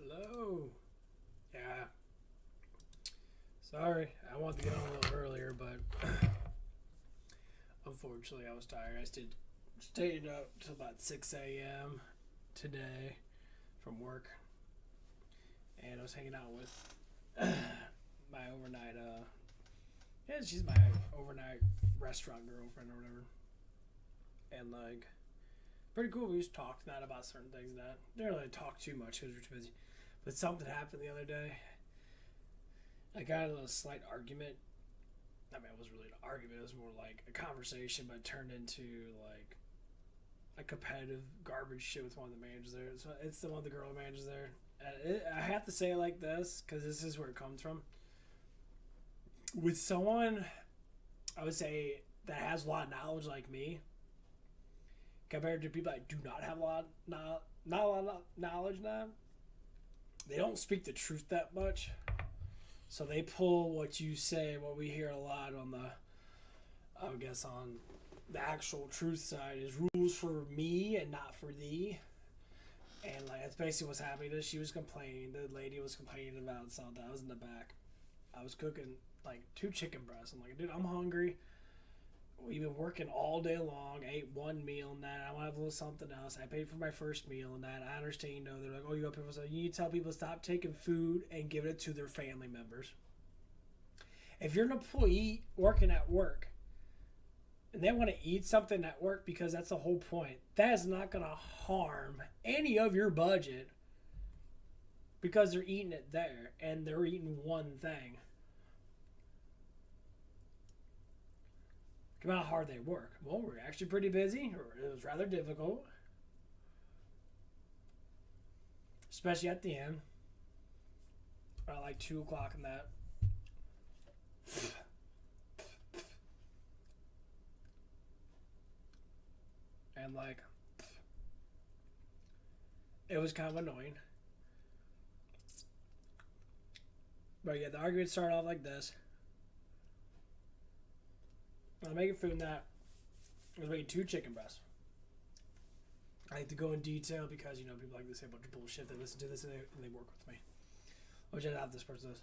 Hello. Yeah. Sorry, I wanted to get on a little earlier, but unfortunately I was tired. Stayed up till about 6 a.m. today from work, and I was hanging out with my overnight. Yeah, she's my overnight restaurant girlfriend or whatever, and like pretty cool. We just talked not about certain things that didn't really talk too much because we were too busy. But something happened the other day. I got in a slight argument. I mean, it wasn't really an argument. It was more like a conversation, but it turned into like a competitive garbage shit with one of the managers there. So it's the one of the girl managers there. I have to say it like this because this is where it comes from. With someone, I would say that has a lot of knowledge like me, compared to people that do not have a lot, not a lot of knowledge now. They don't speak the truth that much. So they pull what you say, what we hear a lot on I guess on the actual truth side is rules for me and not for thee. And like that's basically what's happening. She was complaining. The lady was complaining about something. I was in the back. I was cooking like 2 chicken breasts. I'm like, dude, I'm hungry. We've been working all day long. I ate one meal and that. I want to have a little something else. I paid for my first meal and that. I understand, they're like, oh, you got people. So you need to tell people to stop taking food and give it to their family members. If you're an employee working at work and they want to eat something at work because that's the whole point, that is not going to harm any of your budget because they're eating it there and they're eating one thing. How hard they work. Well, we're actually pretty busy. It was rather difficult, especially at the end, about like 2 o'clock in that. And like, it was kind of annoying. But yeah, the argument started off like this. I'm making food in that. I was making 2 chicken breasts. I like to go in detail because, people like to say a bunch of bullshit. They listen to this and they work with me. Which I doubt this person does.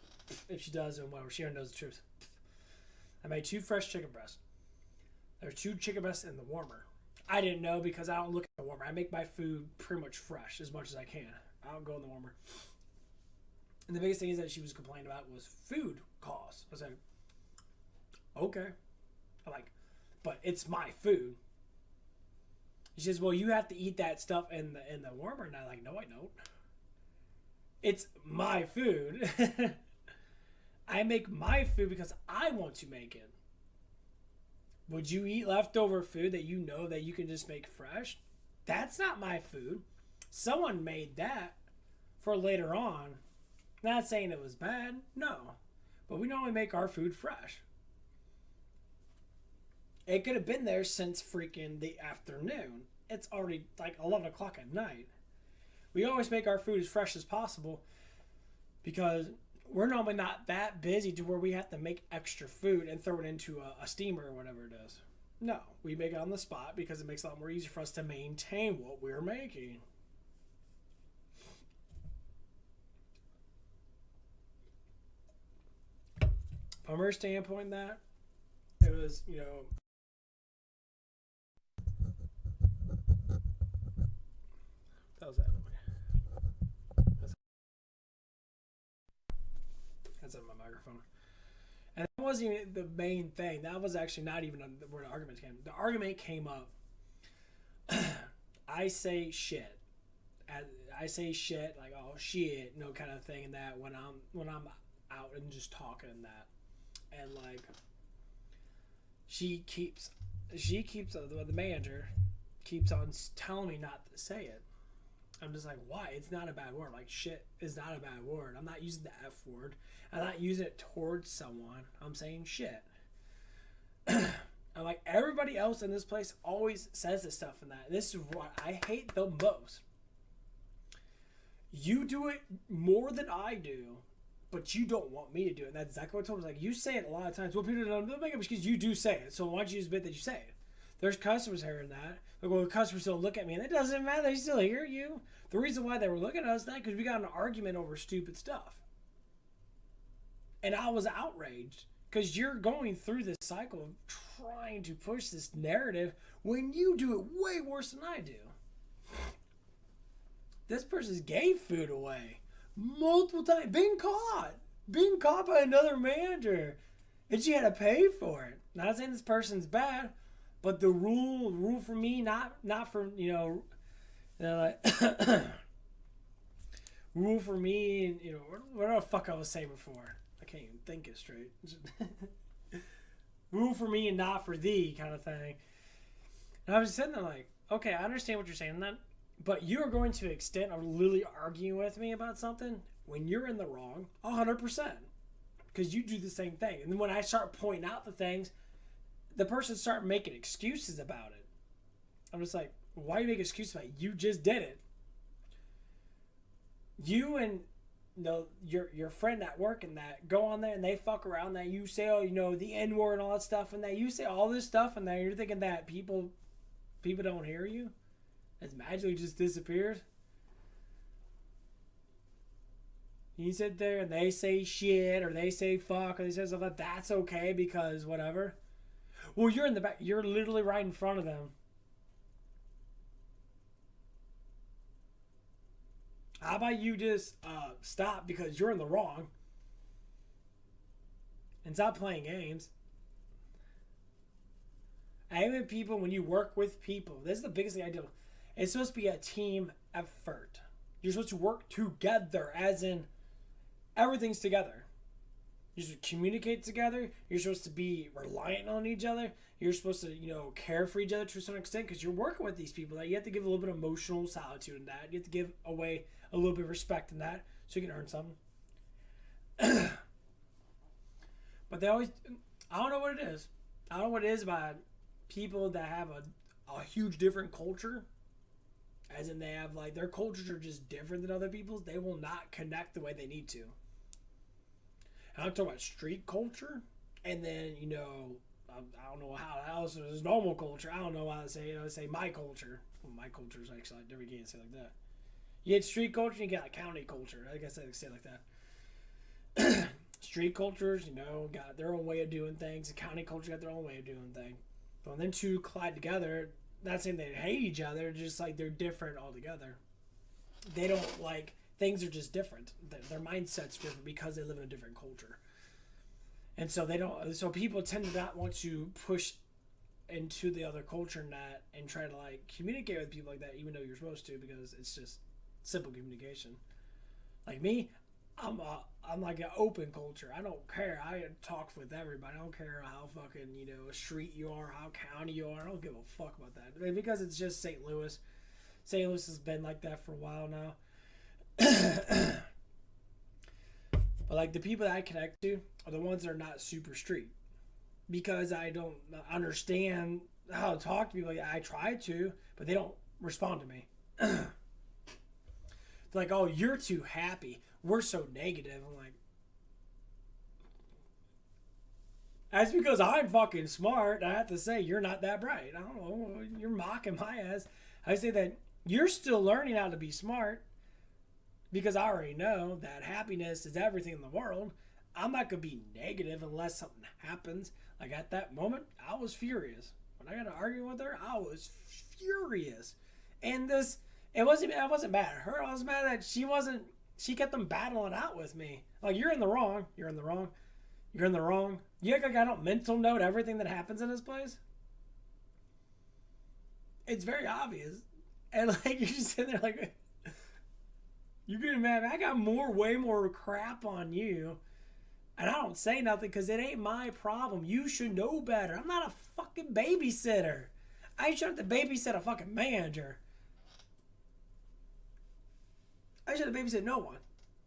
If she does, then whatever. She already knows the truth. I made 2 fresh chicken breasts. There's 2 chicken breasts in the warmer. I didn't know because I don't look at the warmer. I make my food pretty much fresh as much as I can. I don't go in the warmer. And the biggest thing is that she was complaining about was food costs. I was like, okay. I'm like, but it's my food. She says, well, you have to eat that stuff in the warmer. And I'm like, no, I don't. It's my food. I make my food because I want to make it. Would you eat leftover food that you know that you can just make fresh? That's not my food. Someone made that for later on. Not saying it was bad, no. But we normally make our food fresh. It could have been there since freaking the afternoon. It's already like 11 o'clock at night. We always make our food as fresh as possible because we're normally not that busy to where we have to make extra food and throw it into a steamer or whatever it is. No, we make it on the spot because it makes it a lot more easy for us to maintain what we're making. From her standpoint, that it was, that was that. That's on my microphone. And that wasn't even the main thing. That was actually not even where the argument came. The argument came up. I say shit. I say shit like oh shit, kind of thing, and that when I'm out and just talking and that, and like the manager keeps on telling me not to say it. I'm just like, why? It's not a bad word. Like, shit is not a bad word. I'm not using the F word. I'm not using it towards someone. I'm saying shit. I'm like, everybody else in this place always says this stuff and that. This is what I hate the most. You do it more than I do, but you don't want me to do it. And that's exactly what I told him. Like, you say it a lot of times. Well, people don't make it because you do say it. So why don't you just admit that you say it? There's customers hearing that. Like, well, the customers don't look at me, and it doesn't matter. They still hear you. The reason why they were looking at us that because we got in an argument over stupid stuff, and I was outraged because you're going through this cycle of trying to push this narrative when you do it way worse than I do. This person gave food away multiple times, being caught by another manager, and she had to pay for it. Not saying this person's bad, but the rule for me, not for like rule for me, whatever the fuck I was saying before. I can't even think it straight. Rule for me and not for thee, kind of thing. And I was sitting there like, okay, I understand what you're saying then, but you are going to the extent of literally arguing with me about something when you're in the wrong 100%. Because you do the same thing. And then when I start pointing out the things, the person start making excuses about it. I'm just like, why you make excuses about it? You just did it. You and your friend at work and that go on there and they fuck around that you say, the N-word and all that stuff, and that you say all this stuff, and then you're thinking that people don't hear you. It's magically just disappeared. You sit there and they say shit or they say fuck or they say stuff like that's okay because whatever. Well, you're in the back. You're literally right in front of them. How about you just stop because you're in the wrong and stop playing games? I even people, when you work with people, this is the biggest thing I do. It's supposed to be a team effort. You're supposed to work together, as in everything's together. You're supposed to communicate together. You're supposed to be reliant on each other. You're supposed to, care for each other to a certain extent because you're working with these people. That you have to give a little bit of emotional solitude in that. You have to give away a little bit of respect in that so you can earn something. But they always, I don't know what it is. I don't know what it is about people that have a huge different culture. As in they have their cultures are just different than other people's. They will not connect the way they need to. And I'm talking about street culture. And then, I don't know how else is normal culture. I don't know how to say, say my culture. Well, my culture is actually different. You can't say it like that. You get street culture and you got county culture. I guess I could say it like that. Street cultures, got their own way of doing things. The county culture got their own way of doing things. But when them two collide together, not saying they hate each other, just they're different altogether. They don't things are just different. Their mindset's different because they live in a different culture. And so so people tend to not want to push into the other culture and try to communicate with people like that, even though you're supposed to, because it's just simple communication. Like me, I'm an open culture. I don't care. I talk with everybody. I don't care how fucking street you are, how county you are. I don't give a fuck about that because it's just St. Louis. St. Louis has been like that for a while now. But the people that I connect to are the ones that are not super street, because I don't understand how to talk to people. I try to, but they don't respond to me. They're like, oh, you're too happy. We're so negative. I'm like, that's because I'm fucking smart. I have to say, you're not that bright. I don't know. You're mocking my ass. I say that you're still learning how to be smart, because I already know that happiness is everything in the world. I'm not going to be negative unless something happens. At that moment, I was furious. When I got to argue with her, I was furious. And I wasn't mad at her. I was mad that she kept them battling out with me. You're in the wrong. You're in the wrong. You're in the wrong. You act like I don't mental note everything that happens in this place. It's very obvious. And you're just sitting there you're getting mad. I got way more crap on you. And I don't say nothing because it ain't my problem. You should know better. I'm not a fucking babysitter. I shouldn't have to babysit a fucking manager. I should have babysat no one.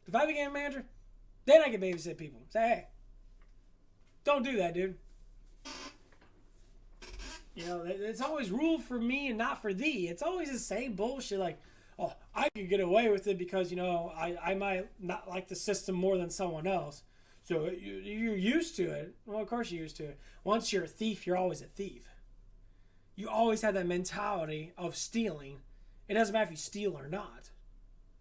If I became a manager, then I could babysit people. Say, hey, don't do that, dude. It's always rule for me and not for thee. It's always the same bullshit. Oh, I could get away with it because, I might not like the system more than someone else. So you're used to it. Well, of course you're used to it. Once you're a thief, you're always a thief. You always have that mentality of stealing. It doesn't matter if you steal or not.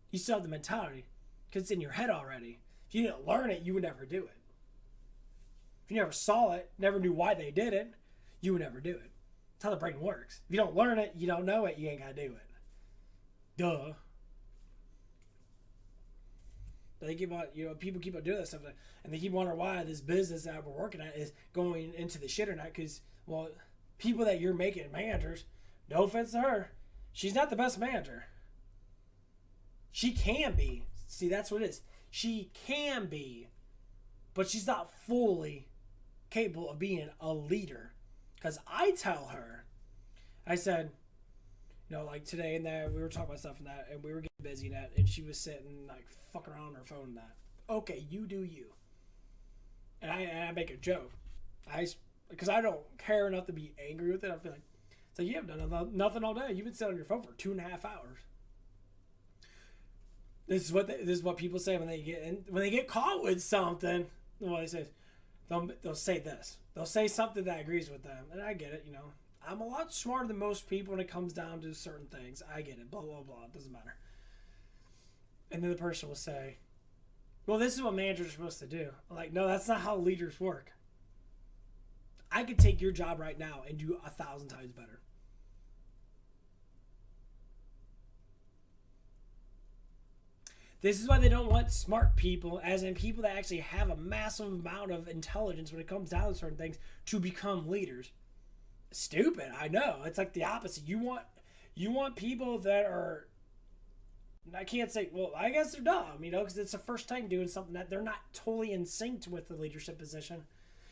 You still have the mentality because it's in your head already. If you didn't learn it, you would never do it. If you never saw it, never knew why they did it, you would never do it. That's how the brain works. If you don't learn it, you don't know it, you ain't got to do it. Duh. But they keep on, people keep on doing that stuff, and they keep wondering why this business that we're working at is going into the shit or not. Because, well, people that you're making managers, no offense to her, she's not the best manager. She can be. See, that's what it is. She can be, but she's not fully capable of being a leader. Because I tell her, I said, like today and that, we were talking about stuff and that, and we were getting busy and that, and she was sitting like fucking around on her phone and that. Okay, you do you. And I make a joke. Because I don't care enough to be angry with it. I feel like, so you have done nothing all day. You've been sitting on your phone for 2.5 hours. This is what people say when they get caught with something. Well, they say they'll say this. They'll say something that agrees with them, and I get it. I'm a lot smarter than most people when it comes down to certain things. I get it. Blah blah blah. It doesn't matter. And then the person will say, "Well, this is what managers are supposed to do." I'm like, no, that's not how leaders work. I could take your job right now and do 1,000 times better. This is why they don't want smart people, as in people that actually have a massive amount of intelligence when it comes down to certain things, to become leaders. Stupid, I know. It's like the opposite. You want people that are, I can't say, well, I guess they're dumb, because it's the first time doing something that they're not totally in sync with the leadership position.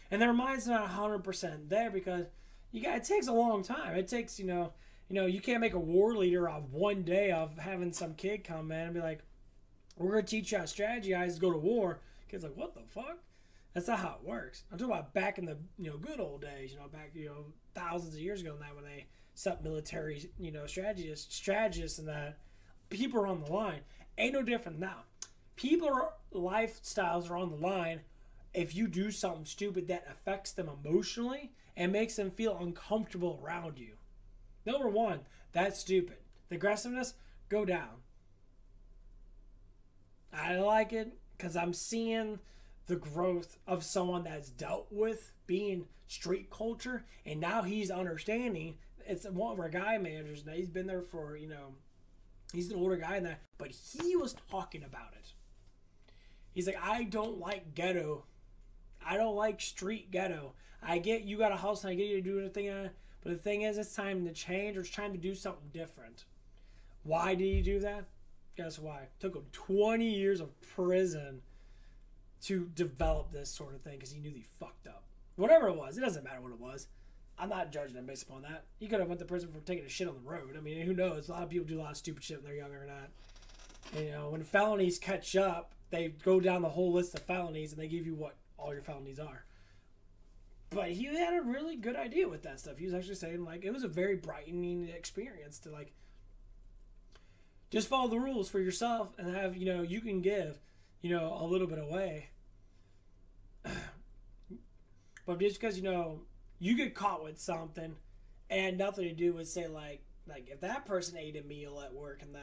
And their mind's not 100% there because it takes a long time. It takes, you can't make a war leader off one day of having some kid come in and be like, we're going to teach you how to strategize to go to war. Kid's like, what the fuck? That's not how it works. I'm talking about back in the good old days, back thousands of years ago now when they set up military strategists and that. People are on the line. Ain't no different now. Lifestyles are on the line if you do something stupid that affects them emotionally and makes them feel uncomfortable around you. Number one, that's stupid. The aggressiveness, go down. I like it because I'm seeing the growth of someone that's dealt with being street culture, and now he's understanding. It's one of our guy managers now. He's been there for, he's an older guy in that, but he was talking about it. He's like, I don't like ghetto. I don't like street ghetto. I get you got a house and I get you to do anything, but the thing is, it's time to change or it's time to do something different. Why did he do that? Guess why? It took him 20 years of prison to develop this sort of thing because he knew he fucked up. Whatever it was, it doesn't matter what it was. I'm not judging him based upon that. He could have went to prison for taking a shit on the road. I mean, who knows? A lot of people do a lot of stupid shit when they're younger or not. And, when felonies catch up, they go down the whole list of felonies and they give you what all your felonies are. But he had a really good idea with that stuff. He was actually saying, it was a very brightening experience to, just follow the rules for yourself and have, you can give, a little bit away. But just because, you get caught with something and nothing to do with, say, like if that person ate a meal at work and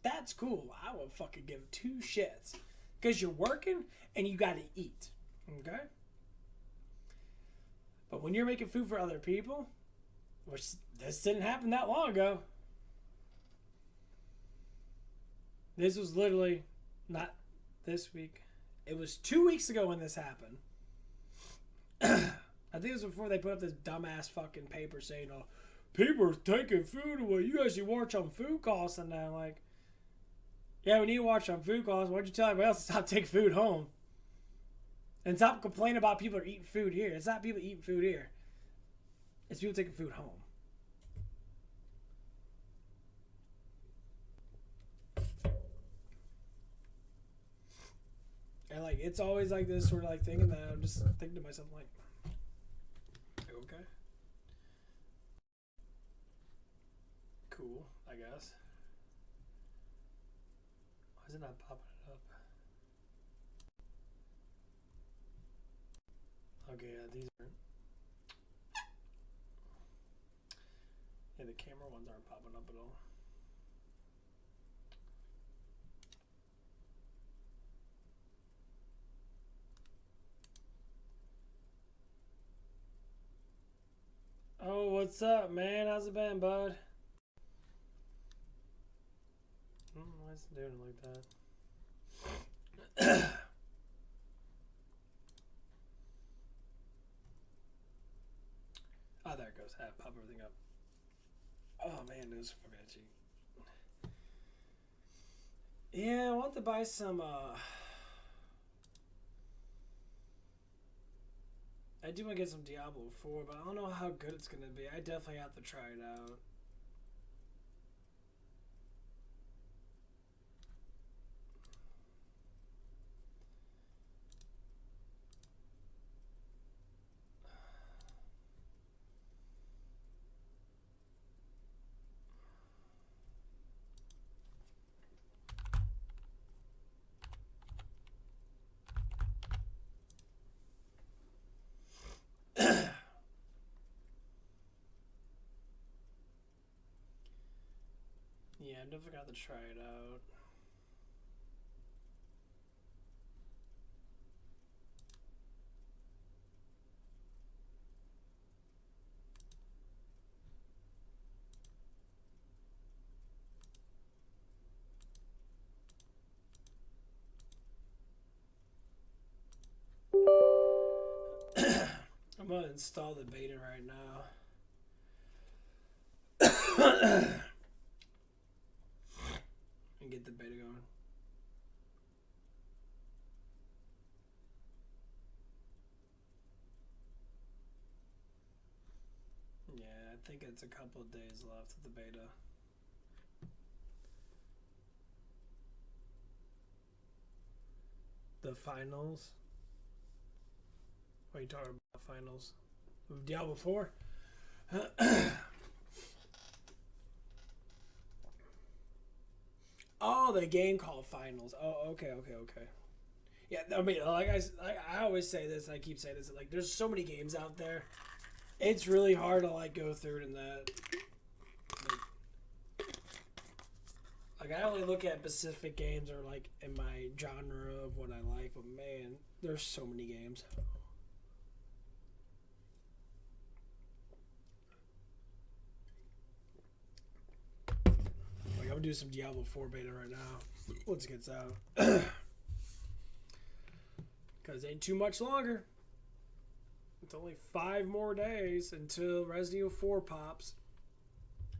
that's cool. I would fucking give 2 shits. Because you're working and you got to eat. Okay? But when you're making food for other people, which this didn't happen that long ago. This was literally not this week. It was 2 weeks ago when this happened. I think it was before they put up this dumbass fucking paper saying, people are taking food away. You guys should watch on food costs. And I'm like, yeah, we need to watch on food costs. Why don't you tell everybody else to stop taking food home? And stop complaining about people are eating food here. It's not people eating food here. It's people taking food home. And it's always this sort of thing, and then I'm just thinking to myself okay, cool, I guess. Why is it not popping it up? Okay, yeah, these aren't. camera ones aren't popping up at all. Oh, what's up, man? How's it been, bud? Why is it doing it like that? Oh, there it goes. Pop everything up. Oh, man, this is fucking itchy. Yeah, I want to buy some, I do want to get some Diablo 4, but I don't know how good it's going to be. I definitely have to try it out. Yeah, I definitely got to try it out. I'm gonna install the beta right now. And get the beta going. Yeah, I think it's a couple of days left of the beta. The finals? What are you talking about, finals? Diablo 4? Oh, the game called finals. Oh, okay. Yeah, I mean, like I always say this, I keep saying this, like, there's so many games out there. It's really hard to, like, go through it in that. Like, I only look at specific games or, like, in my genre of what I like, but man, there's so many games. Like, I'm gonna do some Diablo 4 beta right now once it gets out. Because it ain't too much longer. It's only 5 more days until Resident Evil 4 pops.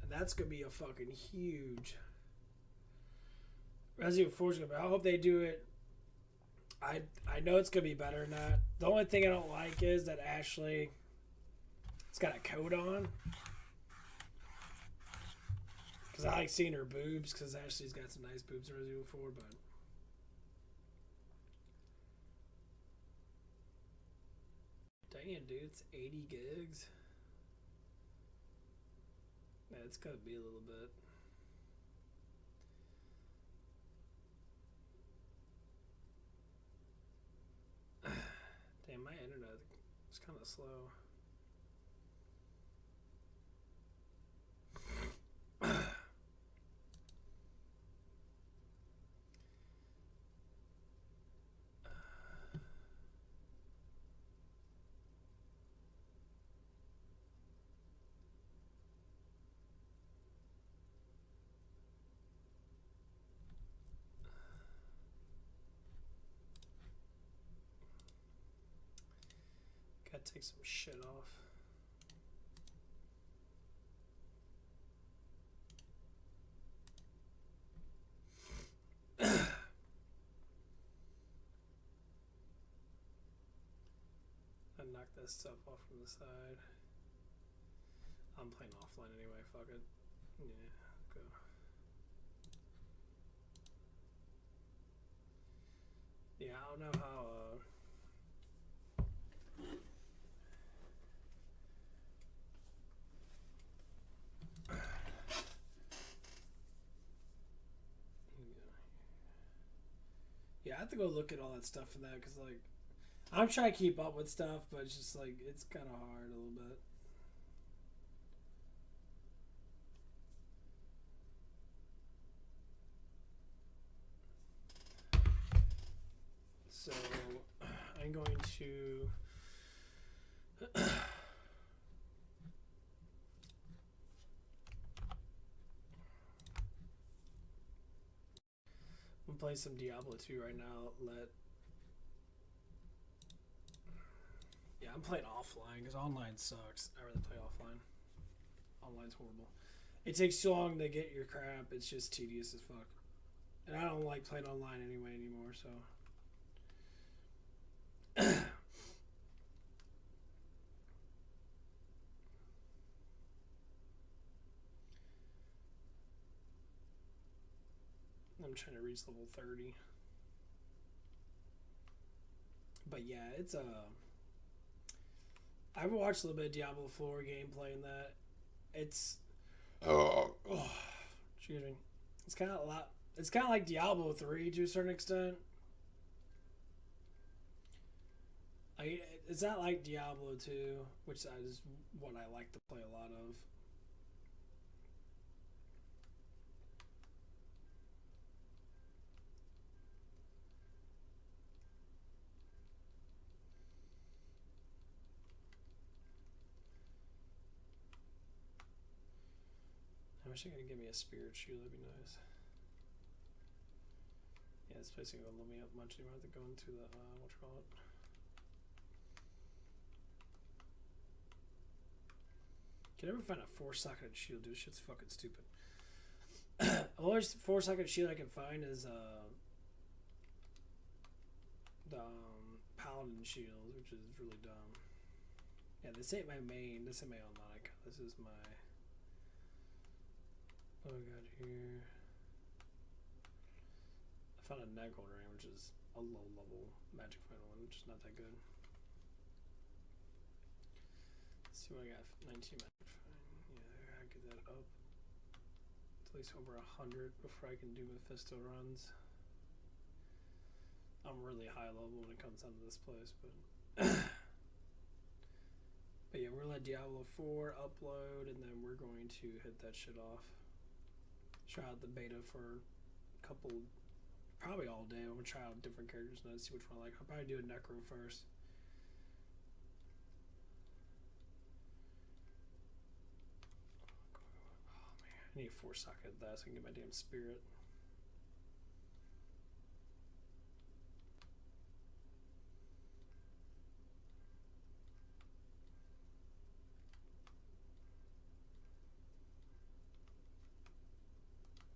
And that's going to be a fucking huge. Resident Evil 4 is going to be. I hope they do it. I know it's going to be better than that. The only thing I don't like is that Ashley has got a coat on. Because I like seeing her boobs. Because Ashley's got some nice boobs in Resident Evil 4. But damn, dude, it's 80 gigs. Yeah, it's gonna be a little bit. Damn, my internet is kind of slow. Gotta take some shit off. I knock that stuff off from the side. I'm playing offline anyway, fuck it. Yeah, go. Yeah, I don't know how, yeah, I have to go look at all that stuff for that, because, like, I'm trying to keep up with stuff, but it's just, like, it's kind of hard a little bit. So I'm going to I'm gonna play some Diablo 2 right now. Yeah, I'm playing offline because online sucks. I rather play offline. Online's horrible. It takes so long to get your crap. It's just tedious as fuck. And I don't like playing online anyway anymore, so. I'm trying to reach level 30. But yeah, it's I've watched a little bit of Diablo 4 gameplay in that. It's excuse me. It's kind of a lot. It's kind of like Diablo 3 to a certain extent. It's not like Diablo 2, which is what I like to play a lot of. I wish I could give me a spirit shield. That'd be nice. Yeah, this place ain't gonna load me up much. You have to go into the what you call it. Can I ever find a 4-socket shield? Dude, this shit's fucking stupid. The only 4-socket shield I can find is the paladin shield, which is really dumb. Yeah, this ain't my main. This ain't my online account. This is my. Oh, I got here. I found a Neghorn ring, which is a low level magic final one, which is not that good. Let's see what I got. 19 magic fine. Yeah, I get that up. At least over 100 before I can do Mephisto runs. I'm really high level when it comes down to this place, but but yeah, we're gonna let Diablo 4 upload, and then we're going to hit that shit off. Try out the beta for a couple, probably all day. I'm gonna try out different characters and see which one I like. I'll probably do a Necro first. Oh man, I need a 4-socket of that so I can get my damn spirit.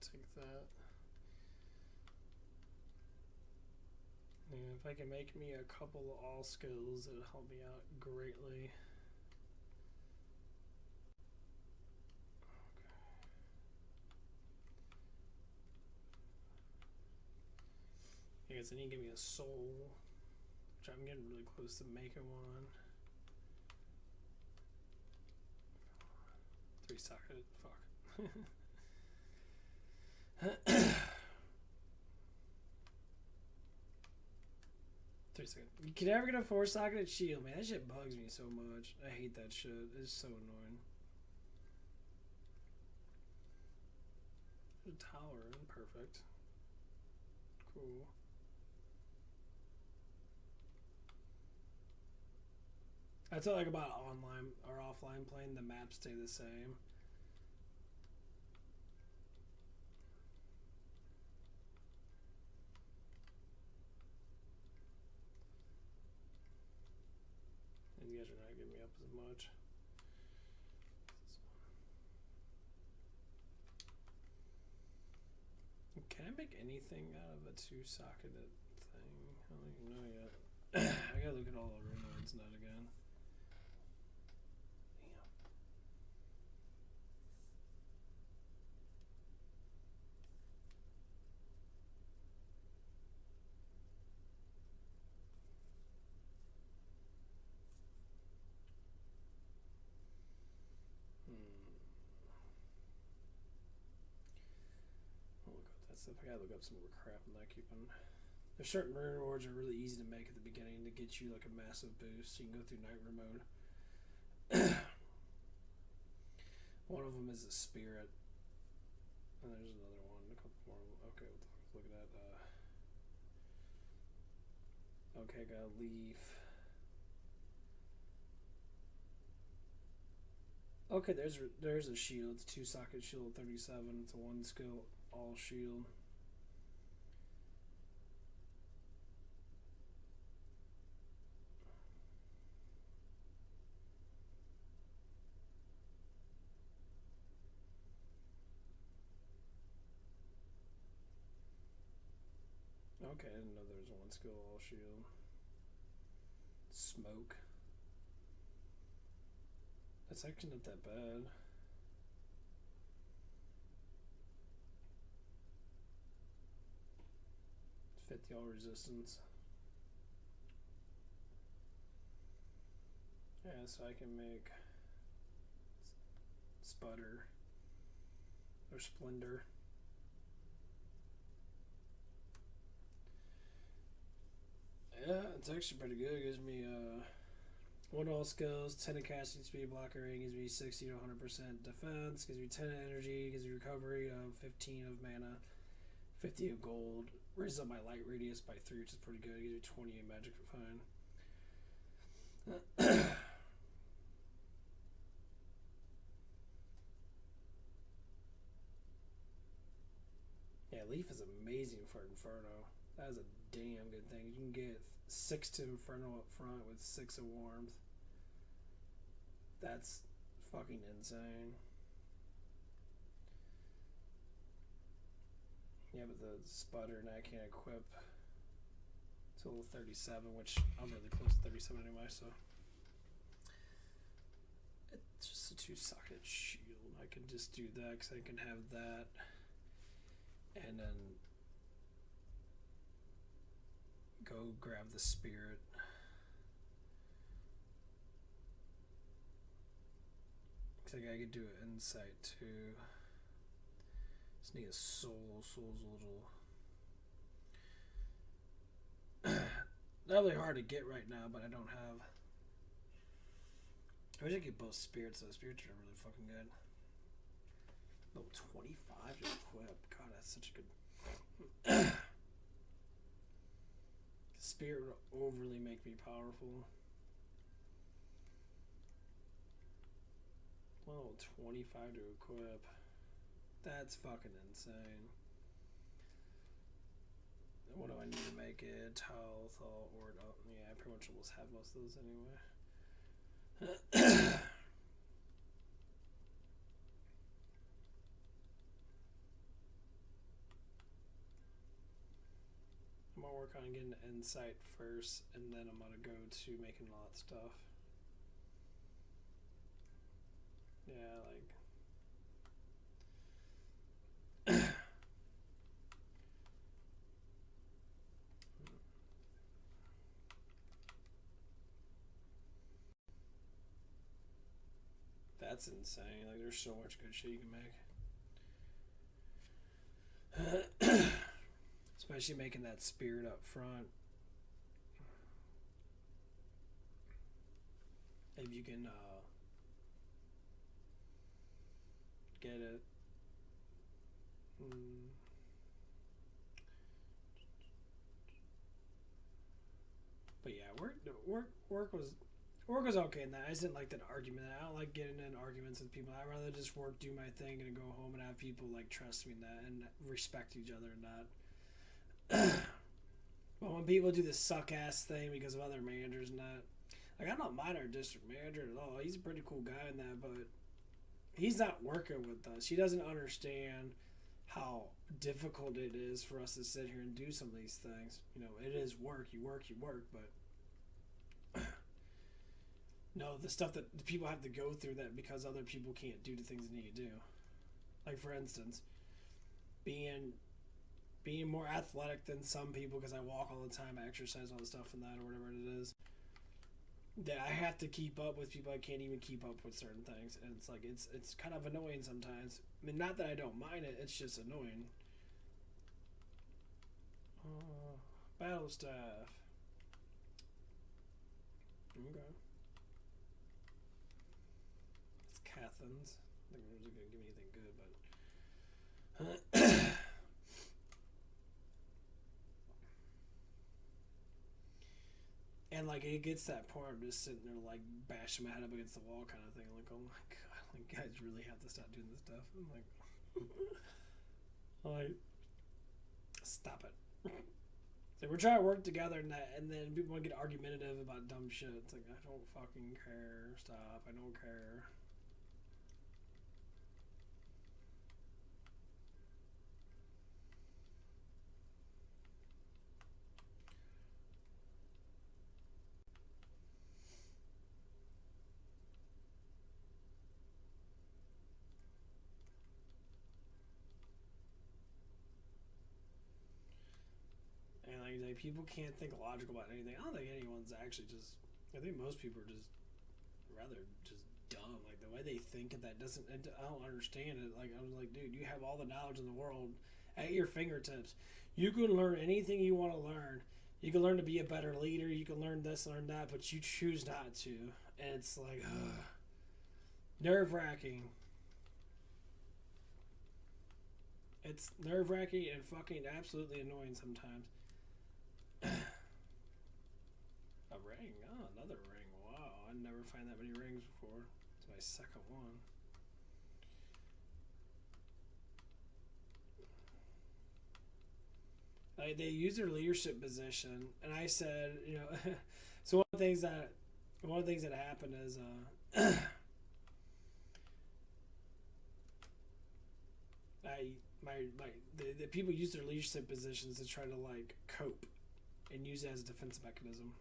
Take that. And if I can make me a couple of all skills, it'll help me out greatly. I guess I need to give me a soul, which I'm getting really close to making one. 3-socket, fuck. 3-socket. You can never get a 4-socketed shield, man. That shit bugs me so much. I hate that shit. It's so annoying. A tower, perfect. Cool. That's what I like about online or offline playing. The maps stay the same. And you guys are not getting me up as much. Can I make anything out of a 2-socketed thing? I don't even know yet. I gotta look at all the runes not again. Stuff. I gotta look up some more crap I'm not keeping. There's certain rare rewards are really easy to make at the beginning to get you like a massive boost. So you can go through Nightmare mode. One of them is a spirit, and there's another one. A couple more. Okay, look at that. Okay, got a leaf. Okay, there's a shield. It's a 2-socket shield, 37. It's a 1-skill all shield. Okay, I didn't know there was a 1-skill all shield. Smoke. That's actually not that bad. It's 50 all resistance. Yeah, so I can make Sputter or Splendor. Yeah, it's actually pretty good. It gives me 1 all skills, 10 of casting speed, blocker rate, gives me 60 to 100% defense, gives me 10 of energy, gives me recovery of 15 of mana, 50 of gold, raises up my light radius by 3, which is pretty good. It gives me 20 of magic fine. Yeah, Leaf is amazing for Inferno. That is a damn good thing. You can get 6 to Inferno up front with 6 of Warmth. That's fucking insane. Yeah, but the Sputter and I can't equip till 37, which I'm really close to 37 anyway, so. It's just a 2-socket shield. I can just do that because I can have that. And then go grab the spirit. Looks like I could do an insight too. Just need a soul. Soul's a little not really hard to get right now, but I don't have. I wish I could get both spirits though. Spirits are really fucking good. Level 25 to equip. God, that's such a good. Spirit would overly make me powerful. Level 25 to equip. That's fucking insane. What do I need to make it? Health, or yeah, I pretty much almost have most of those anyway. I'm gonna work on getting insight first, and then I'm gonna go to making a lot of stuff. Yeah, like. That's insane. Like, there's so much good shit you can make. Especially making that spirit up front. If you can get it. But yeah, work was okay in that. I just didn't like that argument. I don't like getting in arguments with people. I'd rather just work, do my thing, and go home and have people like trust me in that and respect each other and not. But when people do this suck ass thing because of other managers and that, like, I'm not mind our district manager at all. He's a pretty cool guy in that, but he's not working with us. He doesn't understand how difficult it is for us to sit here and do some of these things. You know, it is work. You work, but no, the stuff that the people have to go through that because other people can't do the things they need to do. Like, for instance, being more athletic than some people because I walk all the time, I exercise all the stuff and that or whatever it is. That I have to keep up with people I can't even keep up with certain things, and it's like it's kind of annoying sometimes. I mean, not that I don't mind it; it's just annoying. Battle staff. Okay. It's Cathans. I think they're gonna give me anything good, but. like it gets to that point I'm just sitting there like bashing my head up against the wall kind of thing, like, oh my god, like guys really have to stop doing this stuff. I'm like stop it. So we're trying to work together and that, and then people want to get argumentative about dumb shit. It's like, I don't fucking care. Stop. I don't care. And like people can't think logical about anything. I don't think anyone's actually just. I think most people are just rather just dumb. Like the way they think of that doesn't. I don't understand it. Like I was like, dude, you have all the knowledge in the world at your fingertips. You can learn anything you want to learn. You can learn to be a better leader. You can learn this, learn that, but you choose not to. And it's like, nerve wracking. It's nerve wracking and fucking absolutely annoying sometimes. A ring. Oh, another ring. Wow, I never find that many rings before. It's my second one. Like they use their leadership position, and I said, you know, so one of the things that happened is, the people use their leadership positions to try to like cope and use it as a defense mechanism.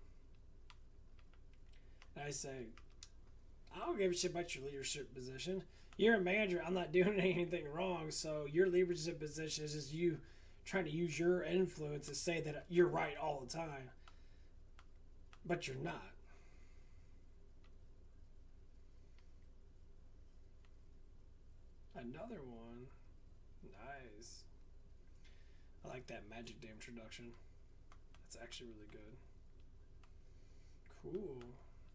And I say, I don't give a shit about your leadership position. You're a manager. I'm not doing anything wrong. So your leadership position is just you trying to use your influence to say that you're right all the time. But you're not. Another one. Nice. I like that Magic Day introduction. That's actually really good. Cool.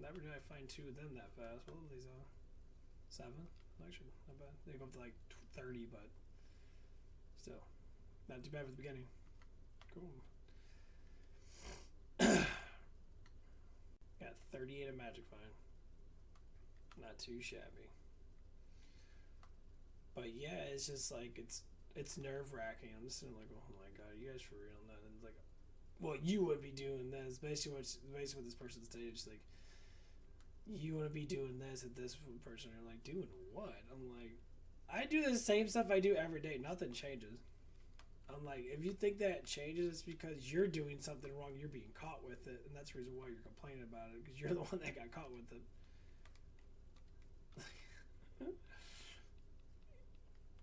Never did I find two of them that fast. What are these on? 7? Actually, not bad. They go up to like 30, but still. Not too bad for the beginning. Cool. Got 38 of Magic Find. Not too shabby. But yeah, it's just like it's nerve wracking. I'm just sitting like, oh my god, you guys for real? And it's like, well, you would be doing this. Basically what this person stated. It's like, you want to be doing this at this person. And you're like, doing what? I'm like, I do the same stuff I do every day. Nothing changes. I'm like, if you think that changes, it's because you're doing something wrong. You're being caught with it, and that's the reason why you're complaining about it, because you're the one that got caught with it.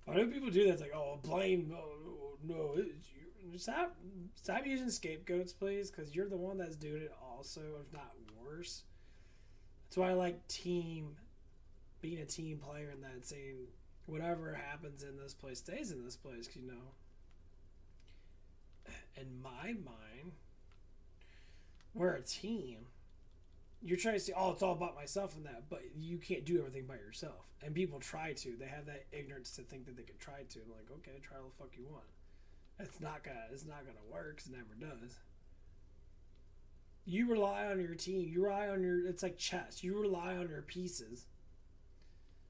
Why do people do that? It's like, oh, blame. Oh, no, it's you. Stop using scapegoats, please, because you're the one that's doing it also, if not worse. That's why I like being a team player and that, saying whatever happens in this place stays in this place, because, you know, in my mind, we're a team. You're trying to say, oh, it's all about myself and that, but you can't do everything by yourself. And people try to. They have that ignorance to think that they can try to. I'm like, okay, try all the fuck you want. It's not gonna work, 'cause it never does. You rely on your team. You rely on it's like chess. You rely on your pieces.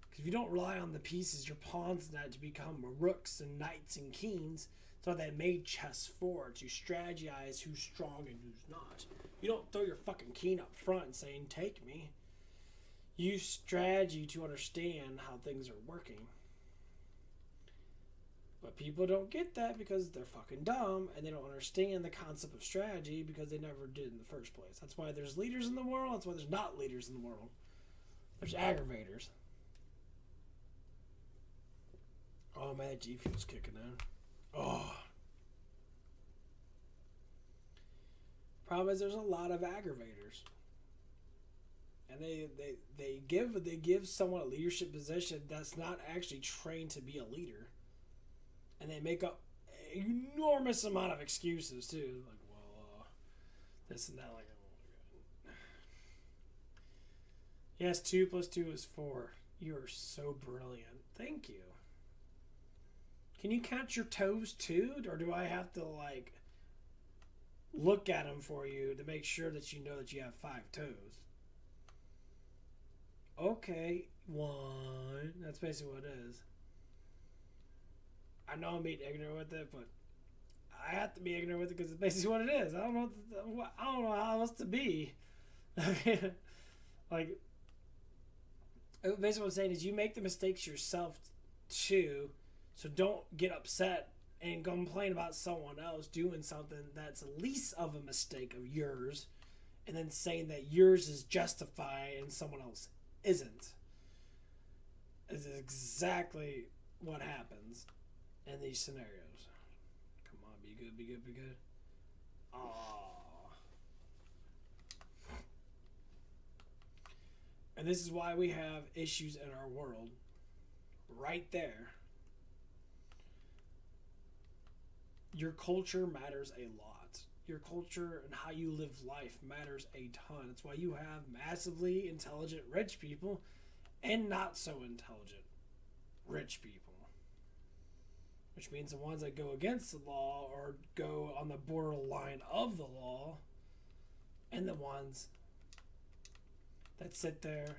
Because if you don't rely on the pieces, your pawns that to become rooks and knights and kings. So they made chess for, to strategize who's strong and who's not. You don't throw your fucking king up front and saying, take me. You use strategy to understand how things are working. But people don't get that because they're fucking dumb and they don't understand the concept of strategy because they never did in the first place. That's why there's leaders in the world. That's why there's not leaders in the world. There's aggravators. Oh man, G Fuel's kicking in. Oh. Problem is there's a lot of aggravators. And they give someone a leadership position that's not actually trained to be a leader. And they make up an enormous amount of excuses too. Like, well, this and that, like, oh my god. Yes, 2 + 2 is 4. You are so brilliant. Thank you. Can you count your toes too? Or do I have to, like, look at them for you to make sure that you know that you have 5 toes. Okay, one. That's basically what it is. I know I'm being ignorant with it, but I have to be ignorant with it because it's basically what it is. I don't know how else to be. Like, basically what I'm saying is you make the mistakes yourself too, so don't get upset and complain about someone else doing something that's at least of a mistake of yours, and then saying that yours is justified and someone else isn't. Is exactly what happens in these scenarios. Come on, be good, be good, be good. Aww. And this is why we have issues in our world. Right there. Your culture matters a lot. Your culture and how you live life matters a ton. That's why you have massively intelligent rich people and not so intelligent rich people. Which means the ones that go against the law or go on the borderline of the law, and the ones that sit there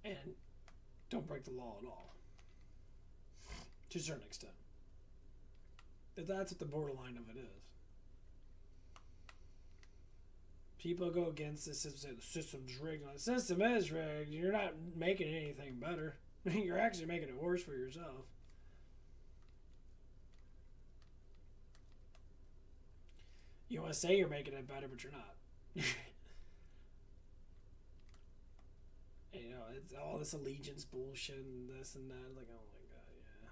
and don't break the law at all. To a certain extent. That's what the borderline of it is. People go against the system, say the system's rigged. The system is rigged. You're not making anything better. You're actually making it worse for yourself. You want to say you're making it better, but you're not. And, you know, it's all this allegiance bullshit and this and that. Like, oh my god, yeah.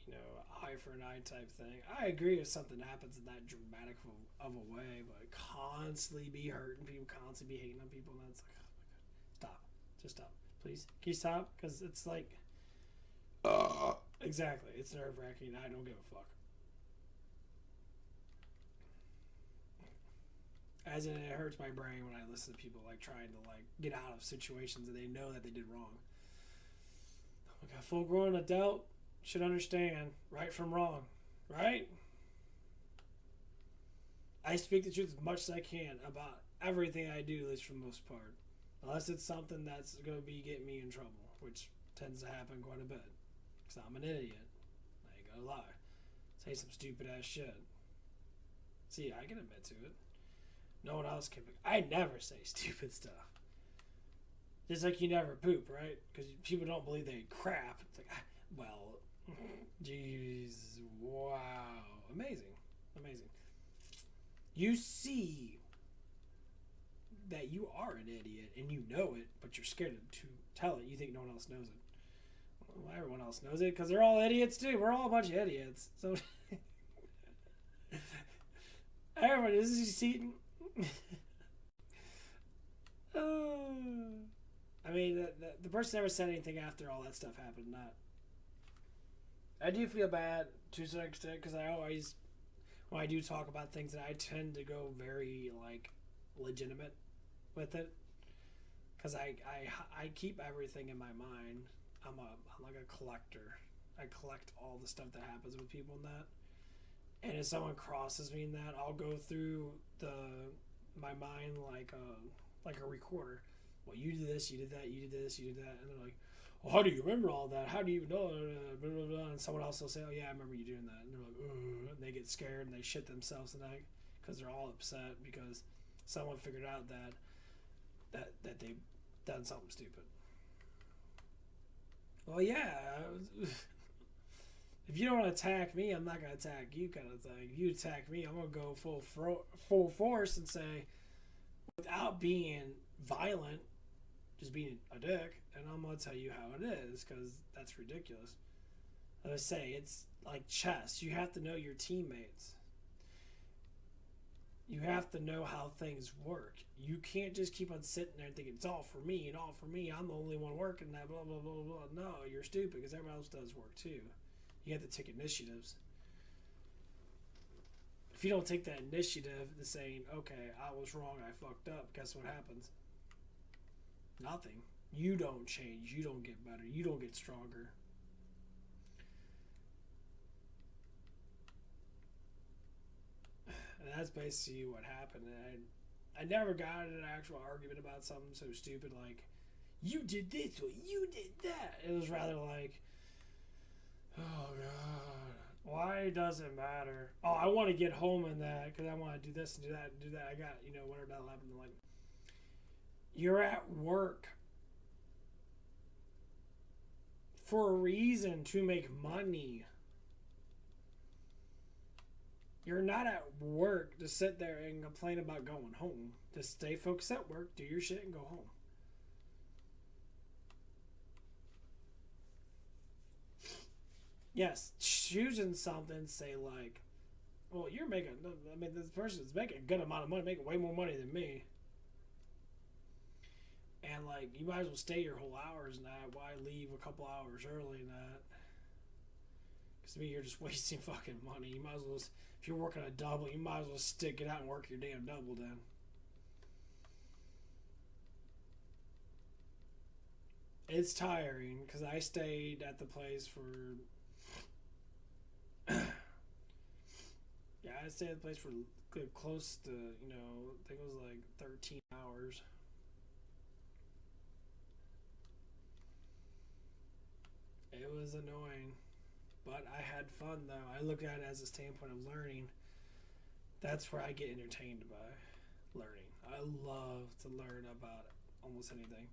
You know, eye for an eye type thing. I agree if something happens in that dramatic of a way, but constantly be hurting people, constantly be hating on people, and that's like, oh my god. Stop. Just stop. Please. Can you stop? Because it's like... Exactly. It's nerve-wracking. I don't give a fuck. As in, it hurts my brain when I listen to people like trying to like get out of situations that they know that they did wrong. Oh my god, full-grown adult should understand right from wrong, right? I speak the truth as much as I can about everything I do, at least for the most part, unless it's something that's going to be getting me in trouble, which tends to happen quite a bit. Because I'm an idiot. I ain't gonna lie. Say some stupid ass shit. See, I can admit to it. No one else can. I never say stupid stuff. Just like you never poop, right? Because people don't believe they crap. It's like, well, jeez, wow, amazing, amazing. You see that you are an idiot and you know it, but you're scared to tell it. You think no one else knows it. Well, everyone else knows it because they're all idiots too. We're all a bunch of idiots. So everybody, this is you see. I mean, the person never said anything after all that stuff happened. Not. I do feel bad to a certain extent because I always, when I do talk about things, that I tend to go very like legitimate with it because I keep everything in my mind. I'm like a collector. I collect all the stuff that happens with people in that. And if someone crosses me in that, I'll go through my mind like a recorder. Well, you did this, you did that, you did this, you did that, and they're like, "Well, how do you remember all that? How do you even know?" Blah, blah, blah. And someone else will say, "Oh yeah, I remember you doing that," and they're like, "Ugh," and they get scared and they shit themselves tonight because they're all upset because someone figured out that they've done something stupid. Well, yeah. If you don't attack me, I'm not going to attack you, kind of thing. If you attack me, I'm going to go full force and say, without being violent, just being a dick, and I'm going to tell you how it is, because that's ridiculous. As I say, it's like chess. You have to know your teammates. You have to know how things work. You can't just keep on sitting there thinking, it's all for me and all for me. I'm the only one working that, blah, blah, blah, blah. No, you're stupid, because everyone else does work too. You have to take initiatives. If you don't take that initiative to saying, okay, I was wrong, I fucked up, guess what happens? Nothing. You don't change. You don't get better. You don't get stronger. that's basically what happened. And I never got in an actual argument about something so stupid like, you did this or you did that. It was rather like, oh god, why does it matter? Oh, I want to get home in that because I want to do this and do that and do that. I got, whatever that'll happen. Like, you're at work for a reason, to make money. You're not at work to sit there and complain about going home. Just stay focused at work, do your shit, and go home. Yes, choosing something, say like, well, you're making, I mean, this person's making a good amount of money, making way more money than me. And like, you might as well stay your whole hours and that. Why leave a couple hours early and that? Because to me, you're just wasting fucking money. You might as well, if you're working a double, you might as well stick it out and work your damn double then. It's tiring because I stayed at the place for. Yeah, I stayed at the place for close to, I think it was like 13 hours. It was annoying, but I had fun though. I look at it as a standpoint of learning. That's where I get entertained by learning. I love to learn about almost anything.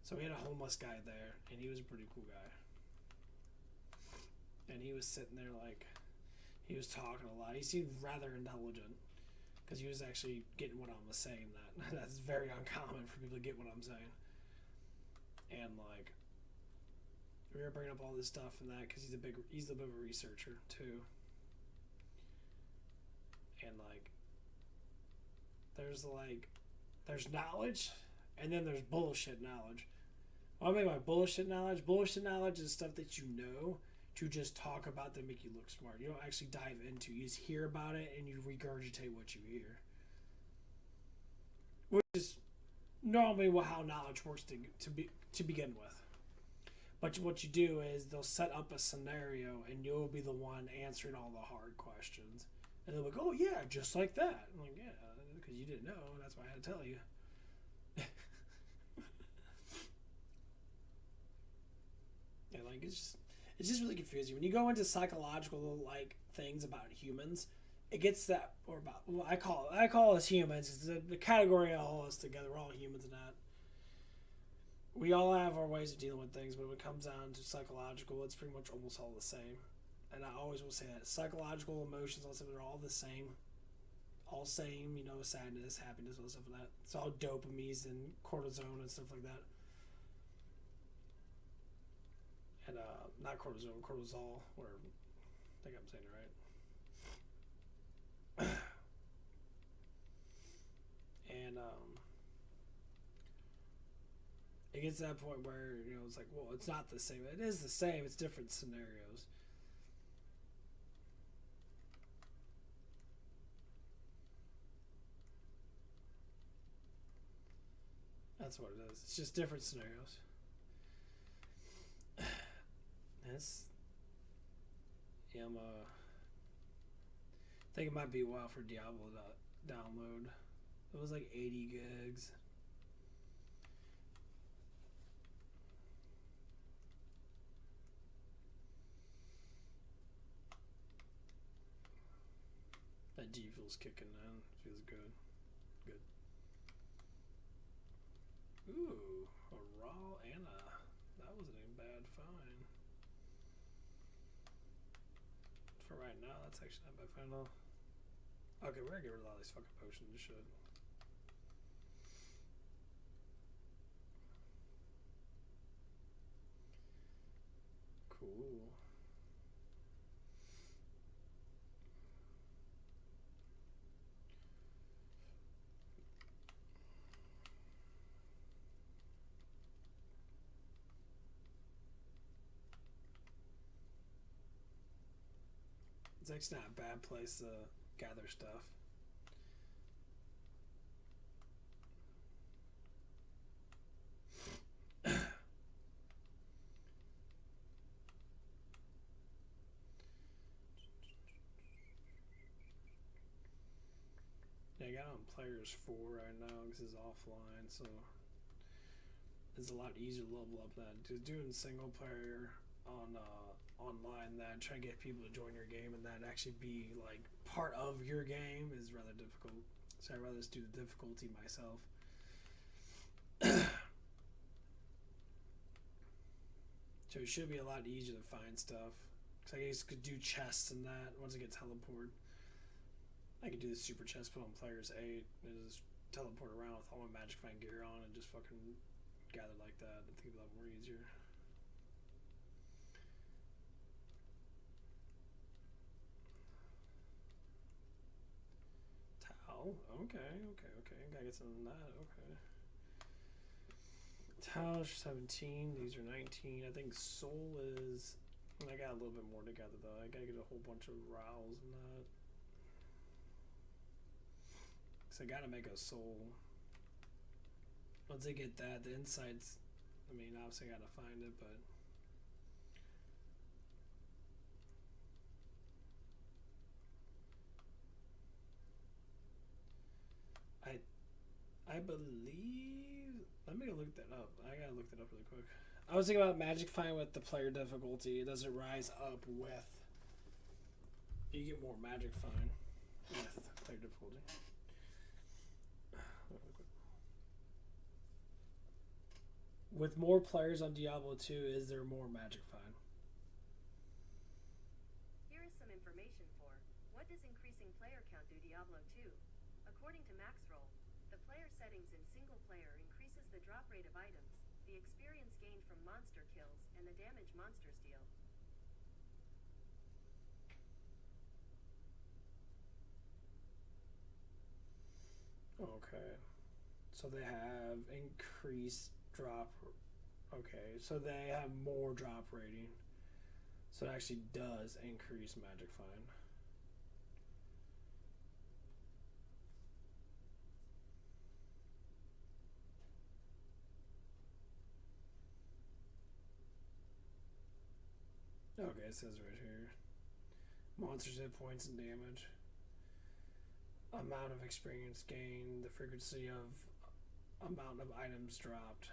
So we had a homeless guy there, and he was a pretty cool guy. And he was sitting there like, he was talking a lot. He seemed rather intelligent because he was actually getting what I was saying. That's very uncommon for people to get what I'm saying. And like, we were bringing up all this stuff and that because he's a bit of a researcher too. And like, there's knowledge, and then there's bullshit knowledge. What I mean by bullshit knowledge is stuff that you know to just talk about that make you look smart. You don't actually dive into. You just hear about it and you regurgitate what you hear, which is normally how knowledge works to begin with. But what you do is they'll set up a scenario and you'll be the one answering all the hard questions. And they'll be like, oh yeah, just like that. I'm like, yeah, because you didn't know. That's why I had to tell you. And like, it's just really confusing. When you go into psychological like things about humans, it gets that, or about, well, I call us humans. It's the category of all us together. We're all humans and that. We all have our ways of dealing with things, but when it comes down to psychological, it's pretty much almost all the same. And I always will say that psychological emotions, all stuff, they're all the same. All same, sadness, happiness, all stuff like that. It's all dopamines and cortisone and stuff like that. And not cortisone, cortisol, or I think I'm saying it right. And it gets to that point where it's like, well, it's not the same. It is the same. It's different scenarios. That's what it is. It's just different scenarios. I think it might be a while for Diablo to download. It was like 80 gigs. That G Fuel's kicking in. Feels good. Good. Ooh, a raw Anna. That wasn't a bad find. For right now, that's actually not bad find at all. Okay, we're gonna get rid of all these fucking potions and shit. Cool. It's actually not a bad place to gather stuff. I got on Players 4 right now. This is offline, so it's a lot easier to level up than just doing single player on online. That trying to get people to join your game and that actually be like part of your game is rather difficult. So I'd rather just do the difficulty myself. So it should be a lot easier to find stuff. Cause I guess could do chests and that once I get teleport. I could do the super chest, put on Players 8, and just teleport around with all my Magic Find gear on and just fucking gather like that. I think it'd be a lot more easier. Tau? Okay. Gotta get some of that, okay. Tau 17, these are 19. I think Soul is... I got a little bit more together though. I gotta get a whole bunch of Rows and that. Cause I gotta make a Soul. Once I get that, the insights, I mean, obviously I gotta find it, but I believe, let me look that up. I gotta look that up really quick. I was thinking about Magic Find with the player difficulty. It doesn't rise up with, you get more Magic Find with player difficulty. With more players on Diablo 2, is there more Magic Find? Here is some information for what does increasing player count do Diablo 2? According to Maxroll, the player settings in single player increases the drop rate of items, the experience gained from monster kills, and the damage monsters deal. Okay. So they have increased drop. Okay, so they have more drop rating. So it actually does increase Magic Find. Okay, it says right here. Monsters hit points and damage. Amount of experience gained. The frequency of amount of items dropped.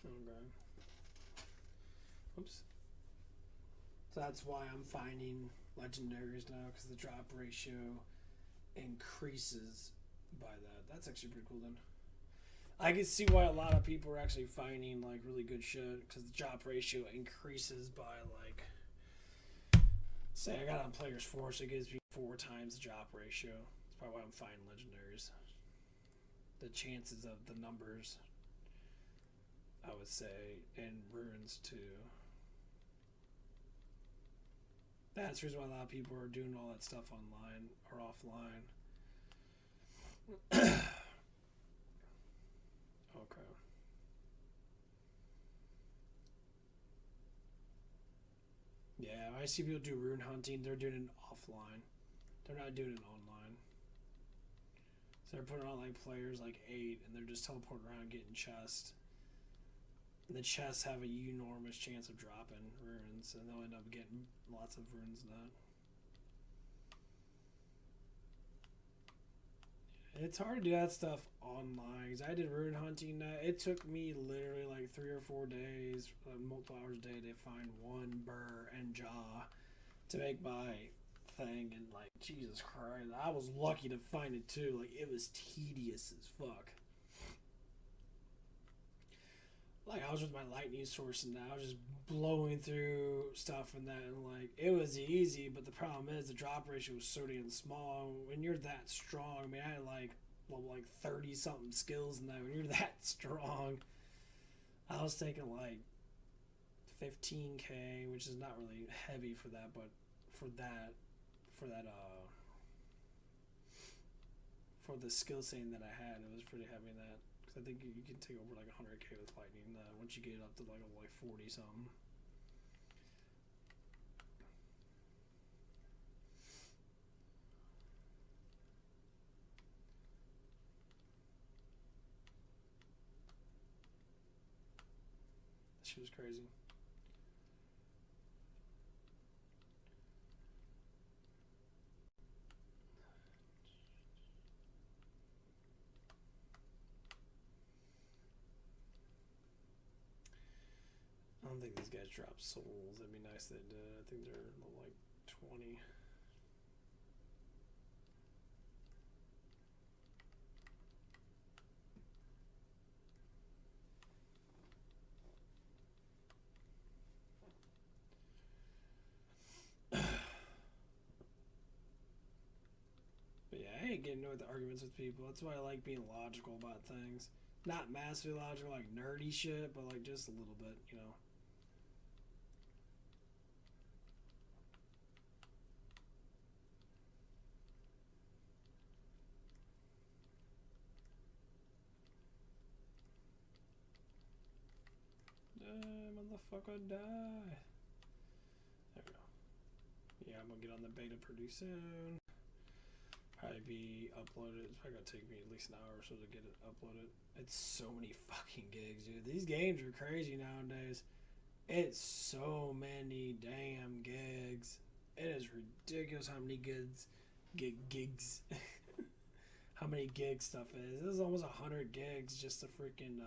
Okay. Oops. So that's why I'm finding legendaries now, because the drop ratio increases by that. That's actually pretty cool then. I can see why a lot of people are actually finding like really good shit, because the drop ratio increases by like, say I got on Players 4, so it gives me 4 times the drop ratio. That's probably why I'm finding legendaries. The chances of the numbers, I would say, and runes too. That's the reason why a lot of people are doing all that stuff online or offline. Okay. Yeah, I see people do rune hunting. They're doing it offline. They're not doing it online. So they're putting on like players like 8, and they're just teleporting around getting chests. And the chests have a enormous chance of dropping runes, and they'll end up getting lots of runes in that. It's hard to do that stuff online, because I did rune hunting. It took me literally like 3 or 4 days, multiple hours a day, to find one burr and jaw to make my thing. And like, Jesus Christ, I was lucky to find it too. Like, it was tedious as fuck. Like, I was with my lightning source and I was just blowing through stuff and that, and like, it was easy, but the problem is the drop ratio was so damn small. When you're that strong, I mean, I had like 30 something skills in that. When you're that strong, I was taking like 15k, which is not really heavy for that, but for the skill setting that I had, it was pretty heavy in that. I think you can take over like 100k with lightning once you get up to like 40 something. She was crazy. I don't think these guys drop souls. It'd be nice if they did. I think they're like 20. But yeah, I hate getting into arguments with people. That's why I like being logical about things. Not massively logical, like nerdy shit, but like just a little bit, you know. Die, motherfucker, die. There we go. Yeah, I'm gonna get on the beta pretty soon. Probably be uploaded. It's probably gonna take me at least an hour or so to get it uploaded. It's so many fucking gigs, dude. These games are crazy nowadays. It's so many damn gigs. It is ridiculous how many gigs. How many gigs stuff is. This is almost 100 gigs just to freaking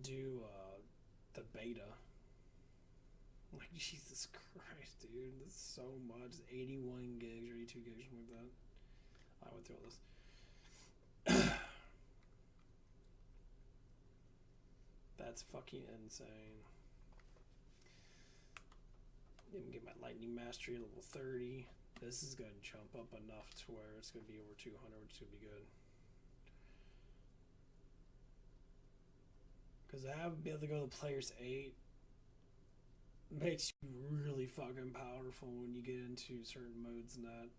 do the beta. Like, Jesus Christ, dude. This is so much. It's 81 gigs or 82 gigs, something like that. I went through all this. That's fucking insane. Even get my Lightning Mastery level 30. This is going to jump up enough to where it's going to be over 200, which is going to be good. Because I haven't been able to go to Players 8. Makes you really fucking powerful when you get into certain modes and that.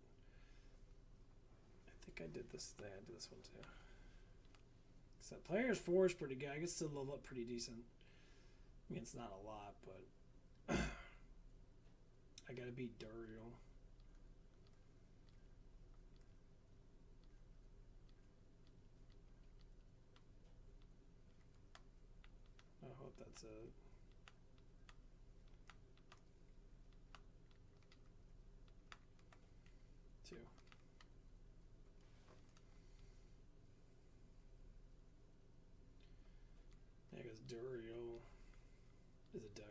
I think I did this thing. I did this one too. So Players 4 is pretty good. I can still level up pretty decent. I mean, it's not a lot, but I gotta beat Duriel. I hope that's it. Two. Yeah, because Duriel is a deck.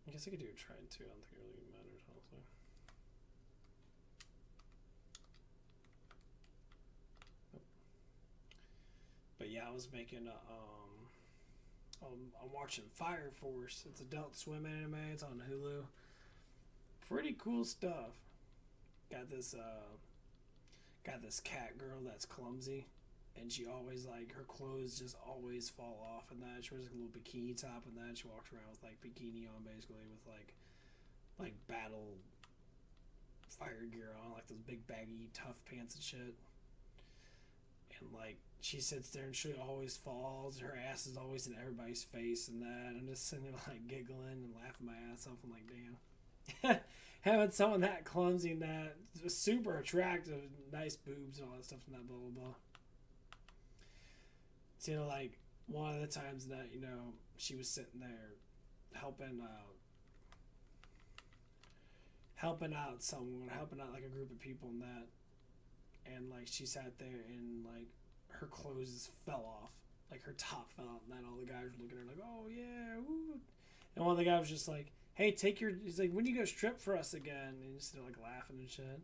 I guess I could do a try too. I don't think it really matters, honestly. Nope. But yeah, I was making a I'm watching Fire Force. It's Adult Swim anime. It's on Hulu. Pretty cool stuff. Got this cat girl that's clumsy, and she always, like, her clothes just always fall off and that. She wears like a little bikini top and that. She walks around with like bikini on, basically, with like battle fire gear on, like those big baggy tough pants and shit. And like she sits there and she always falls. Her ass is always in everybody's face and that. I'm just sitting there like giggling and laughing my ass off. I'm like, damn. Having someone that clumsy and that super attractive, nice boobs and all that stuff and that blah blah blah. So, you know, like one of the times that, you know, she was sitting there helping out someone, helping out like a group of people and that, and like she sat there and like her clothes just fell off, like her top fell out, and then all the guys were looking at her like, oh yeah, woo. And one of the guys was just like, hey, he's like, when do you go strip for us again? And he's still like laughing and shit.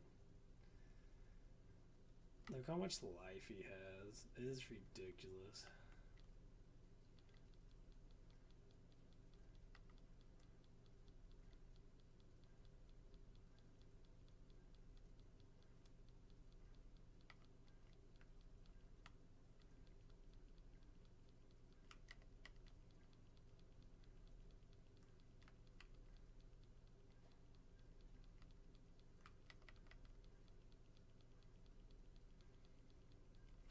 Look how much life he has. It is ridiculous.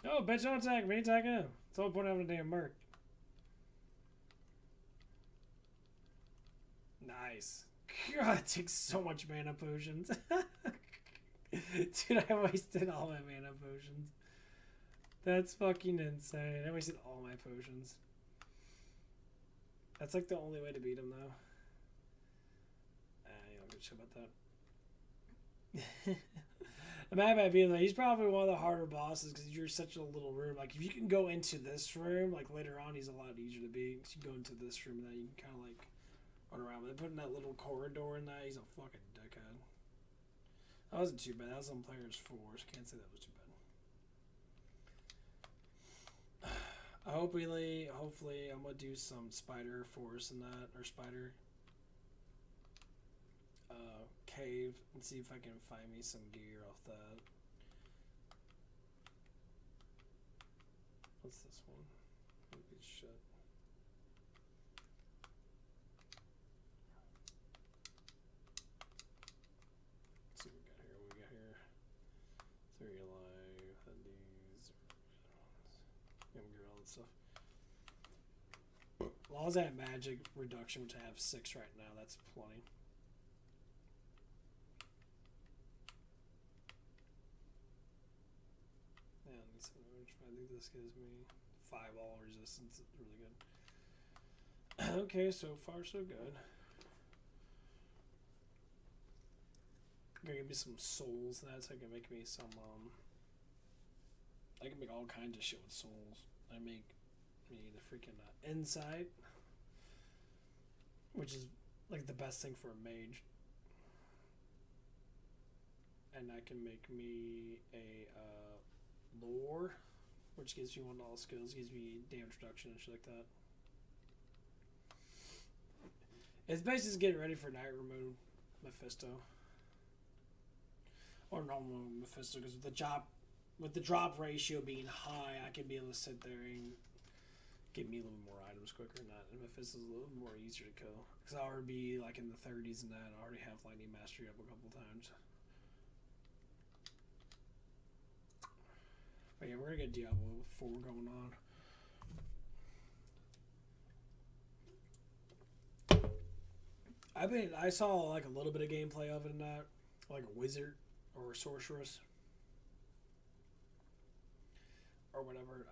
Oh, bitch, don't attack me, attack him. It's the whole point of having a damn merc. Nice. God, it takes so much mana potions. Dude, I wasted all my mana potions. That's fucking insane. I wasted all my potions. That's like the only way to beat him, though. You don't give a shit about that. I'm mad at being like, he's probably one of the harder bosses because you're such a little room. Like, if you can go into this room, like later on, he's a lot easier to beat. Because you go into this room, and then you can kind of like run around. But putting that little corridor in that, he's a fucking dickhead. That wasn't too bad. That was on players 4, so can't say that was too bad. Hopefully, I'm gonna do some spider force in that, or spider cave, and see if I can find me some gear off that. What's this one? Maybe shit. Let's see what we got here. We got here 3 life, and these. Yeah, we'll get all that stuff. As long as I have magic reduction, which I have 6 right now, that's plenty. Yeah, I need some damage. I think this gives me 5 all resistance. It's really good. Okay, so far so good. Gonna give me some souls. That's how I can make me some. I can make all kinds of shit with souls. I make me the freaking insight, which is like the best thing for a mage. And I can make me a lore, which gives you 1 all skills, gives me damage reduction and shit like that. It's basically just getting ready for Night Remove Mephisto. Or normal Mephisto, because with the drop ratio being high, I can be able to sit there and get me a little more items quicker than that. And Mephisto's a little more easier to kill. Because I already be like in the 30s and that. I already have Lightning Mastery up a couple times. But yeah, we're gonna get Diablo 4 going on. I saw like a little bit of gameplay of it in that, like a wizard or a sorceress or whatever.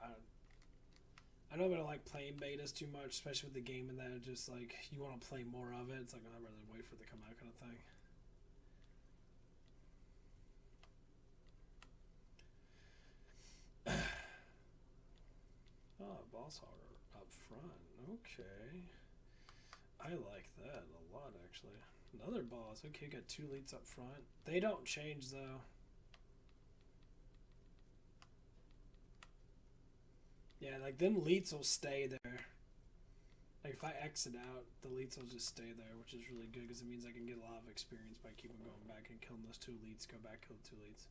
I know I don't like playing betas too much, especially with the game and that. It's just like you want to play more of it. It's like I'd rather wait for it to come out, kind of thing. Oh, boss hog up front. Okay. I like that a lot, actually. Another boss. Okay, got 2 elites up front. They don't change, though. Yeah, like, them elites will stay there. Like, if I exit out, the elites will just stay there, which is really good, because it means I can get a lot of experience by keeping going back and killing those 2 elites, go back, kill 2 elites.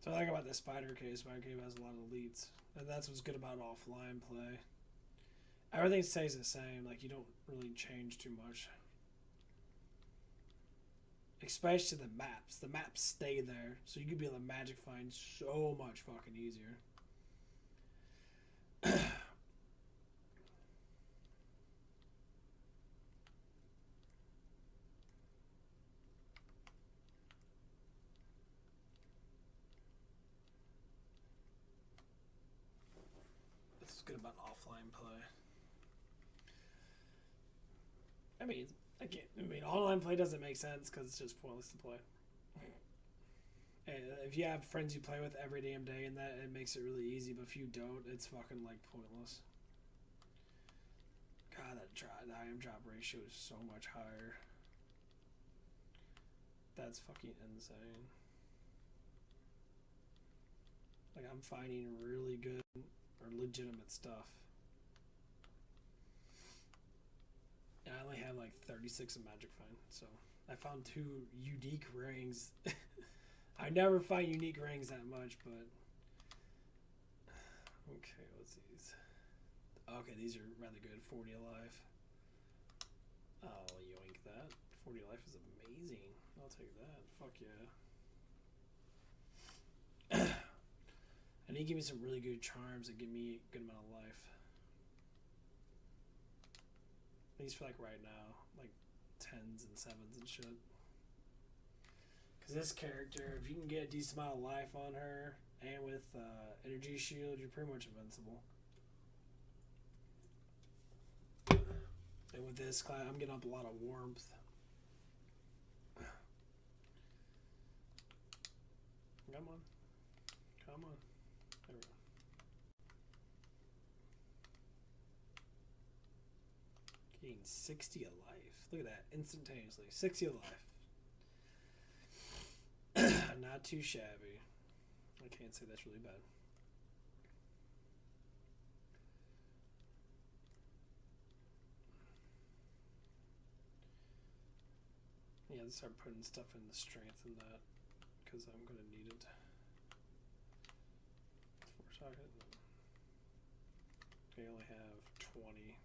So I like about the Spider Cave has a lot of elites. And that's what's good about offline play. Everything stays the same, like you don't really change too much. Especially the maps. The maps stay there, so you could be able to magic find so much fucking easier. This is good about offline play. I mean, online play doesn't make sense because it's just pointless to play. And if you have friends you play with every damn day, and that it makes it really easy, but if you don't, it's fucking like pointless. God, the item drop ratio is so much higher. That's fucking insane. Like, I'm finding really good or legitimate stuff. And I only have like 36 in Magic Find, so I found 2 unique rings. I never find unique rings that much, but okay, what's these? Okay, these are rather good. 40 alive. Oh, yoink that. 40 life is amazing. I'll take that. Fuck yeah. And he gave me some really good charms that give me a good amount of life. At least for like right now, like 10s and 7s and shit. this character, if you can get a decent amount of life on her, and with energy shield, you're pretty much invincible. And with this class, I'm getting up a lot of warmth. Come on. Come on. There we go. Gain 60 of life. Look at that. Instantaneously. 60 of life. Not too shabby. I can't say that's really bad. Yeah, let's start putting stuff in the strength in that, because I'm going to need it. We're talking. I only have 20.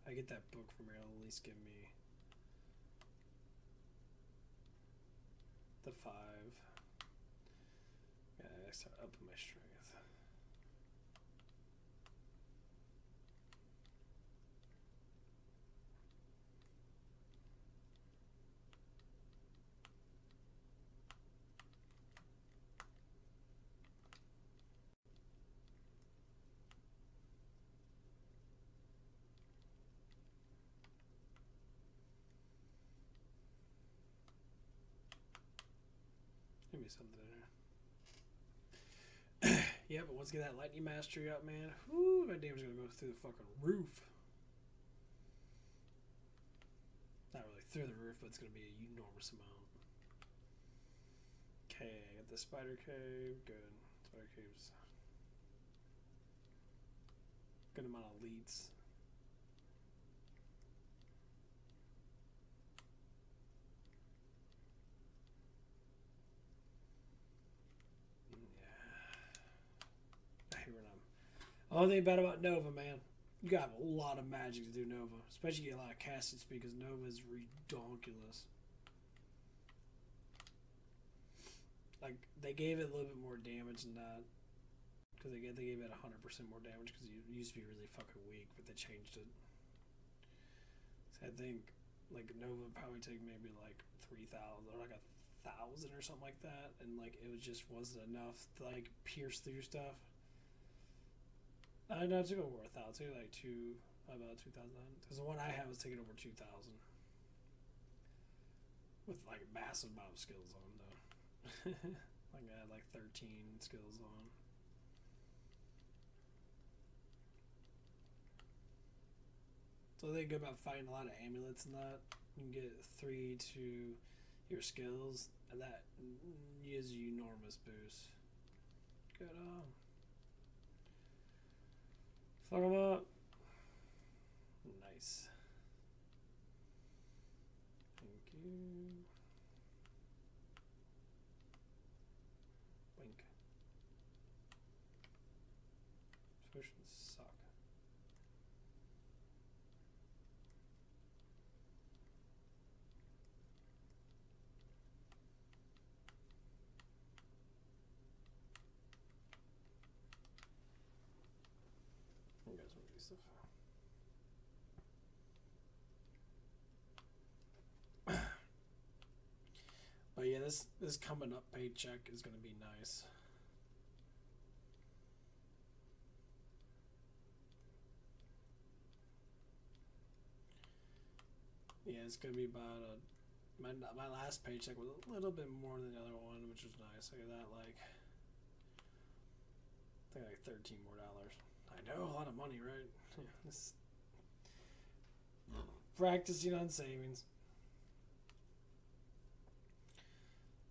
I get that book from here, it'll at least give me the 5. Yeah, I start upping my strength. Give me something in there. Yeah, but once I get that lightning mastery up, man, whoo, my damage is gonna go through the fucking roof. Not really through the roof, but it's gonna be an enormous amount. Okay, I got the spider cave. Good. Spider caves. Good amount of elites. Only thing bad about Nova, man, you got a lot of magic to do Nova. Especially get a lot of casting speed, because Nova is redonkulous. Like, they gave it a little bit more damage than that. Because they gave it 100% more damage, because it used to be really fucking weak, but they changed it. So I think, like, Nova would probably take maybe like 3,000 or like 1,000 or something like that. And, like, it just wasn't enough to, like, pierce through stuff. No, it took over 1,000. It took like about 2,000. Because the one I have was taking over 2,000. With like a massive amount of skills on though. Like I had like 13 skills on. So they go about fighting a lot of amulets and that. You can get 3 to your skills, and that gives you enormous boost. Good fuck them up. Nice. Thank you. Wink. Potions suck. You guys want to do stuff? But yeah, this coming up paycheck is gonna be nice. Yeah, it's gonna be about my last paycheck was a little bit more than the other one, which was nice. I got that like I think like $13 more. I know, a lot of money, right? Yeah, this practicing on savings.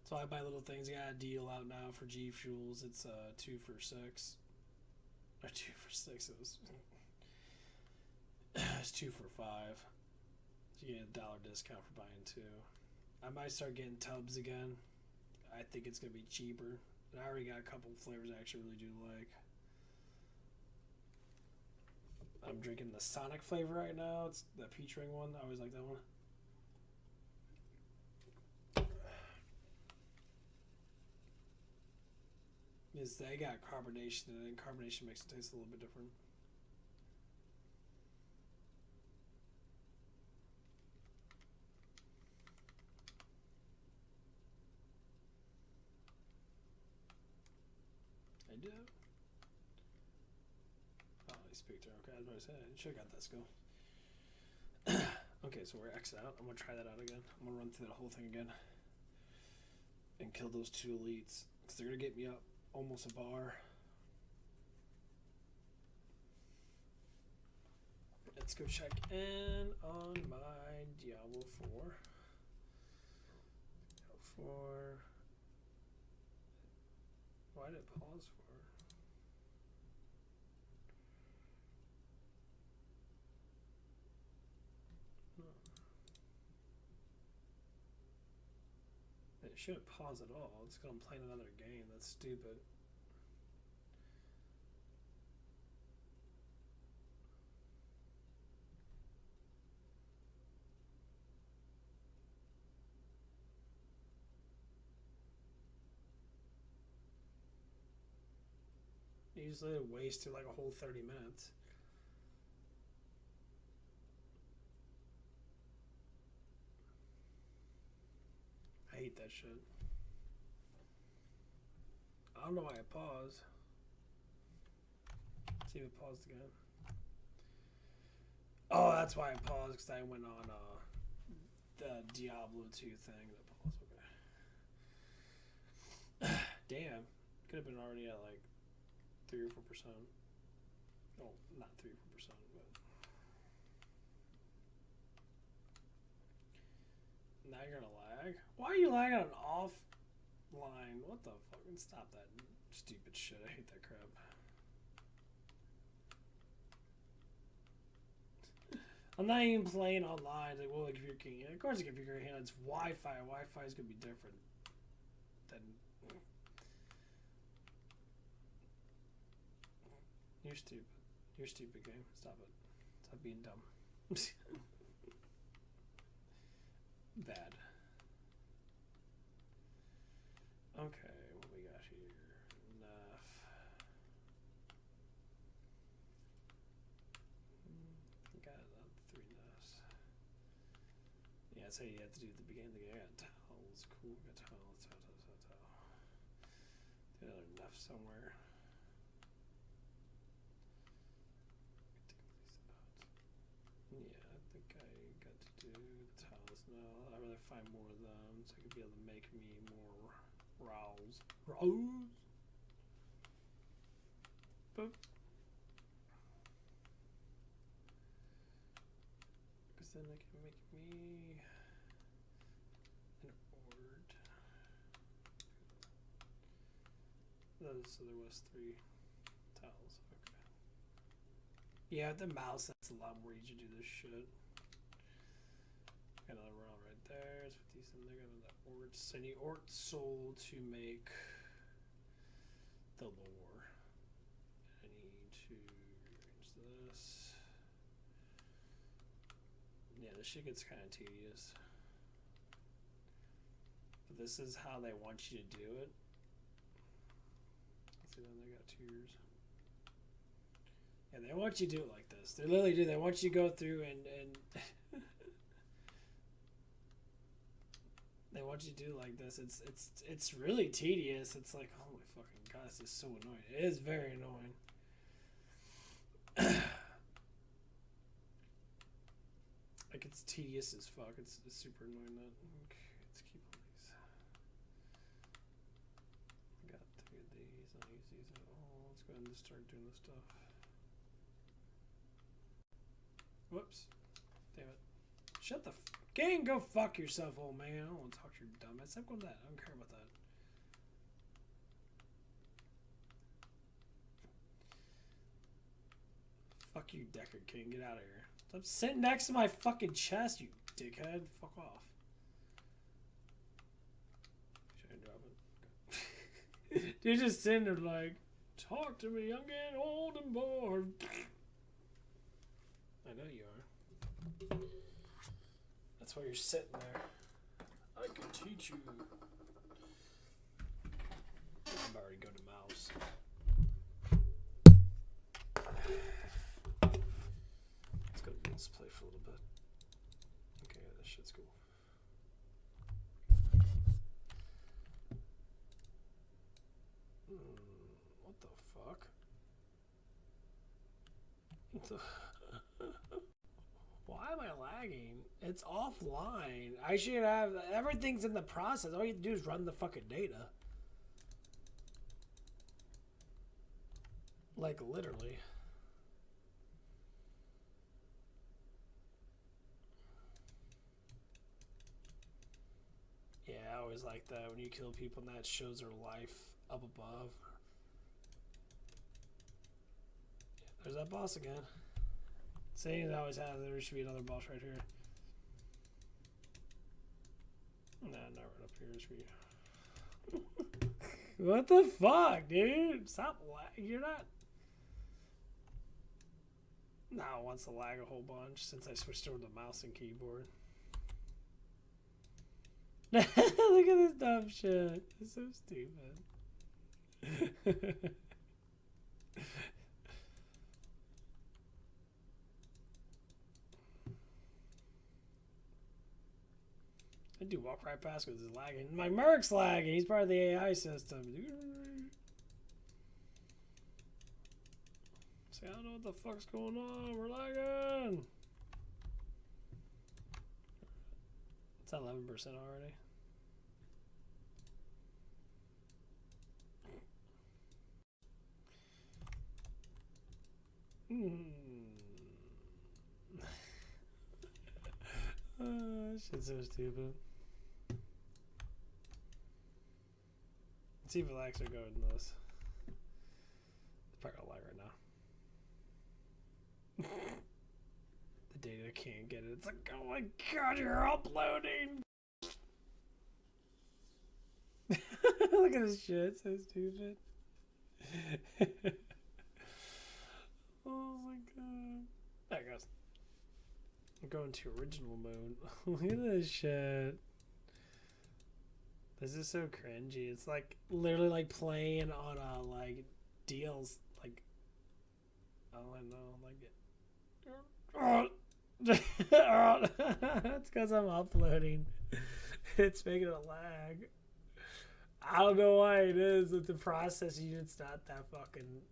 So I buy little things. I got a deal out now for G Fuels. It's 2 for 6. Or 2 for 6. It was it's 2 for 5. So you get a $1 discount for buying 2. I might start getting tubs again. I think it's gonna be cheaper. I already got a couple flavors I actually really do like. I'm drinking the Sonic flavor right now. It's the peach ring one. I always like that one. Is they got carbonation in it, and carbonation makes it taste a little bit different. I do. Oh, he speaked her. Okay, I was about to say, I should have got that skill. Okay, so we're exit out. I'm gonna try that out again. I'm gonna run through the whole thing again. And kill those two elites. Because they're gonna get me up almost a bar. Let's go check in on my Diablo 4. Why did it pause for? No. It shouldn't pause at all. It's because I'm playing another game. That's stupid. Usually it wasted like a whole 30 minutes. I hate that shit. I don't know why it paused. See if it paused again. Oh, that's why it paused, because I went on the Diablo 2 thing that paused. Okay. Damn. Could have been already at like 3 or 4%. Oh, not 3 or 4%, but now you're gonna lag. Why are you lagging on offline? What the fucking stop that stupid shit. I hate that crap. I'm not even playing online. Like, well, like if you're of course, like if you're gonna handle it's Wi-Fi. Wi-Fi is gonna be different than. You're stupid. You're stupid, game. Stop it. Stop being dumb. Bad. Okay, what we got here? Enough. Got 3 nuffs. Yeah, that's how you have to do at the beginning of the game. I got towels. Cool. Got towels. Do another nuff somewhere. Yeah, I think I got to do towels now. I'd rather find more of them so I could be able to make me more rows. Boop. Because then I can make me an ord. So there was 3 towels. Okay. Yeah, the mouse, that's a lot more easy to do this shit. Got another row right there. Let's put these in there. Got another ord. So I need ort soul to make the lore. I need to arrange this. Yeah, this shit gets kind of tedious. But this is how they want you to do it. Let's see, then they got tiers. Yeah, they want you to do it like this. They literally do. They want you to go through and they want you to do it like this. It's really tedious. It's like, oh my fucking god, this is so annoying. It is very annoying. Like, it's tedious as fuck. It's super annoying. That okay, let's keep all these. I got 3 of these. I'll use these at all. Let's go ahead and just start doing this stuff. Whoops. Damn it. Shut the game. Go fuck yourself, old man. I don't want to talk to your dumbass. Stop going that. I don't care about that. Fuck you, Deckard King. Get out of here. Stop sitting next to my fucking chest, you dickhead. Fuck off. Should I drop it? You're just sitting there like, talk to me. I'm getting old and bored. I know you are. That's why you're sitting there. I can teach you. I'm already go to mouse. Let's go to let's play for a little bit. Okay, yeah, this shit's cool. What the fuck? Why am I lagging? It's offline. I should have... Everything's in the process. All you have to do is run the fucking data. Like, literally. Yeah, I always like that. When you kill people and that shows their life up above. Yeah, there's that boss again. Same as I always have. There should be another boss right here. Nah, not right up here. There should be... What the fuck, dude? Stop lagging. You're not... Now it wants to lag a whole bunch since I switched over to mouse and keyboard. Look at this dumb shit. It's so stupid. I do walk right past because it's lagging. My Merc's lagging. He's part of the AI system. See, I don't know what the fuck's going on. We're lagging. It's at 11% already. Oh, shit's so stupid. Let's see if it'll actually go in this. It's probably gonna lag right now. The data can't get it. It's like, oh my god, you're uploading! Look at this shit, it's so stupid. Oh my god. There it goes. I'm going to original mode. Look at this shit. This is so cringy. It's like literally like playing on a like deals like I know like it's because I'm uploading. It's making it lag. I don't know why it is with the processing. It's not that fucking.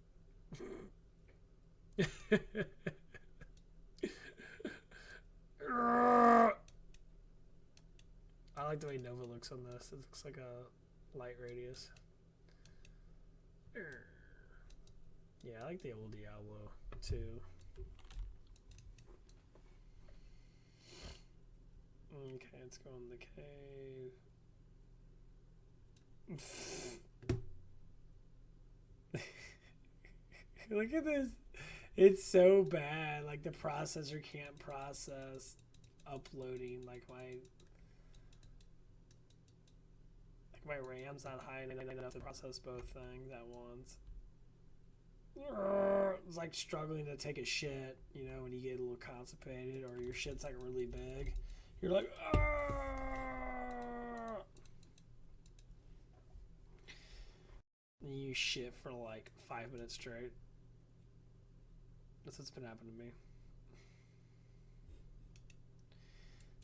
I like the way Nova looks on this. It looks like a light radius. Yeah, I like the old Diablo too. Okay, let's go in the cave. Look at this. It's so bad. Like the processor can't process uploading. Like my RAM's not high enough to process both things at once. It's like struggling to take a shit, you know, when you get a little constipated or your shit's like really big. You're like, and you shit for like 5 minutes straight. That's what's been happening to me.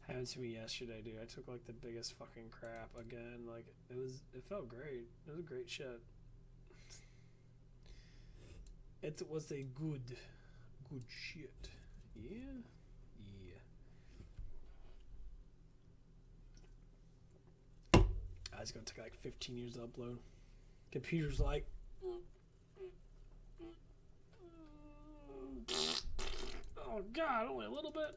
Happened to me yesterday, dude. I took like the biggest fucking crap again. Like it felt great. It was a great shit. It was a good shit. Yeah. It's gonna take like 15 years to upload. Computer's like. Oh god, only a little bit.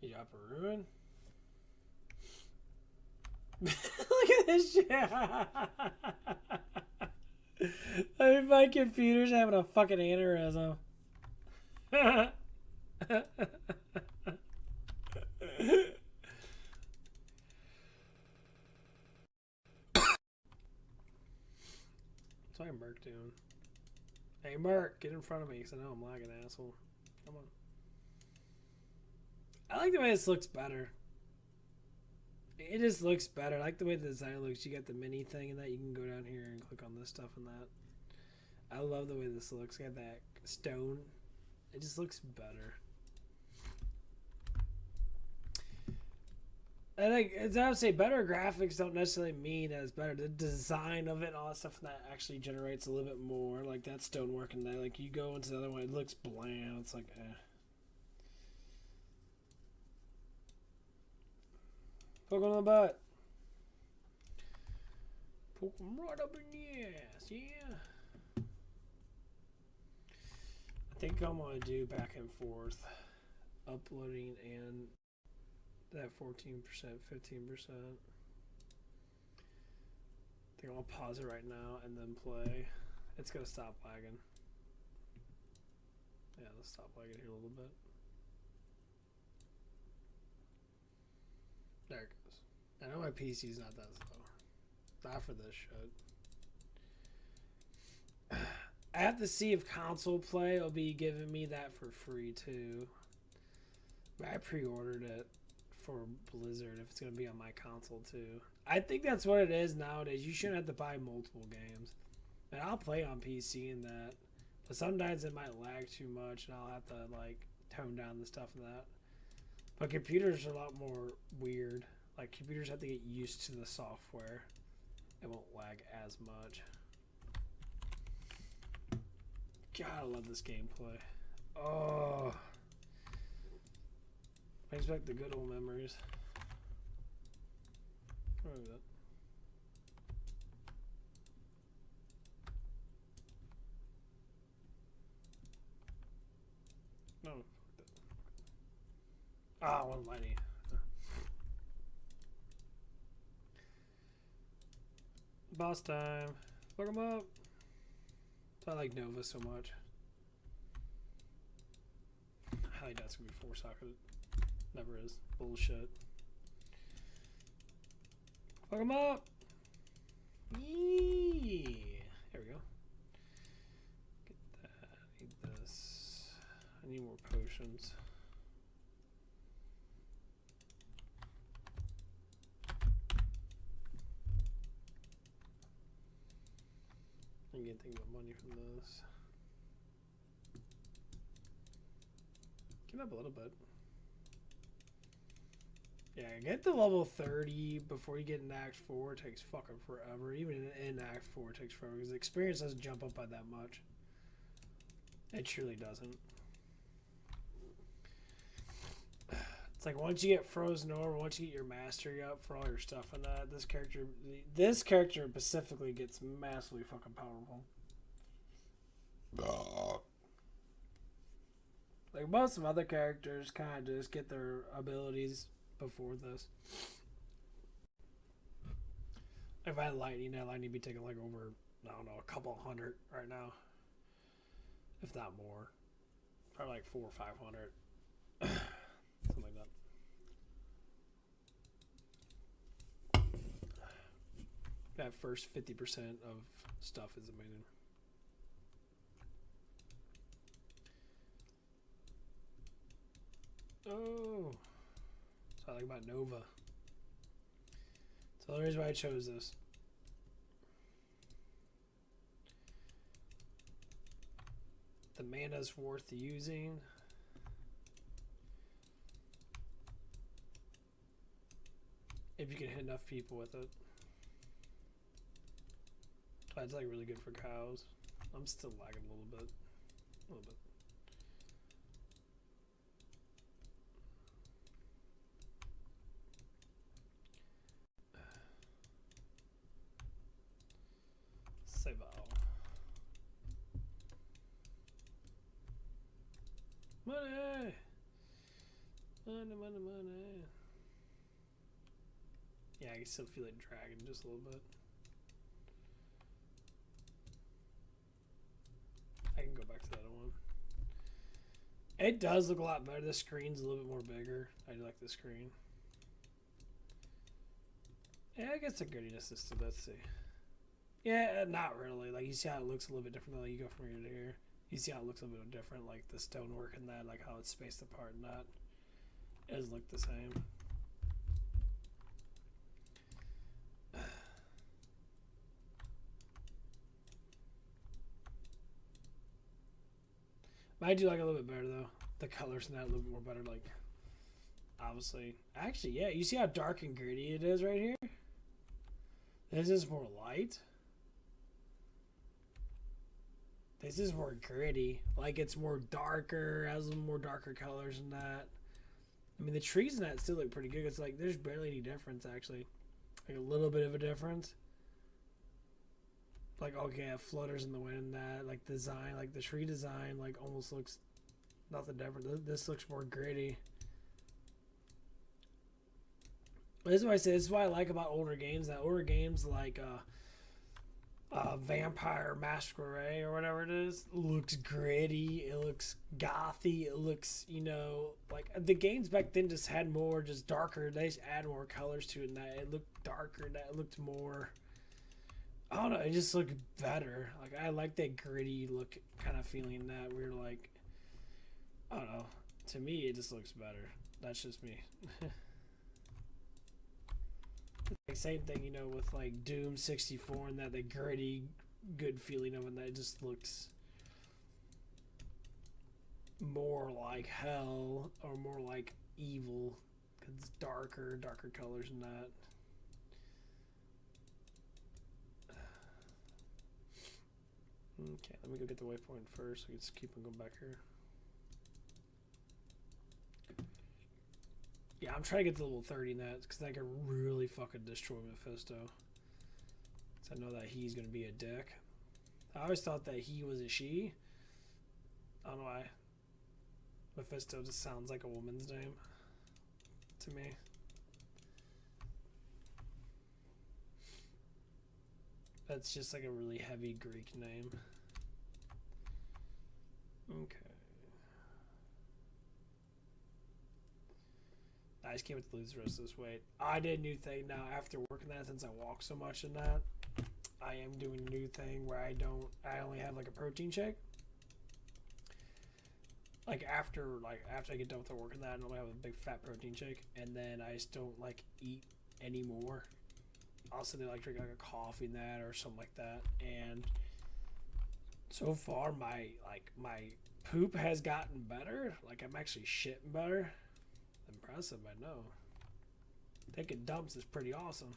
You up a ruin? Look at this shit. I mean, my computer's having a fucking aneurysm. That's why Merc doing. Hey Merc, get in front of me because I know I'm lagging, asshole. Come on. I like the way this looks better. It just looks better. I like the way the design looks. You got the mini thing and that. You can go down here and click on this stuff and that. I love the way this looks. Got that stone. It just looks better. I think as I would say, better graphics don't necessarily mean that it's better. The design of it and all that stuff that actually generates a little bit more. Like that stonework and that. Like you go into the other one, it looks bland. It's like, eh. Poke him in the butt. Poke him right up in the ass. Yeah. I think I'm gonna do back and forth, uploading and that 14%, 15%. I think I'll pause it right now and then play. It's gonna stop lagging. Yeah, let's stop lagging here a little bit. There it goes. I know my PC's not that slow. Not for this shit. I have to see if console play will be giving me that for free too. I pre-ordered it for Blizzard if it's gonna be on my console too. I think that's what it is nowadays. You shouldn't have to buy multiple games. And I'll play on PC and that, but sometimes it might lag too much, and I'll have to like tone down the stuff and that. But computers are a lot more weird. Like computers have to get used to the software. It won't lag as much. God, I love this gameplay. Oh, brings back the good old memories. Where is that? No, fuck that. Ah, one mighty. Boss time. Fuck him up. I like Nova so much. I highly doubt it's gonna be 4-socket. Never is. Bullshit. Fuck him up. Yee. There we go. Get that. I need this. I need more potions. I can get anything but money from this. Get up a little bit. Yeah, get to level 30 before you get into Act 4. It takes fucking forever. Even in Act 4 it takes forever because the experience doesn't jump up by that much. It truly doesn't. It's like once you get frozen over, once you get your mastery up for all your stuff and that, this character specifically gets massively fucking powerful. Like most of other characters kind of just get their abilities before this. If I had lightning, that lightning would be taking like over, I don't know, a couple hundred right now. If not more. Probably like 400 or 500. Something like that. That first 50% of stuff is amazing. Oh, that's what I like about Nova. That's the only reason why I chose this. The mana's worth using. If you can hit enough people with it. That's like really good for cows. I'm still lagging a little bit. A little bit. Save all. Money! Money, money, money. Yeah, I can still feel it dragging just a little bit. I can go back to that one. It does look a lot better. The screen's a little bit more bigger. I do like the screen. Yeah, I guess the grittiness is still, let's see. Yeah, not really. Like, you see how it looks a little bit different. Like, you go from here to here. You see how it looks a little bit different. Like, the stonework and that, like how it's spaced apart and that. It does look the same. I do like it a little bit better though. The colors and that a little bit more better. Like, obviously. Actually, yeah, you see how dark and gritty it is right here? This is more light. This is more gritty. Like, it's more darker, has more darker colors than that. I mean, the trees in that still look pretty good. It's like, there's barely any difference, actually. Like, a little bit of a difference. Like, okay, I have flutters in the wind, that, like, design, like, the tree design, like, almost looks nothing different. This looks more gritty. This is what I say. This is what I like about older games. That older games like Vampire Masquerade or whatever it is looks gritty. It looks gothy. It looks, you know, like the games back then just had more, just darker. They just add more colors to it, and that it looked darker. And that it looked more. I don't know. It just looked better. Like I like that gritty look, kind of feeling that we're like. I don't know. To me, it just looks better. That's just me. Like same thing, you know, with like Doom 64 and that the gritty, good feeling of it. That just looks more like hell or more like evil because it's darker colors than that. Okay, let me go get the waypoint first. We can just keep on going back here. Yeah, I'm trying to get to level 30 in that because I can really fucking destroy Mephisto. Because I know that he's going to be a dick. I always thought that he was a she. I don't know why. Mephisto just sounds like a woman's name to me. That's just like a really heavy Greek name. Okay. I just can't wait to lose the rest of this weight. I did a new thing now after working that, since I walk so much in that. I am doing a new thing where I only have like a protein shake. Like after I get done with the working that, I normally have a big fat protein shake, and then I just don't like eat anymore. I'll sit there like drink like a coffee in that or something like that. And so far my poop has gotten better. Like I'm actually shitting better. Impressive, I know. Taking dumps is pretty awesome.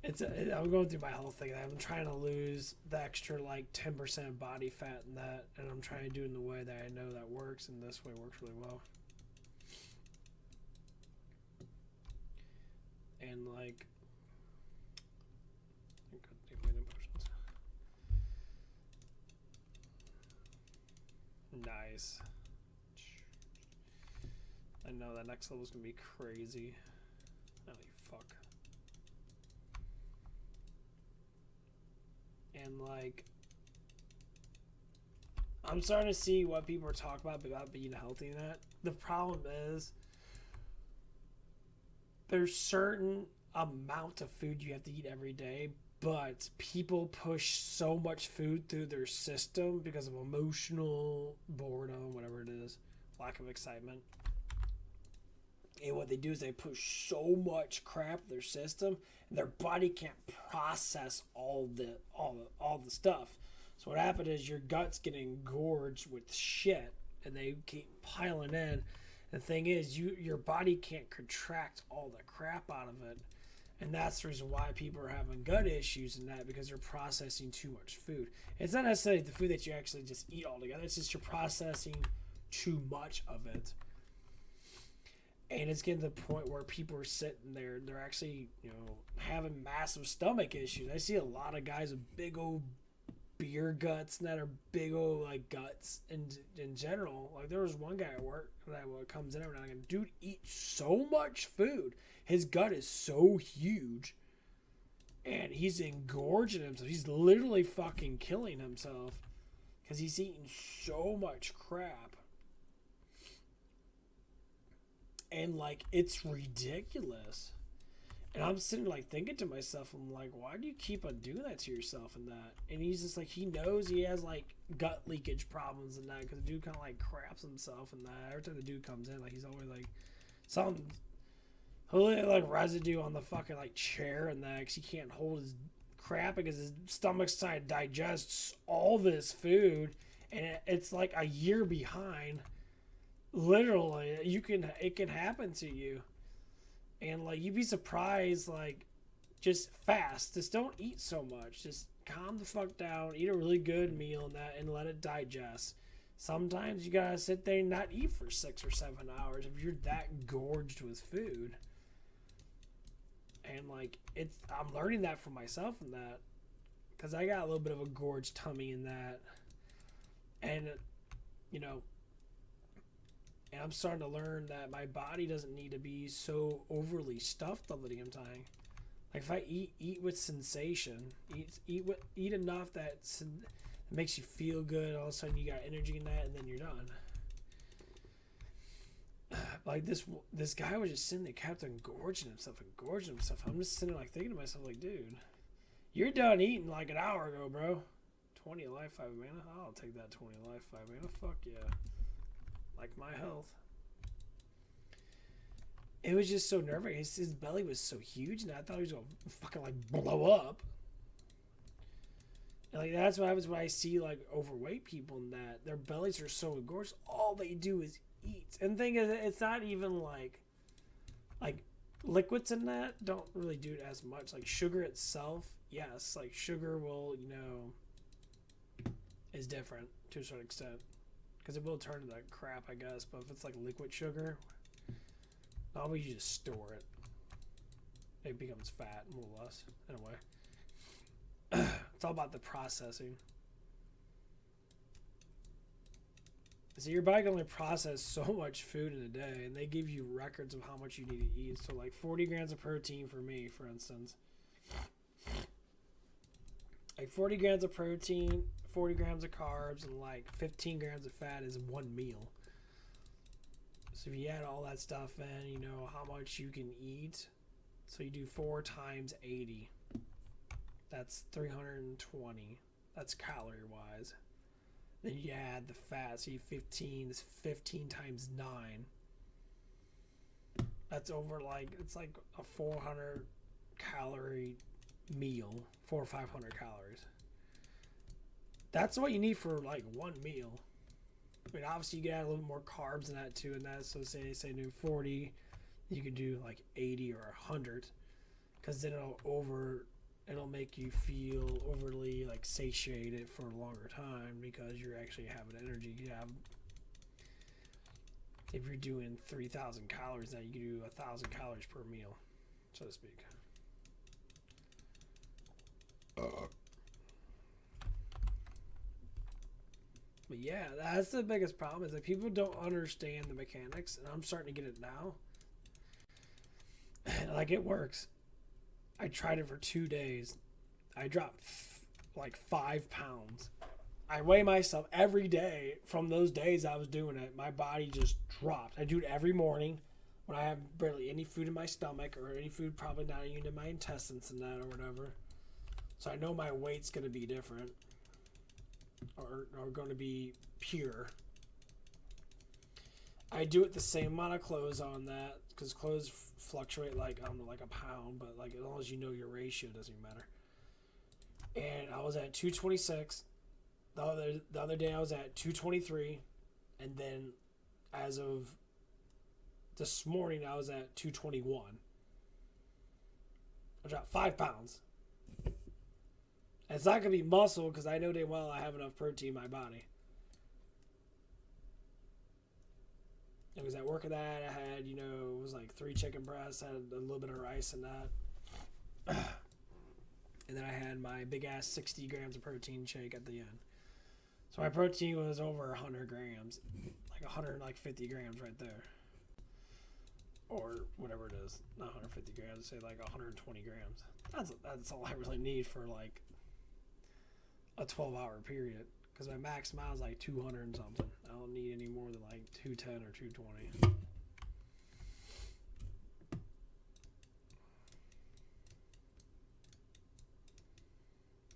I'm going through my whole thing. I'm trying to lose the extra like 10% of body fat in that, and I'm trying to do it in the way that I know that works, and this way works really well. And like, nice. I know that next level is gonna be crazy. Holy fuck. And like, I'm starting to see what people are talking about being healthy in that. The problem is there's certain amount of food you have to eat every day, but people push so much food through their system because of emotional boredom, whatever it is, lack of excitement. And what they do is they push so much crap in their system, and their body can't process all the stuff. So what happened is your gut's getting engorged with shit, and they keep piling in. The thing is, your body can't contract all the crap out of it, and that's the reason why people are having gut issues and that, because they're processing too much food. It's not necessarily the food that you actually just eat altogether. It's just you're processing too much of it. And it's getting to the point where people are sitting there, they're actually, you know, having massive stomach issues. I see a lot of guys with big old beer guts and that are big old like guts in general. Like there was one guy at work that comes in every now and again. Dude eats so much food. His gut is so huge. And he's engorging himself. He's literally fucking killing himself. Because he's eating so much crap. And like it's ridiculous. And I'm sitting like thinking to myself, I'm like, why do you keep on doing that to yourself and that? And he's just like, he knows he has like gut leakage problems and that, because the dude kind of like craps himself and that. Every time the dude comes in, like he's always like something, he'll have like residue on the fucking like chair and that, because he can't hold his crap because his stomach's trying to digest all this food, and it's like a year behind. Literally, it can happen to you. And like you'd be surprised, like just fast. Just don't eat so much. Just calm the fuck down, eat a really good meal and let it digest. Sometimes you gotta sit there and not eat for 6 or 7 hours if you're that gorged with food. And like I'm learning that for myself in that, because I got a little bit of a gorged tummy in that, and you know, and I'm starting to learn that my body doesn't need to be so overly stuffed all the damn time. Like if I eat with sensation, eat enough that makes you feel good. All of a sudden you got energy in that, and then you're done. Like this guy was just sitting there, kept on gorging himself. I'm just sitting there like thinking to myself, like, dude, you're done eating like an hour ago, bro. 20 life, 5 mana. I'll take that 20 life, 5 mana. Fuck yeah. Like my health. It was just so nerve-wracking. His belly was so huge, and I thought he was gonna fucking like blow up. And like that's what happens when I see like overweight people, in that their bellies are so engorged. All they do is eat. And the thing is, it's not even like liquids in that don't really do it as much. Like sugar itself, yes, like sugar will, is different to a certain extent, because it will turn into crap, I guess. But if it's like liquid sugar, normally you just store it. It becomes fat, more or less, in a way. It's all about the processing. So your body can only process so much food in a day, and they give you records of how much you need to eat. So like 40 grams of protein for me, for instance. Like 40 grams of protein, 40 grams of carbs, and like 15 grams of fat is one meal. So if you add all that stuff in, you know how much you can eat. So you do 4 times 80. That's 320. That's calorie wise. Then you add the fat, so you 15 is 15 times 9. That's over like, it's like a 400 calorie meal, 400 or 500 calories. That's what you need for like one meal. I mean, obviously you can add a little more carbs in that too, and that, so say do 40, you could do like 80 or 100, because then it'll make you feel overly like satiated for a longer time, because you're actually having energy. If you're doing 3,000 calories, now you can do 1,000 calories per meal, so to speak. But yeah, that's the biggest problem, is that people don't understand the mechanics, and I'm starting to get it now. Like, it works. I tried it for 2 days. I dropped like 5 pounds. I weigh myself every day from those days I was doing it. My body just dropped. I do it every morning when I have barely any food in my stomach, or any food probably not even in my intestines and that or whatever. So I know my weight's going to be different, or going to be pure. I do it the same amount of clothes on that, because clothes fluctuate like, I don't know, like a pound, but like as long as you know your ratio, it doesn't even matter. And I was at 226. The other day I was at 223, and then as of this morning I was at 221. I dropped 5 pounds. And it's not gonna be muscle, because I know damn well I have enough protein in my body. It was at work of that. I had, it was like 3 chicken breasts, had a little bit of rice in that. And then I had my big ass 60 grams of protein shake at the end. So my protein was over 100 grams, like 150 grams right there. Or whatever it is, not 150 grams, say like 120 grams. That's all I really need for like a 12-hour period. Because my max amount is like 200 and something. I don't need any more than like 210 or 220.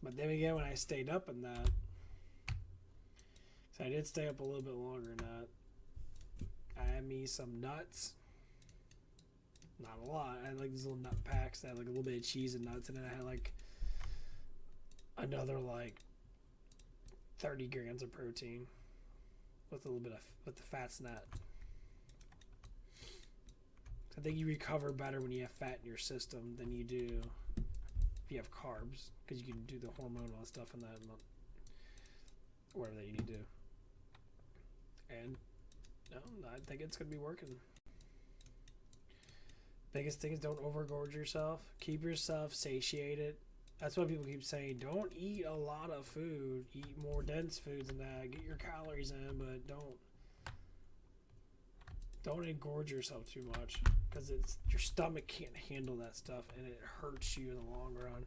But then again, when I stayed up in that, so I did stay up a little bit longer in that, I had me some nuts. Not a lot. I had like these little nut packs that had like a little bit of cheese and nuts, and then I had like another like 30 grams of protein with a little bit of, with the fats in that. I think you recover better when you have fat in your system than you do if you have carbs, because you can do the hormonal stuff and that, and whatever that you need to do. And no, I think it's gonna be working. Biggest thing is don't overgorge yourself. Keep yourself satiated. That's why people keep saying don't eat a lot of food. Eat more dense foods than that. Get your calories in, but don't engorge yourself too much, because it's your stomach can't handle that stuff and it hurts you in the long run.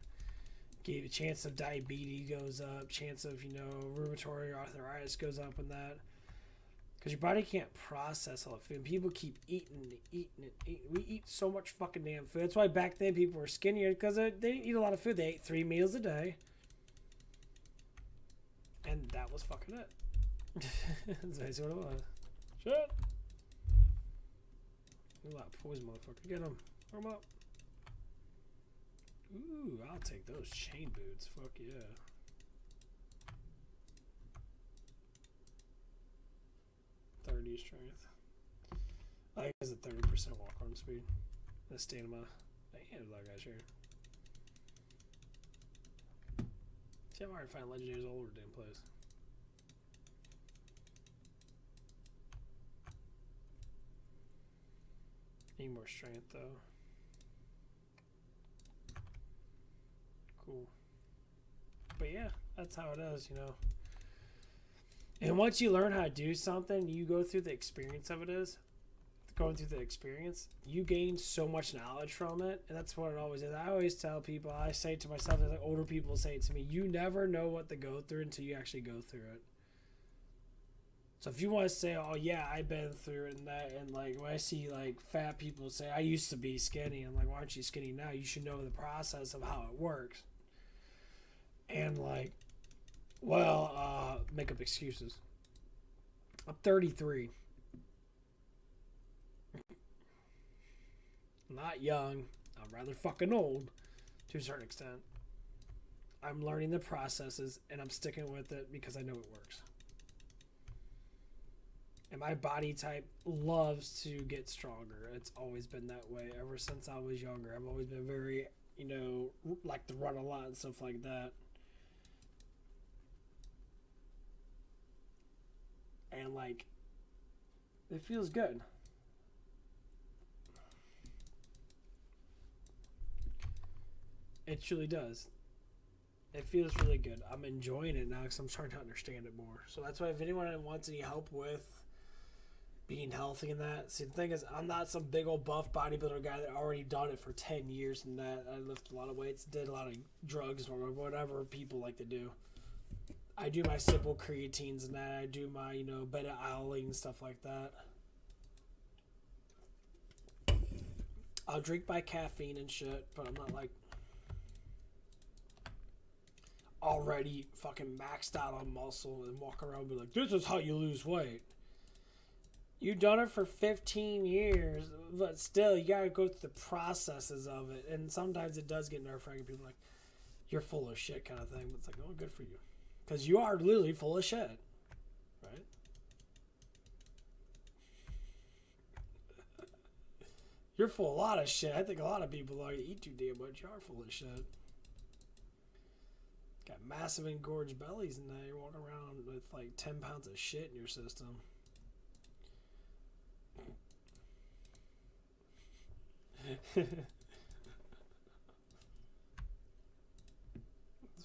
Give a chance of diabetes goes up, chance of rheumatoid arthritis goes up, and that because your body can't process all the food. People keep eating. We eat so much fucking damn food. That's why back then people were skinnier, because they didn't eat a lot of food. They ate 3 meals a day, and that was fucking it. That's what it was. Shit. A lot of poison, motherfucker. Get him. Throw him up. Ooh, I'll take those chain boots. Fuck yeah. Strength. I think it's a 30% walk on speed. The stamina. Damn, that guy's here. See, I'm hard to find legendaries all over the damn place. Need more strength though. Cool. But yeah, that's how it is, And once you learn how to do something, you go through the experience of going through the experience, you gain so much knowledge from it. And that's what it always is. I always tell people, I say it to myself, as older people say it to me, you never know what to go through until you actually go through it. So if you want to say, oh yeah, I've been through it and that, and like when I see like fat people say, I used to be skinny, I'm like, why aren't you skinny now? You should know the process of how it works. And like, well, make up excuses. I'm 33. I'm not young. I'm rather fucking old to a certain extent. I'm learning the processes and I'm sticking with it because I know it works. And my body type loves to get stronger. It's always been that way ever since I was younger. I've always been very, like to run a lot and stuff like that. And like, it feels good. It truly does. It feels really good. I'm enjoying it now because I'm starting to understand it more. So that's why if anyone wants any help with being healthy and that, see, the thing is, I'm not some big old buff bodybuilder guy that already done it for 10 years and that. I lifted a lot of weights, did a lot of drugs or whatever people like to do. I do my simple creatines and that. I do my, beta-alanine and stuff like that. I'll drink my caffeine and shit, but I'm not like already fucking maxed out on muscle and walk around and be like, this is how you lose weight. You've done it for 15 years, but still, you gotta go through the processes of it. And sometimes it does get nerve-wracking. People are like, you're full of shit kind of thing. But it's like, oh, good for you. Because you are literally full of shit. Right? You're full of a lot of shit. I think a lot of people are. You eat too damn much. You are full of shit. Got massive engorged bellies and that. You're walking around with like 10 pounds of shit in your system. It's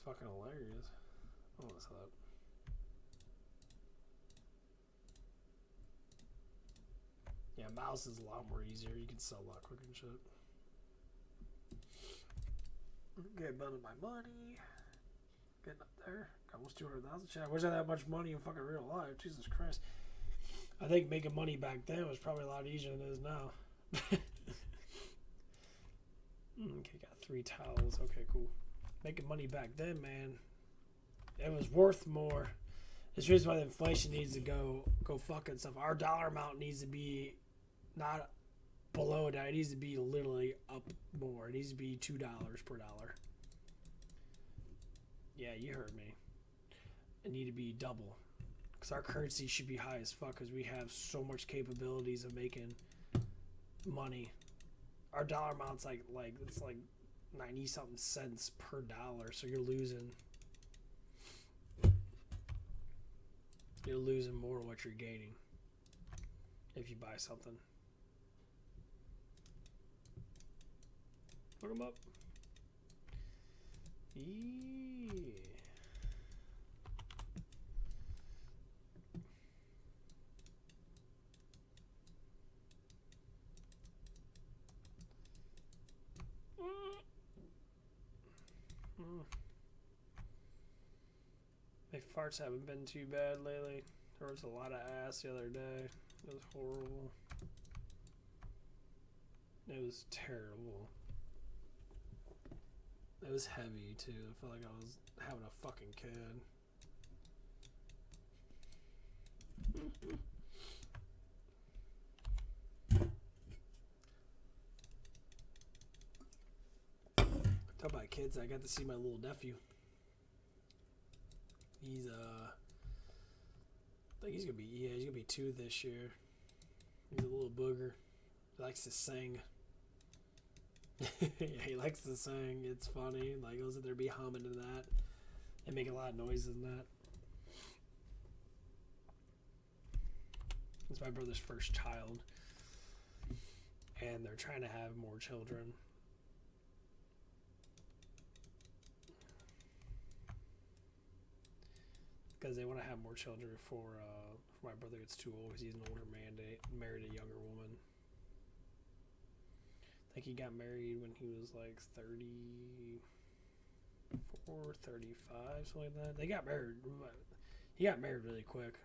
fucking hilarious. Oh, what's up? Yeah, mouse is a lot more easier. You can sell a lot quicker and shit. Okay, building my money. Getting up there. Got almost 200,000. Shit, I wish I had that much money in fucking real life. Jesus Christ. I think making money back then was probably a lot easier than it is now. Okay, got 3 towels. Okay, cool. Making money back then, man, it was worth more. It's the reason why the inflation needs to go fucking stuff. Our dollar amount needs to be not below that. It needs to be literally up more. It needs to be $2 per dollar. Yeah, you heard me. It need to be double. Because our currency should be high as fuck because we have so much capabilities of making money. our dollar amount's like it's like 90 something cents per dollar, so you're losing more than what you're gaining if you buy something. Put them up. Yeah. My farts haven't been too bad lately. There was a lot of ass the other day. It was horrible. It was terrible. It was heavy too. I felt like I was having a fucking kid. Talk about kids. I got to see my little nephew. He's I think he's gonna be 2 this year. He's a little booger. He likes to sing. Yeah, he likes to sing. It's funny. Like he'll sit there be humming to that and make a lot of noises in that. It's my brother's first child, and they're trying to have more children. Because they want to have more children before my brother gets too old, because he's an older man, married a younger woman. I think he got married when he was like 34, 35, something like that. They got married. He got married really quick.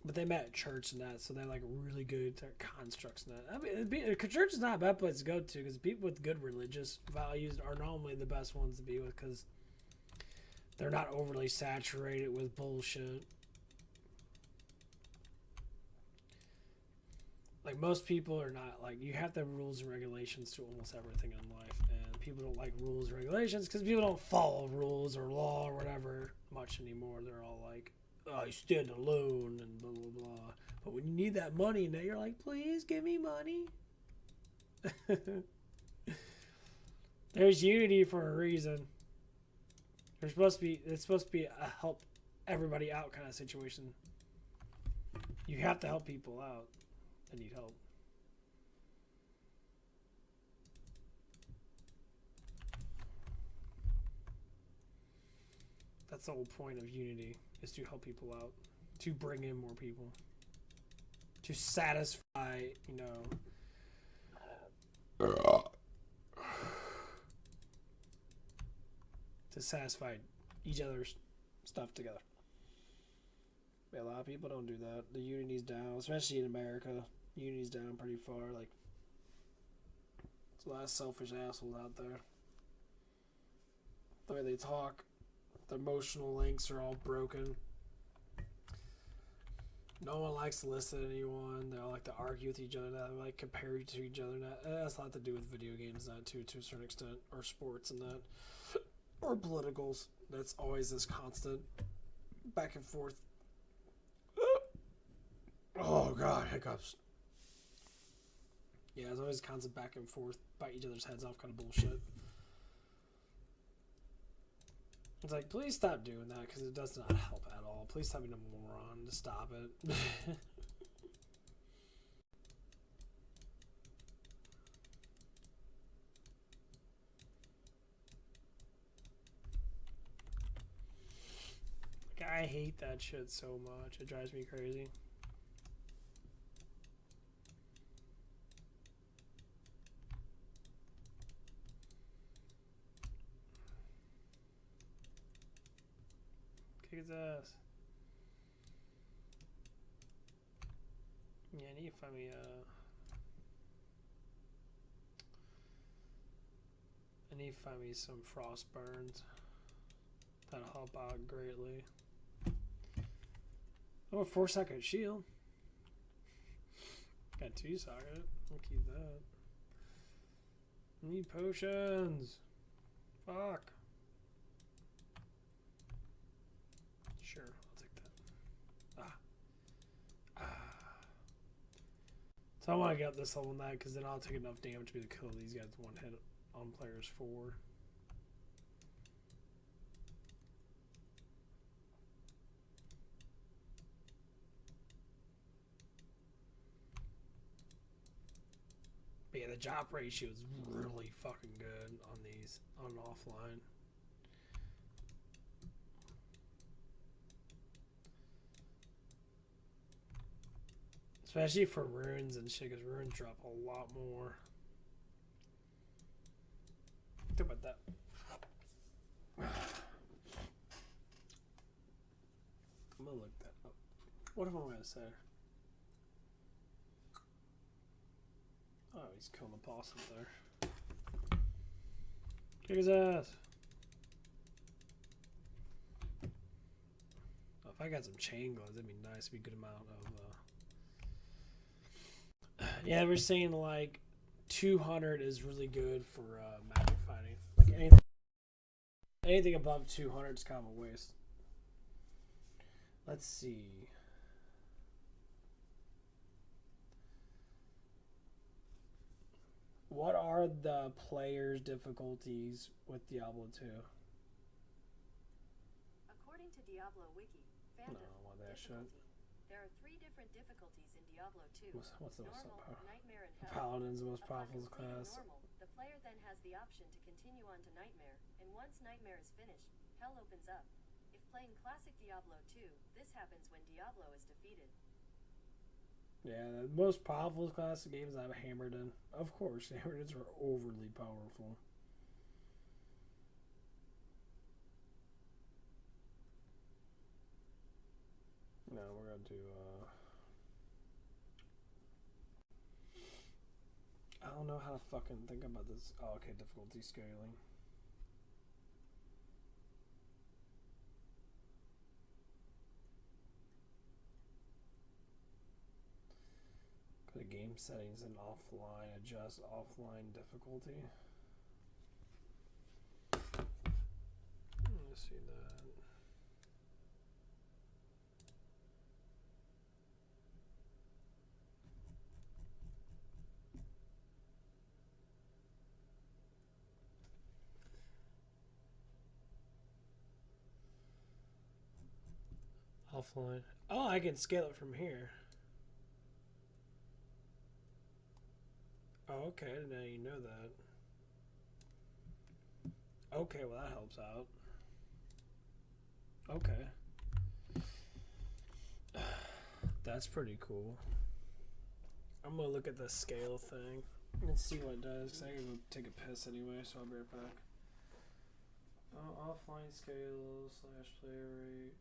But they met at church and that, so they're like really good at constructs and that. I mean, church is not a bad place to go to, because people with good religious values are normally the best ones to be with, because they're not overly saturated with bullshit. Like most people are not, like, you have to have rules and regulations to almost everything in life, and people don't like rules and regulations because people don't follow rules or law or whatever much anymore. They're all like, oh, you stand alone and blah, blah, blah. But when you need that money, now you're like, please give me money. There's unity for a reason. It's supposed to be a help everybody out kind of situation. You have to help people out that need help. That's the whole point of unity, is to help people out, to bring in more people, to satisfy, you know, to satisfy each other's stuff together. Yeah, a lot of people don't do that. The unity's down, especially in America. Unity's down pretty far. Like, there's a lot of selfish assholes out there. The way they talk, the emotional links are all broken. No one likes to listen to anyone. They all like to argue with each other. They like compare to each other. That has a lot to do with video games, that too, to a certain extent, or sports and that, or politicals. That's always this constant back and forth. Oh god, hiccups. Yeah, it's always constant back and forth, bite each other's heads off kind of bullshit. It's like, please stop doing that, because it does not help at all. Please stop being a moron. Just stop it. Like, I hate that shit so much. It drives me crazy. Kick his ass. Yeah, I need to find me some frost burns. That'll help out greatly. Oh, a 4-second shield. Got 2 socket. I'll keep that. I need potions. Fuck. Sure, I'll take that. So I want to get up this level in that because then I'll take enough damage to be able to kill these guys one hit on players 4. But yeah, the drop ratio is really fucking good on these on offline. Especially for runes and shit, because runes drop a lot more. Think about that. I'm gonna look that up. What am I gonna say? Oh, he's killing the boss up there. Kick his ass. Oh, if I got some chain gloves, that'd be nice. It'd be a good amount of. Yeah, we're saying like 200 is really good for magic fighting. Like anything above 200 is kind of a waste. Let's see. What are the players' difficulties with Diablo 2? According to Diablo Wiki, fandom, difficulty. There are 3 different difficulties in Diablo 2. What's the most normal, Nightmare, and Hell. Paladin's the most Upon powerful completing class. normal, the player then has the option to continue on to Nightmare, and once Nightmare is finished, Hell opens up. If playing classic Diablo 2, this happens when Diablo is defeated. Yeah, the most powerful classic games I've hammered in. Of course, Hammerins are overly powerful. No, we're gonna do I don't know how to fucking think about this. Oh, okay, difficulty scaling. Go to game settings and offline, adjust offline difficulty. Let's see that. Offline. Oh, I can scale it from here. Oh, okay. Now you know that. Okay, well that helps out. Okay. That's pretty cool. I'm gonna look at the scale thing and see what it does. I gotta go take a piss anyway, so I'll be right back. Offline scale / player rate.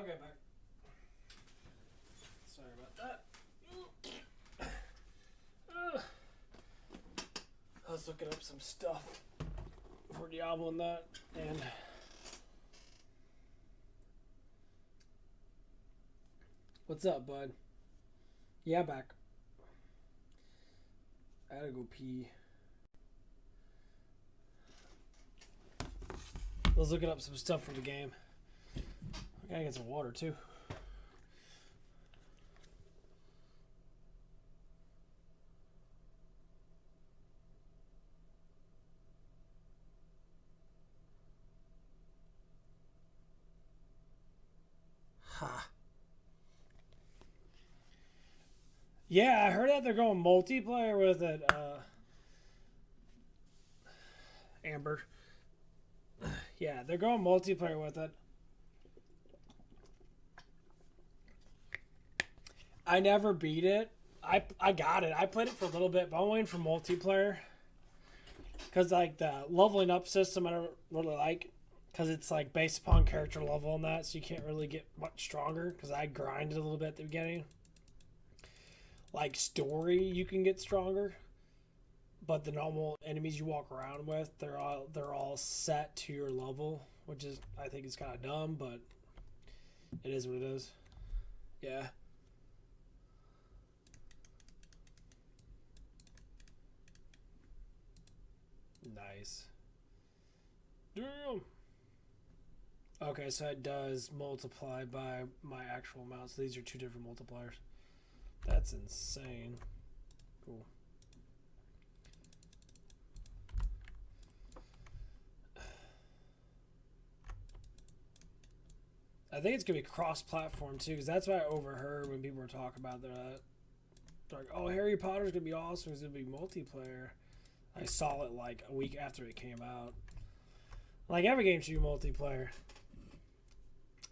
I'll get back. Sorry about that. I was looking up some stuff for Diablo and that, and what's up, bud? Yeah, back. I gotta go pee. I was looking up some stuff for the game. I gotta get some water too. Ha. Yeah, I heard that they're going multiplayer with it, Amber. Yeah, they're going multiplayer with it. I never beat it. I got it. I played it for a little bit, but I'm waiting for multiplayer. Because, like, the leveling up system I don't really like. Because it's, like, based upon character level and that, so you can't really get much stronger. Because I grinded a little bit at the beginning. Like, story, you can get stronger. But the normal enemies you walk around with, they're all set to your level. Which is, I think, is kind of dumb, but it is what it is. Yeah. Nice. Damn. Okay, so it does multiply by my actual amount. So these are two different multipliers. That's insane. Cool. I think it's going to be cross-platform too, because that's what I overheard when people were talking about that. They're like, oh, Harry Potter's going to be awesome. It's going to be multiplayer. I saw it like a week after it came out. Like, every game should be multiplayer.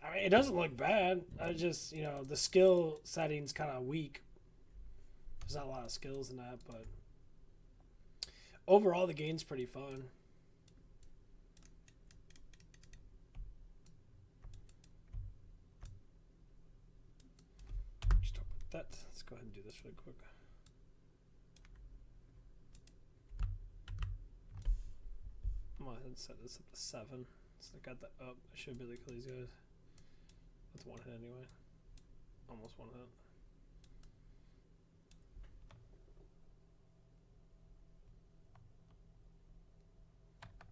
I mean, it doesn't look bad. I just, you know, the skill setting's kind of weak. There's not a lot of skills in that, but overall, the game's pretty fun. Just talk about that. Let's go ahead and do this really quick. I'm going to set this up to 7. So I got that up. I should be able to kill these guys with one hit anyway. Almost one hit.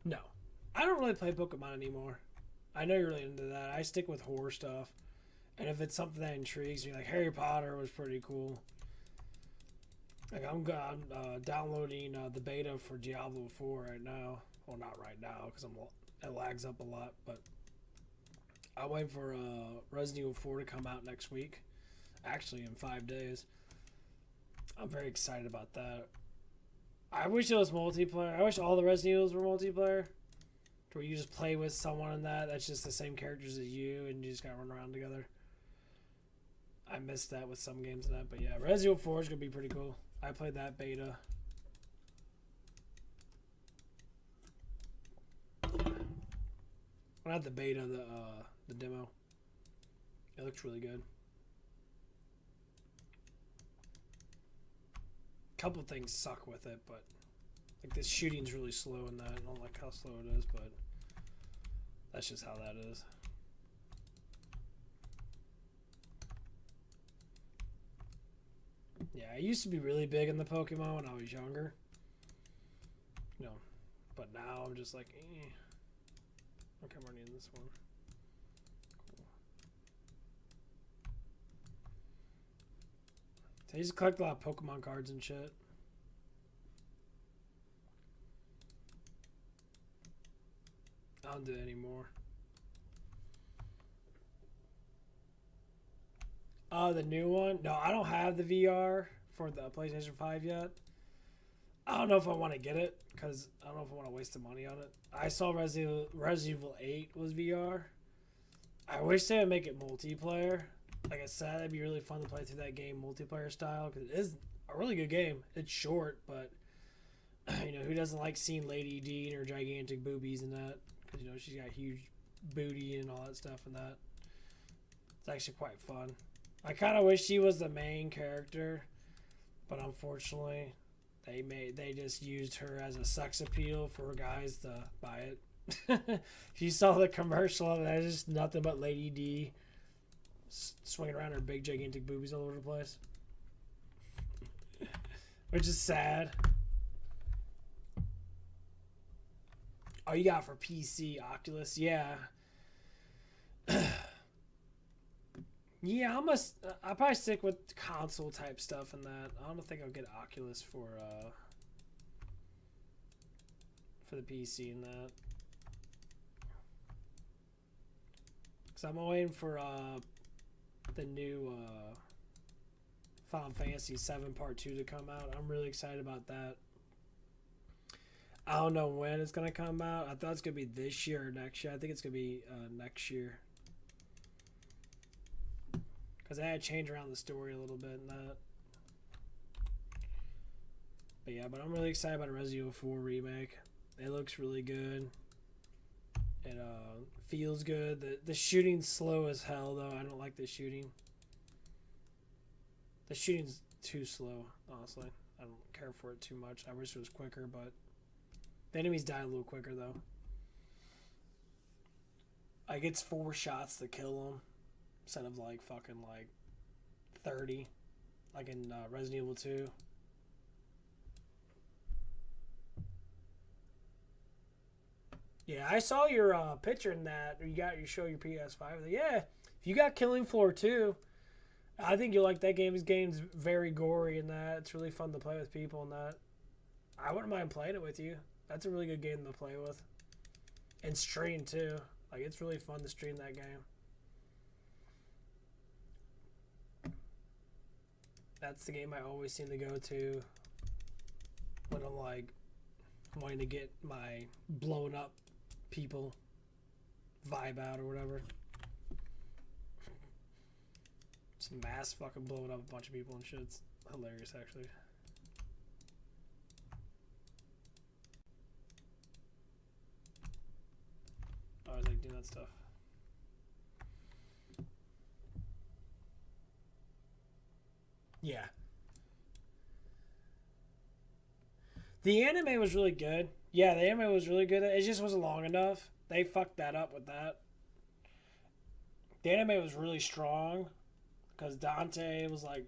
No. I don't really play Pokemon anymore. I know you're really into that. I stick with horror stuff. And if it's something that intrigues me, like Harry Potter was pretty cool. Like I'm downloading the beta for Diablo 4 right now. Well, not right now because it lags up a lot, but I'm waiting for Resident Evil 4 to come out next week. Actually, in 5 days. I'm very excited about that. I wish it was multiplayer. I wish all the Resident Evils were multiplayer. Where you just play with someone in that's just the same characters as you and you just gotta run around together. I missed that with some games and that, but yeah, Resident Evil 4 is gonna be pretty cool. I played that beta. Not the beta, the demo. It looks really good. Couple things suck with it, but like this shooting's really slow in that. I don't like how slow it is, but that's just how that is. Yeah, I used to be really big in the Pokemon when I was younger. You know, but now I'm just like, eh. Okay, I'm already in this one. Cool. So I used to collect a lot of Pokemon cards and shit. I don't do it anymore. The new one? No, I don't have the VR for the PlayStation 5 yet. I don't know if I want to get it because I don't know if I want to waste the money on it. I saw Resident Evil 8 was VR. I wish they would make it multiplayer. Like I said, it'd be really fun to play through that game multiplayer style because it is a really good game. It's short, but you know, who doesn't like seeing Lady D and her gigantic boobies and that? Because, you know, she's got huge booty and all that stuff and that. actually quite fun. I kind of wish she was the main character, but unfortunately, they just used her as a sex appeal for guys to buy it. You saw the commercial of it. It's just nothing but Lady D swinging around her big gigantic boobies all over the place, which is sad. Oh, you got it for PC, Oculus, yeah. Yeah, I'll probably stick with console type stuff and that. I don't think I'll get Oculus for the PC and that. Cause I'm waiting for the new Final Fantasy VII Part 2 to come out. I'm really excited about that. I don't know when it's gonna come out. I thought it's gonna be this year or next year. I think it's gonna be next year. Cause I had to change around the story a little bit and that. But yeah, but I'm really excited about a Resident Evil 4 remake. It looks really good. It feels good. The shooting's slow as hell though. I don't like the shooting. The shooting's too slow, honestly. I don't care for it too much. I wish it was quicker, but the enemies die a little quicker though. Like it's 4 shots to kill them instead of like fucking like 30, like in Resident Evil 2. Yeah, I saw your picture in that. You show your PS5. Yeah, if you got Killing Floor 2, I think you'll like that game. This game's very gory and that. It's really fun to play with people and that. I wouldn't mind playing it with you. That's a really good game to play with. And stream too. Like it's really fun to stream that game. That's the game I always seem to go to when I'm like wanting to get my blown up people vibe out or whatever. Just mass fucking blowing up a bunch of people and shit. It's hilarious actually. I always like doing that stuff. Yeah. The anime was really good. Yeah, the anime was really good. It just wasn't long enough. They fucked that up with that. The anime was really strong because Dante was like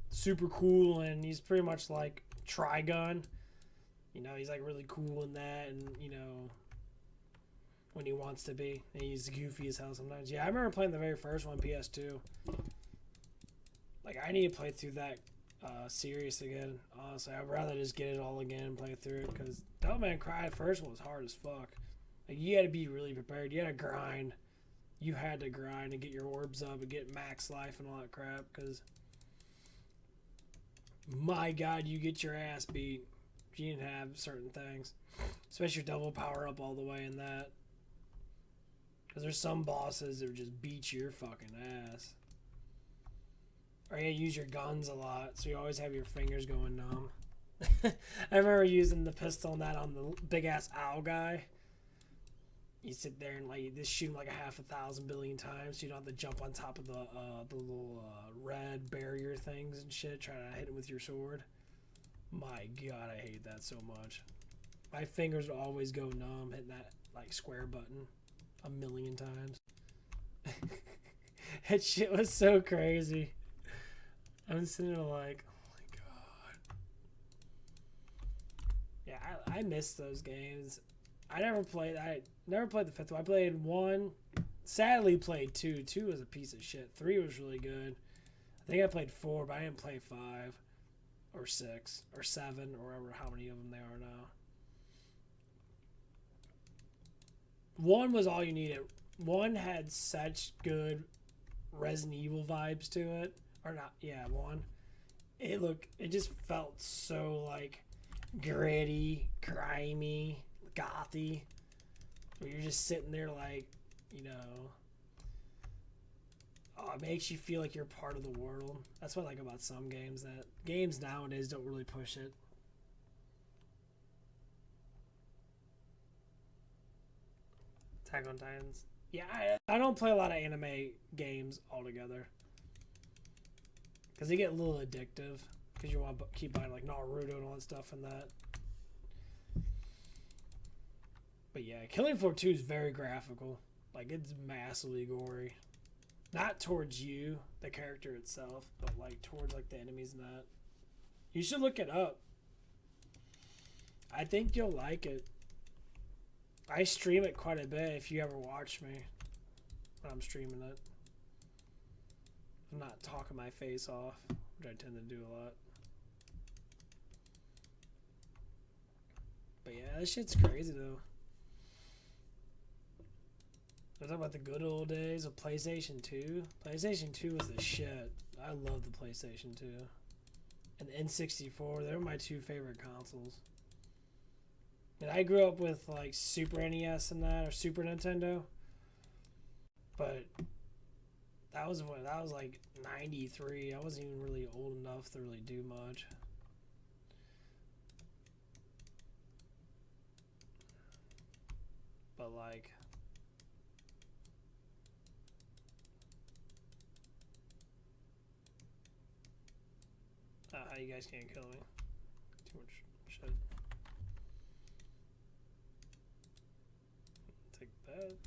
super cool and he's pretty much like Trigun. You know, he's like really cool in that and, you know, when he wants to be. And he's goofy as hell sometimes. Yeah, I remember playing the very first one, PS2. Like, I need to play through that series again. Honestly, I'd rather just get it all again and play through it because Devil May Cry, the first one was hard as fuck. Like, you had to be really prepared. You had to grind. You had to grind and get your orbs up and get max life and all that crap because, my God, you get your ass beat if you didn't have certain things. Especially your double power up all the way in that. Because there's some bosses that would just beat your fucking ass. Or you use your guns a lot, so you always have your fingers going numb. I remember using the pistol and that on the big ass owl guy. You sit there and like just shoot him like 1,000 billion times, so you don't have to jump on top of the little red barrier things and shit, trying to hit him with your sword. My God, I hate that so much. My fingers would always go numb hitting that like square button 1,000,000 times. That shit was so crazy. I'm sitting there like, oh my God. Yeah, I miss those games. I never played the fifth one. I played 1. Sadly played 2. 2 was a piece of shit. 3 was really good. I think I played 4, but I didn't play 5 or 6 or 7 or whatever, how many of them there are now. 1 was all you needed. 1 had such good Resident Evil vibes to it. Or not, yeah, 1. It just felt so like gritty, grimy, gothy. Where you're just sitting there like, you know, oh, it makes you feel like you're part of the world. That's what I like about some games, that games nowadays don't really push it. Attack on Titans. Yeah, I don't play a lot of anime games altogether. Because they get a little addictive. Because you want to keep buying like Naruto and all that stuff and that. But yeah, Killing Floor 2 is very graphical. Like, it's massively gory. Not towards you, the character itself, but like towards like the enemies and that. You should look it up. I think you'll like it. I stream it quite a bit if you ever watch me when I'm streaming it. I'm not talking my face off, which I tend to do a lot. But yeah, that shit's crazy though. I talk about the good old days of PlayStation 2. PlayStation 2 was the shit. I love the PlayStation 2. And the N64, they were my two favorite consoles. And I grew up with like Super NES and that, or Super Nintendo. But that was like 93. I wasn't even really old enough to really do much. But like, you guys can't kill me. Too much shit. Take that.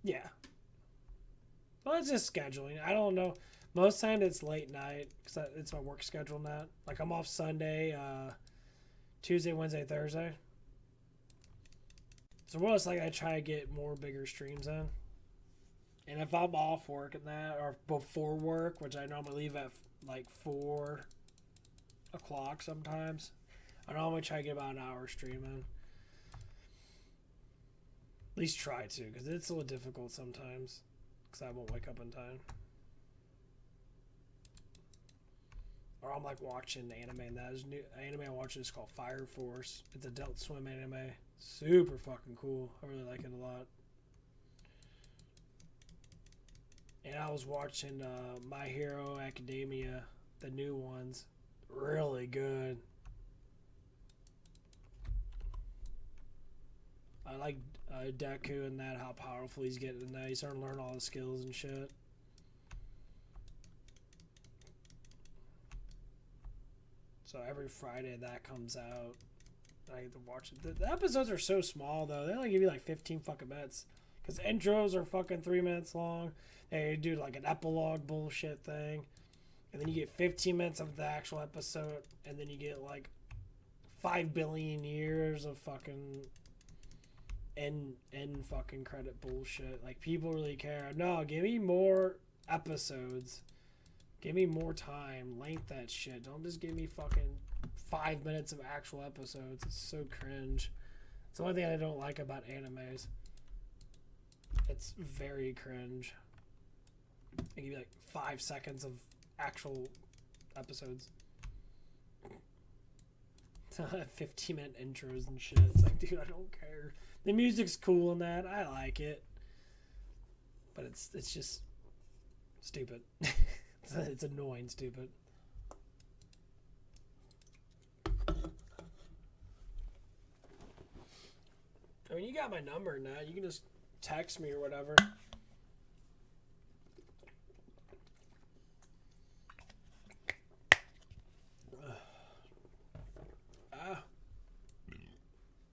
Yeah. Well, it's just scheduling. I don't know. Most time it's late night because it's my work schedule now. Like I'm off Sunday, Tuesday, Wednesday, Thursday. So most like I try to get more bigger streams in. And if I'm off work and that, or before work, which I normally leave at like 4 o'clock sometimes, I normally try to get about an hour streaming. At least try to, because it's a little difficult sometimes. Because I won't wake up in time. Or I'm like watching anime, and that is new anime I watch is called Fire Force. It's Adult Swim anime. Super fucking cool. I really like it a lot. And I was watching My Hero Academia, the new ones. Really good. I like Deku and that, how powerful he's getting now. He's starting to learn all the skills and shit. So every Friday that comes out. I get to watch it. The episodes are so small though. They only give you like 15 fucking minutes. Because intros are fucking 3 minutes long. They do like an epilogue bullshit thing. And then you get 15 minutes of the actual episode. And then you get like 5 billion years of fucking end fucking credit bullshit. Like people really care. No, give me more episodes. Give me more time. Length that shit. Don't just give me fucking 5 minutes of actual episodes. It's so cringe. It's the only thing I don't like about animes. It's very cringe. They give you like 5 seconds of actual episodes. 15-minute intros and shit. It's like, dude, I don't care. The music's cool and that. I like it. But it's just stupid. It's annoying stupid. I mean, you got my number now. You can just text me or whatever.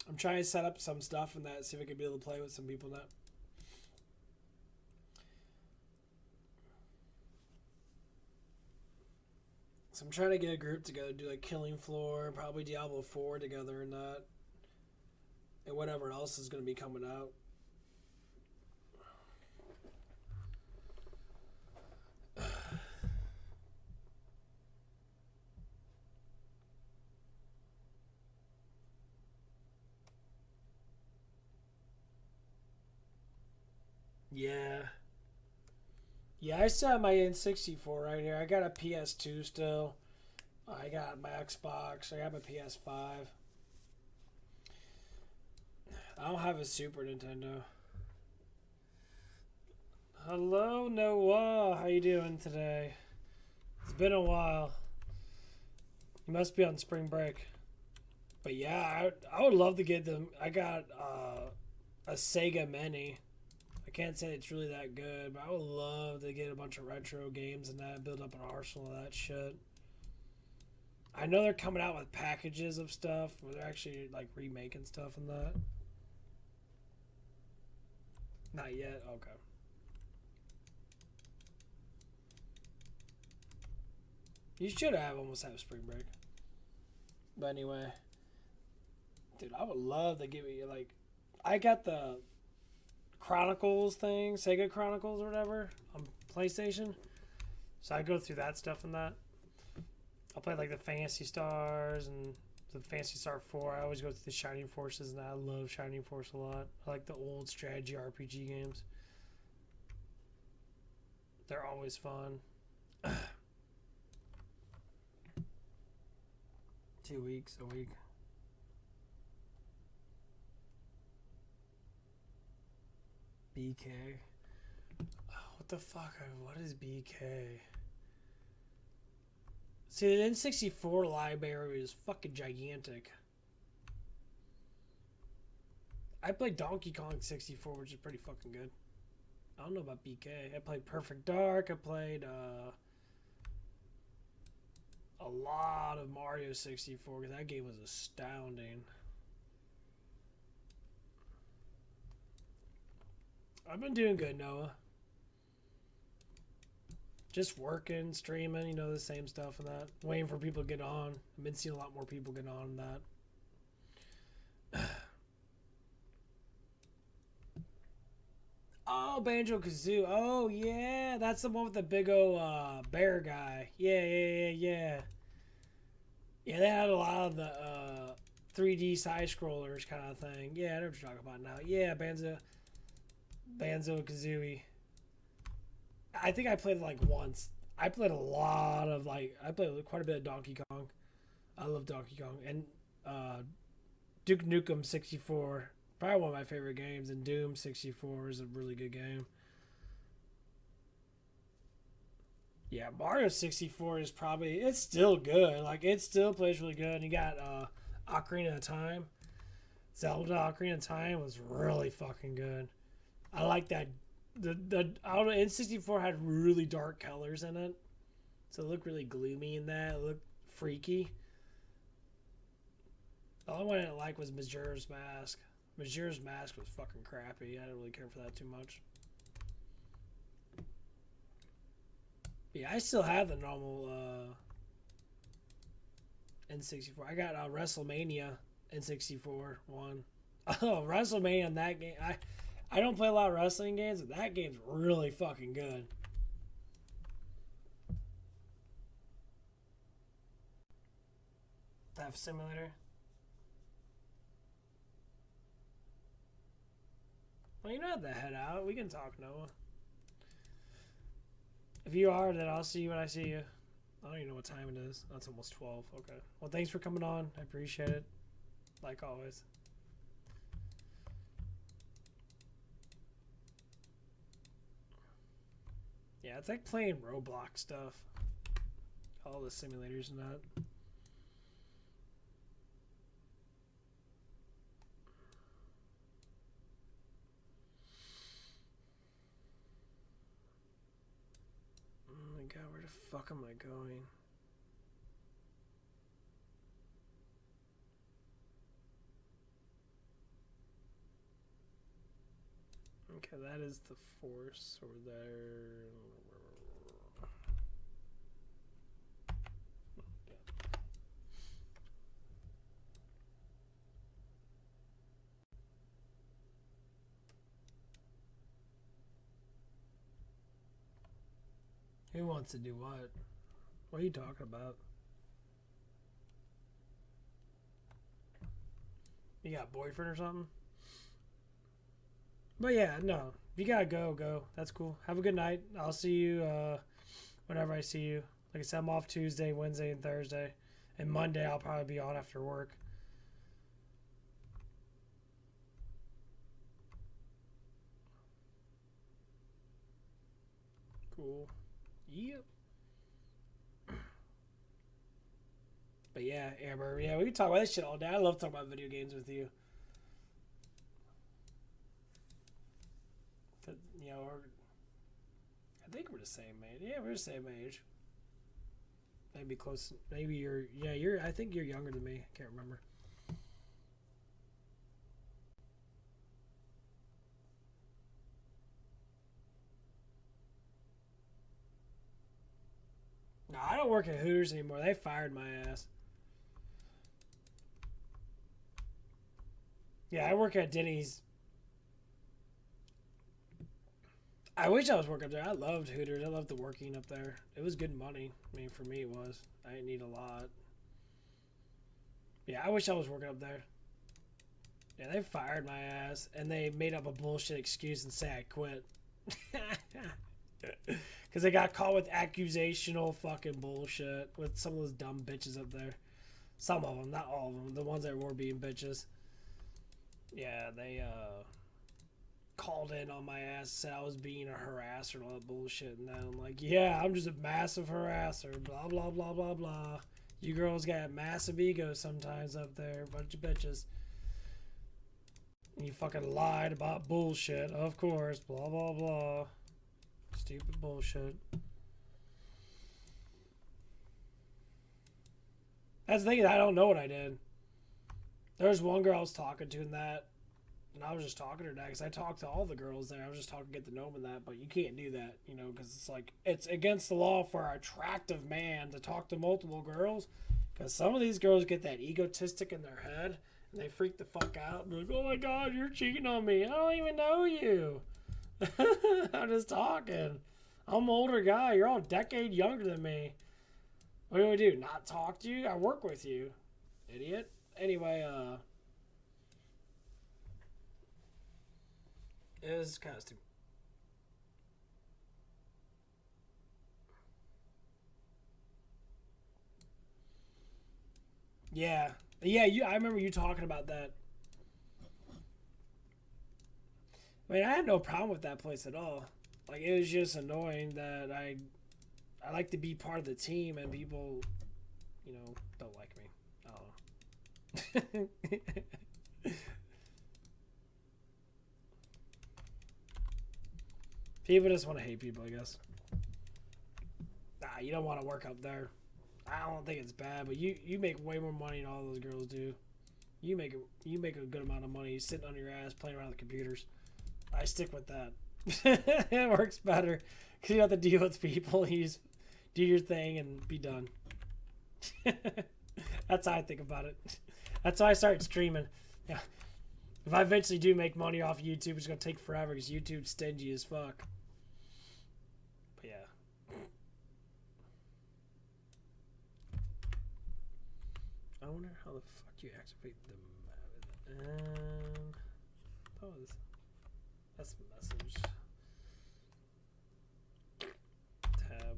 I'm trying to set up some stuff and that, see if I can be able to play with some people now. So I'm trying to get a group together, do like Killing Floor, probably Diablo 4 together and that. And whatever else is going to be coming out. Yeah. Yeah, I still have my N64 right here. I got a PS2 still. I got my Xbox. I got my PS5. I don't have a Super Nintendo. Hello, Noah. How you doing today? It's been a while. You must be on spring break. But yeah, I would love to get them. I got a Sega Mini. I can't say it's really that good, but I would love to get a bunch of retro games and that, build up an arsenal of that shit. I know they're coming out with packages of stuff where they're actually like remaking stuff and that. Not yet? Okay. You should almost have spring break. But anyway. Dude, I would love to give you like I got the Chronicles thing, Sega Chronicles or whatever on PlayStation. So I go through that stuff and that. I'll play like the Phantasy Stars and the Phantasy Star 4. I always go through the Shining Forces and I love Shining Force a lot. I like the old strategy RPG games. They're always fun. 2 weeks, a week. BK. Oh, what the fuck? What is BK? See, the N64 library is fucking gigantic. I played Donkey Kong 64, which is pretty fucking good. I don't know about BK. I played Perfect Dark. I played a lot of Mario 64 because that game was astounding. I've been doing good, Noah. Just working, streaming, you know, the same stuff and that. Waiting for people to get on. I've been seeing a lot more people get on that. Oh, Banjo-Kazooie. Oh, yeah. That's the one with the big old bear guy. Yeah. Yeah, they had a lot of the 3D side-scrollers kind of thing. Yeah, I know what you're talking about now. Yeah, Banjo-Kazooie. I think I played it like once. I played a lot of I played quite a bit of Donkey Kong. I love Donkey Kong. And Duke Nukem 64. Probably one of my favorite games. And Doom 64 is a really good game. Yeah, Mario 64 is probably, it's still good. Like, it still plays really good. And you got Ocarina of Time. Zelda Ocarina of Time was really fucking good. I like that. I don't know, N64 had really dark colors in it. So it looked really gloomy in that. It looked freaky. The only one I didn't like was Majora's Mask. Majora's Mask was fucking crappy. I didn't really care for that too much. Yeah, I still have the normal N64. I got WrestleMania N64 one. Oh, WrestleMania in that game. I don't play a lot of wrestling games, but that game's really fucking good. Theft Simulator. Well, you don't have to head out. We can talk, Noah. If you are, then I'll see you when I see you. I don't even know what time it is. That's almost 12. Okay. Well, thanks for coming on. I appreciate it. Like always. Yeah, it's like playing Roblox stuff. All the simulators and that. Oh my god, where the fuck am I going? Okay, that is the force over there. Who wants to do what? What are you talking about? You got a boyfriend or something? But yeah, no. If you gotta go, go. That's cool. Have a good night. I'll see you whenever I see you. Like I said, I'm off Tuesday, Wednesday, and Thursday. And Monday I'll probably be on after work. cool. Yep. But yeah, Amber. Yeah, we can talk about this shit all day. I love talking about video games with you. But, you know, I think we're the same age. Yeah, we're the same age. Maybe close. Maybe you're. Yeah, you're. I think you're younger than me. I can't remember. No, I don't work at Hooters anymore. They fired my ass. Yeah, I work at Denny's. I wish I was working up there. I loved Hooters. I loved the working up there. It was good money. I mean, for me, it was. I didn't need a lot. Yeah, I wish I was working up there. Yeah, they fired my ass, and they made up a bullshit excuse and say I quit. Because they got caught with accusational fucking bullshit with some of those dumb bitches up there. Some of them, not all of them. The ones that were being bitches. Yeah, they called in on my ass, said I was being a harasser and all that bullshit. And then I'm like, yeah, I'm just a massive harasser. Blah, blah, blah, blah, blah. You girls got massive egos sometimes up there. Bunch of bitches. And you fucking lied about bullshit, of course. Blah, blah, blah. Stupid bullshit. That's the thing, I don't know what I did. There was one girl I was talking to in that, and I was just talking to her that because I talked to all the girls there. I was just talking to get to know them in that, but you can't do that, you know, because it's like, it's against the law for an attractive man to talk to multiple girls, because some of these girls get that egotistic in their head, and they freak the fuck out, and they're like, oh my god, you're cheating on me. I don't even know you. I'm just talking. I'm an older guy. You're all a decade younger than me. What do I do? Not talk to you? I work with you, idiot. Anyway, it was kind of stupid. Yeah, yeah. I remember you talking about that. I mean, I had no problem with that place at all. Like, it was just annoying that I like to be part of the team and people, you know, don't like me. I don't know. People just want to hate people, I guess. Nah, you don't want to work up there. I don't think it's bad, but you make way more money than all those girls do. You make a good amount of money sitting on your ass playing around with computers. I stick with that. It works better because you don't have to deal with people. You just do your thing and be done. That's how I think about it. That's why I started streaming. Yeah. If I eventually do make money off YouTube, it's gonna take forever because YouTube's stingy as fuck. But yeah. I wonder how the fuck you activate the oh, that's the message. Tab.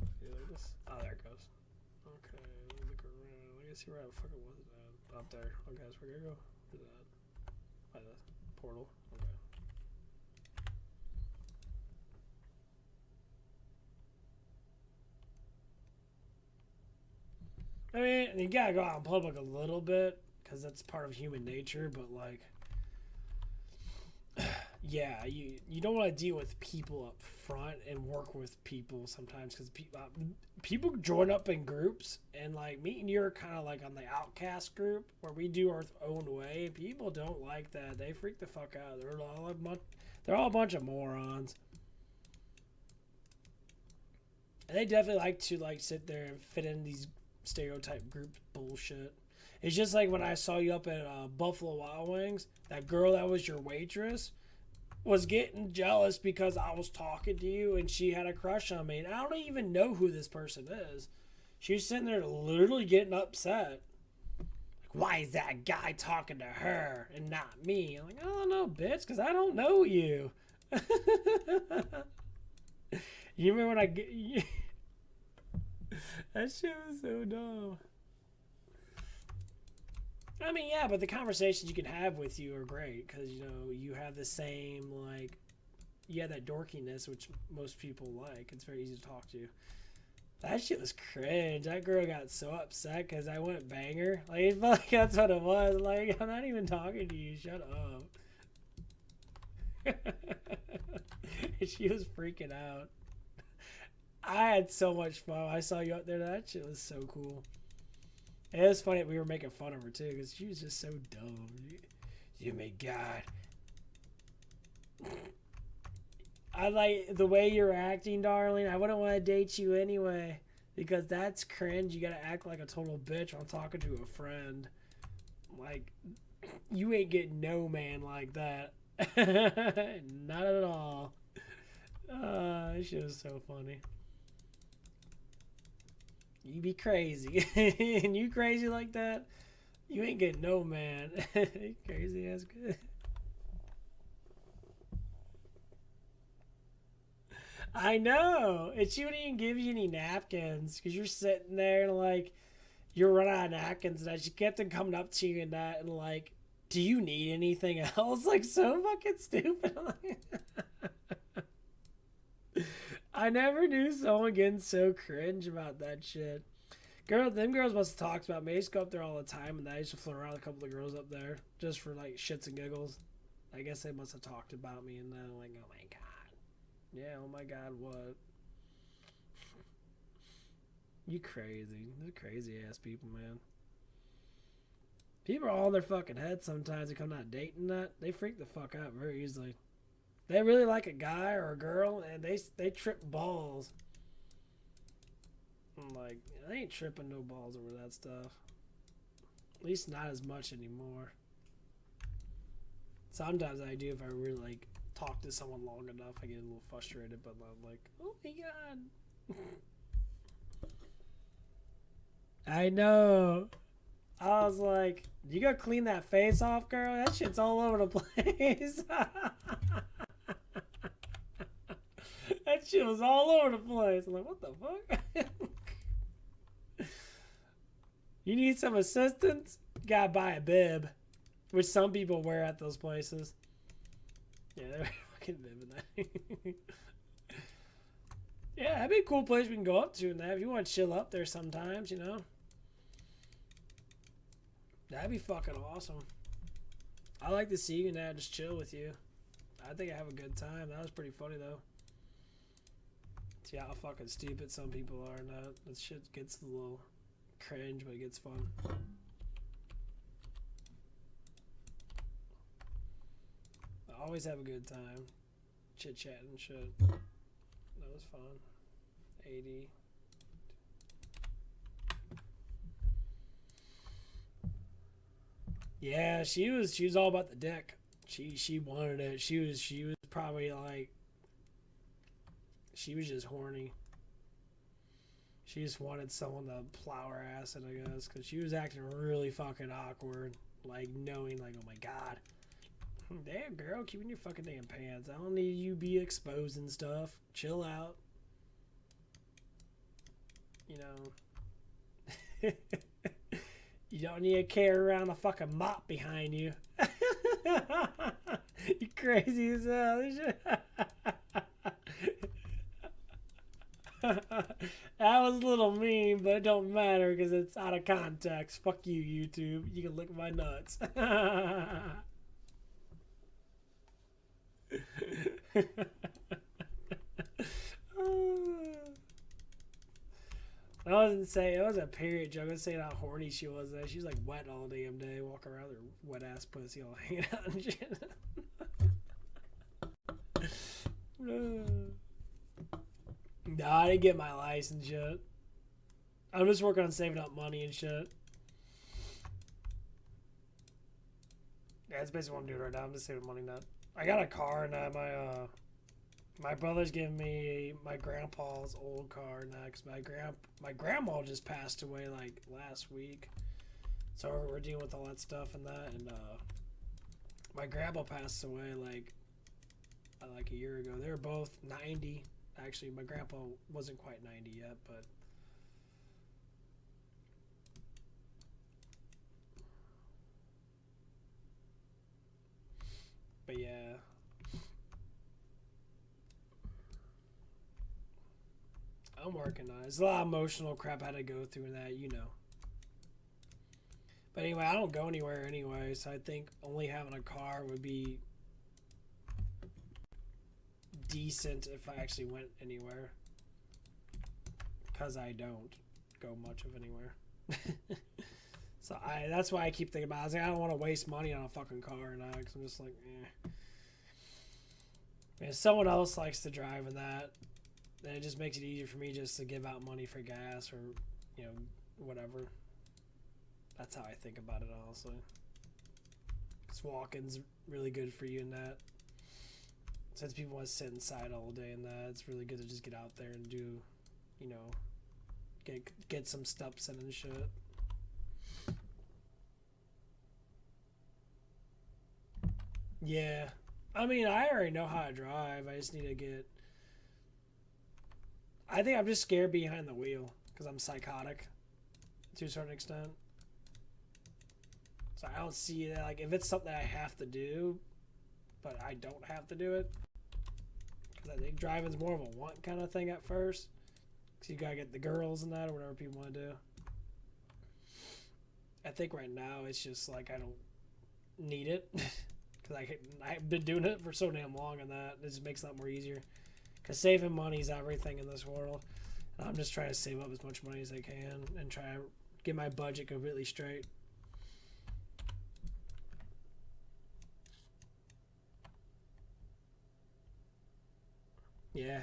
Like this? Oh, there it goes. Okay, look around. I guess you're right. What the fuck was it? Up there. Oh, guys, we're gonna go. Where's that? By the portal. Okay. I mean, you gotta go out in public a little bit because that's part of human nature, but like, yeah, you don't want to deal with people up front and work with people sometimes because people join up in groups, and like me and you are kind of like on the outcast group where we do our own way. People don't like that. They freak the fuck out. They're all a bunch of morons. And they definitely like to like sit there and fit in these stereotype group bullshit. It's just like when I saw you up at Buffalo Wild Wings, that girl that was your waitress was getting jealous because I was talking to you and she had a crush on me. And I don't even know who this person is. She was sitting there literally getting upset. Like, why is that guy talking to her and not me? I'm like, I don't know, bitch, because I don't know you. You remember when I get... That shit was so dumb. I mean, yeah, but the conversations you can have with you are great because you know you have the same like, you have that dorkiness which most people like. It's very easy to talk to. That shit was cringe. That girl got so upset because I went banger. Like, it felt like that's what it was. Like, I'm not even talking to you. Shut up. She was freaking out. I had so much fun. I saw you up there. That shit was so cool. It was funny that we were making fun of her, too, because she was just so dumb. Oh, my God. I like the way you're acting, darling. I wouldn't want to date you anyway. Because that's cringe. You gotta act like a total bitch when I'm talking to a friend. Like, you ain't getting no man like that. Not at all. This shit was so funny. You be crazy. And you crazy like that, you ain't getting no man. Crazy ass good. I know. And she wouldn't even give you any napkins because you're sitting there and like you're running out of napkins, and she kept on coming up to you and that and like, do you need anything else? Like, so fucking stupid. I never knew someone getting so cringe about that shit. Them girls must have talked about me. I used to go up there all the time, and I used to flirt around with a couple of girls up there just for like shits and giggles. I guess they must have talked about me, and then I'm like, oh my god. Yeah, oh my god, what? You crazy. They're crazy ass people, man. People are all in their fucking head sometimes. They come out dating that. They freak the fuck out very easily. They really like a guy or a girl, and they trip balls. I'm like, I ain't tripping no balls over that stuff. At least not as much anymore. Sometimes I do if I really like talk to someone long enough. I get a little frustrated, but I'm like, oh my god. I know. I was like, you gotta clean that face off, girl. That shit's all over the place. That shit was all over the place. I'm like, what the fuck? You need some assistance? You gotta buy a bib, which some people wear at those places. Yeah, they're fucking bibbing that. Yeah, that'd be a cool place we can go up to and that. If you want to chill up there sometimes, you know. That'd be fucking awesome. I like to see you and that, just chill with you. I think I have a good time. That was pretty funny though. See how fucking stupid some people are and that shit gets a little cringe, but it gets fun. I always have a good time. Chit chatting and shit. That was fun. 80. Yeah, she was all about the dick. She wanted it. She was probably like, she was just horny. She just wanted someone to plow her ass in, I guess, because she was acting really fucking awkward, like knowing, like, oh my god, damn girl, keep in your fucking damn pants. I don't need you be exposing stuff. Chill out. You know. You don't need to carry around a fucking mop behind you. You crazy as hell. That was a little mean, but it don't matter because it's out of context. Fuck you, YouTube. You can lick my nuts. I wasn't saying, it was a period joke. I was saying how horny she was. She was like wet all damn day, walking around with her wet ass pussy all hanging out and shit. No, I didn't get my license yet. I'm just working on saving up money and shit. Yeah, that's basically what I'm doing right now. I'm just saving money now. I got a car now. My brother's giving me my grandpa's old car now because my grandma just passed away like last week, so we're dealing with all that stuff and that. And my grandpa passed away like a year ago. They were both 90. Actually, my grandpa wasn't quite 90 yet, but But yeah. I'm working on it. There's a lot of emotional crap I had to go through in that, you know. But anyway, I don't go anywhere anyway, so I think only having a car would be decent if I actually went anywhere. Because I don't go much of anywhere. So that's why I keep thinking about it. I was like, I don't want to waste money on a fucking car now, because I'm just like, eh. If someone else likes to drive in that, then it just makes it easier for me just to give out money for gas or, you know, whatever. That's how I think about it, honestly. Because walking's really good for you in that. Since people want to sit inside all day and that, it's really good to just get out there and do, you know, get some steps in and shit. Yeah. I mean, I already know how to drive. I just need to get... I think I'm just scared behind the wheel because I'm psychotic to a certain extent. So I don't see that. Like, if it's something I have to do, but I don't have to do it. Because I think driving's more of a want kind of thing at first. Because you gotta get the girls and that or whatever people want to do. I think right now it's just like I don't need it. Because I've been doing it for so damn long and that it just makes it a lot more easier. Because saving money is everything in this world. And I'm just trying to save up as much money as I can and try to get my budget completely straight. Yeah.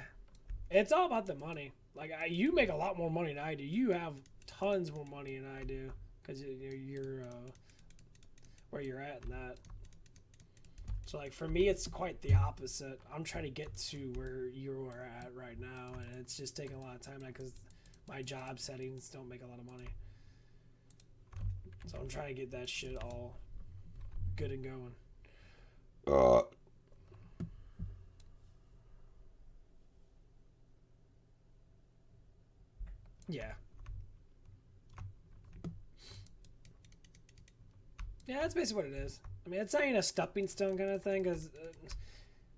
It's all about the money. Like, you make a lot more money than I do. You have tons more money than I do. Because you're where you're at in that. So, like, for me, it's quite the opposite. I'm trying to get to where you are at right now, and it's just taking a lot of time because my job settings don't make a lot of money. So I'm trying to get that shit all good and going. Yeah. Yeah, that's basically what it is. I mean, it's not even a stepping stone kind of thing because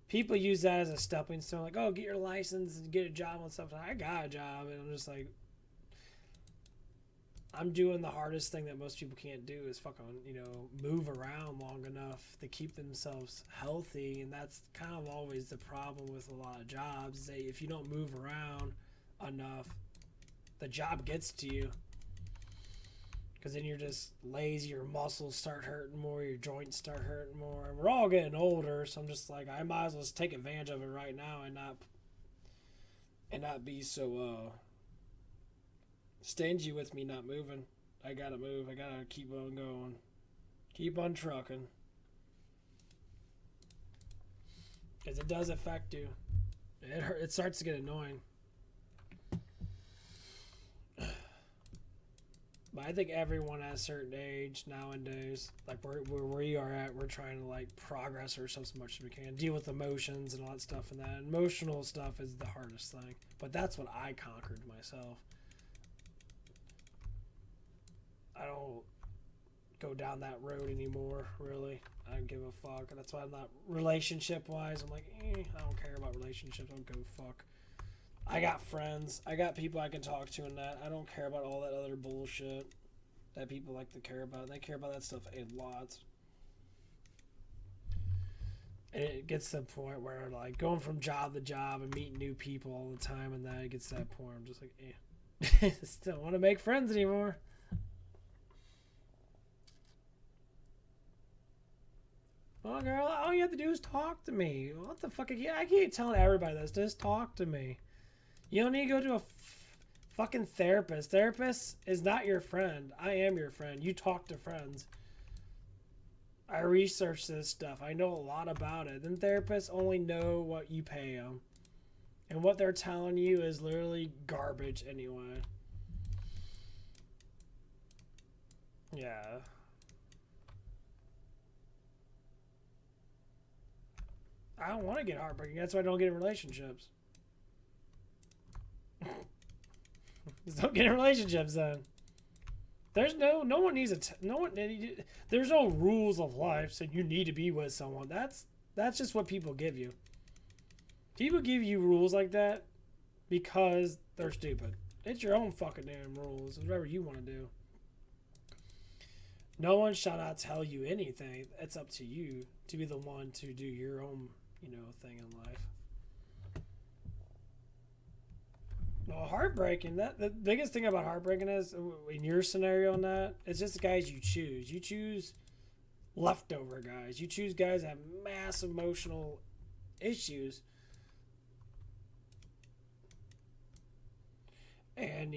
people use that as a stepping stone. Like, oh, get your license and get a job and stuff. I got a job, and I'm just like, I'm doing the hardest thing that most people can't do is fucking, you know, move around long enough to keep themselves healthy. And that's kind of always the problem with a lot of jobs. Is that if you don't move around enough, the job gets to you. Because then you're just lazy, your muscles start hurting more, your joints start hurting more. And we're all getting older, so I'm just like, I might as well just take advantage of it right now and not be so stingy with me not moving. I gotta move. I gotta keep on going. Keep on trucking. Because it does affect you. It starts to get annoying. But I think everyone at a certain age nowadays, like where we are at, we're trying to like progress ourselves as much as we can, deal with emotions and all that stuff, and that emotional stuff is the hardest thing. But that's what I conquered myself. I don't go down that road anymore, really. I don't give a fuck. That's why I'm not relationship-wise. I'm like, I don't care about relationships. I don't give a fuck. I got friends. I got people I can talk to in that. I don't care about all that other bullshit that people like to care about. They care about that stuff a lot. And it gets to the point where, like, going from job to job and meeting new people all the time and that, it gets to that point where I'm just like, just don't want to make friends anymore. Well, girl, all you have to do is talk to me. What the fuck? I keep telling everybody this. Just talk to me. You don't need to go to a fucking therapist. Therapist is not your friend. I am your friend. You talk to friends. I researched this stuff. I know a lot about it. Then therapists only know what you pay them. And what they're telling you is literally garbage anyway. Yeah. I don't want to get heartbroken. That's why I don't get in relationships. Just don't get in relationships then. There's no one needs there's no rules of life saying you need to be with someone. That's That's just what people give you. People give you rules like that because they're stupid. It's your own fucking damn rules. Whatever you want to do. No one shall not tell you anything. It's up to you to be the one to do your own, thing in life. Well, heartbreaking. The biggest thing about heartbreaking is, in your scenario on that, it's just the guys you choose. You choose leftover guys. You choose guys that have mass emotional issues. And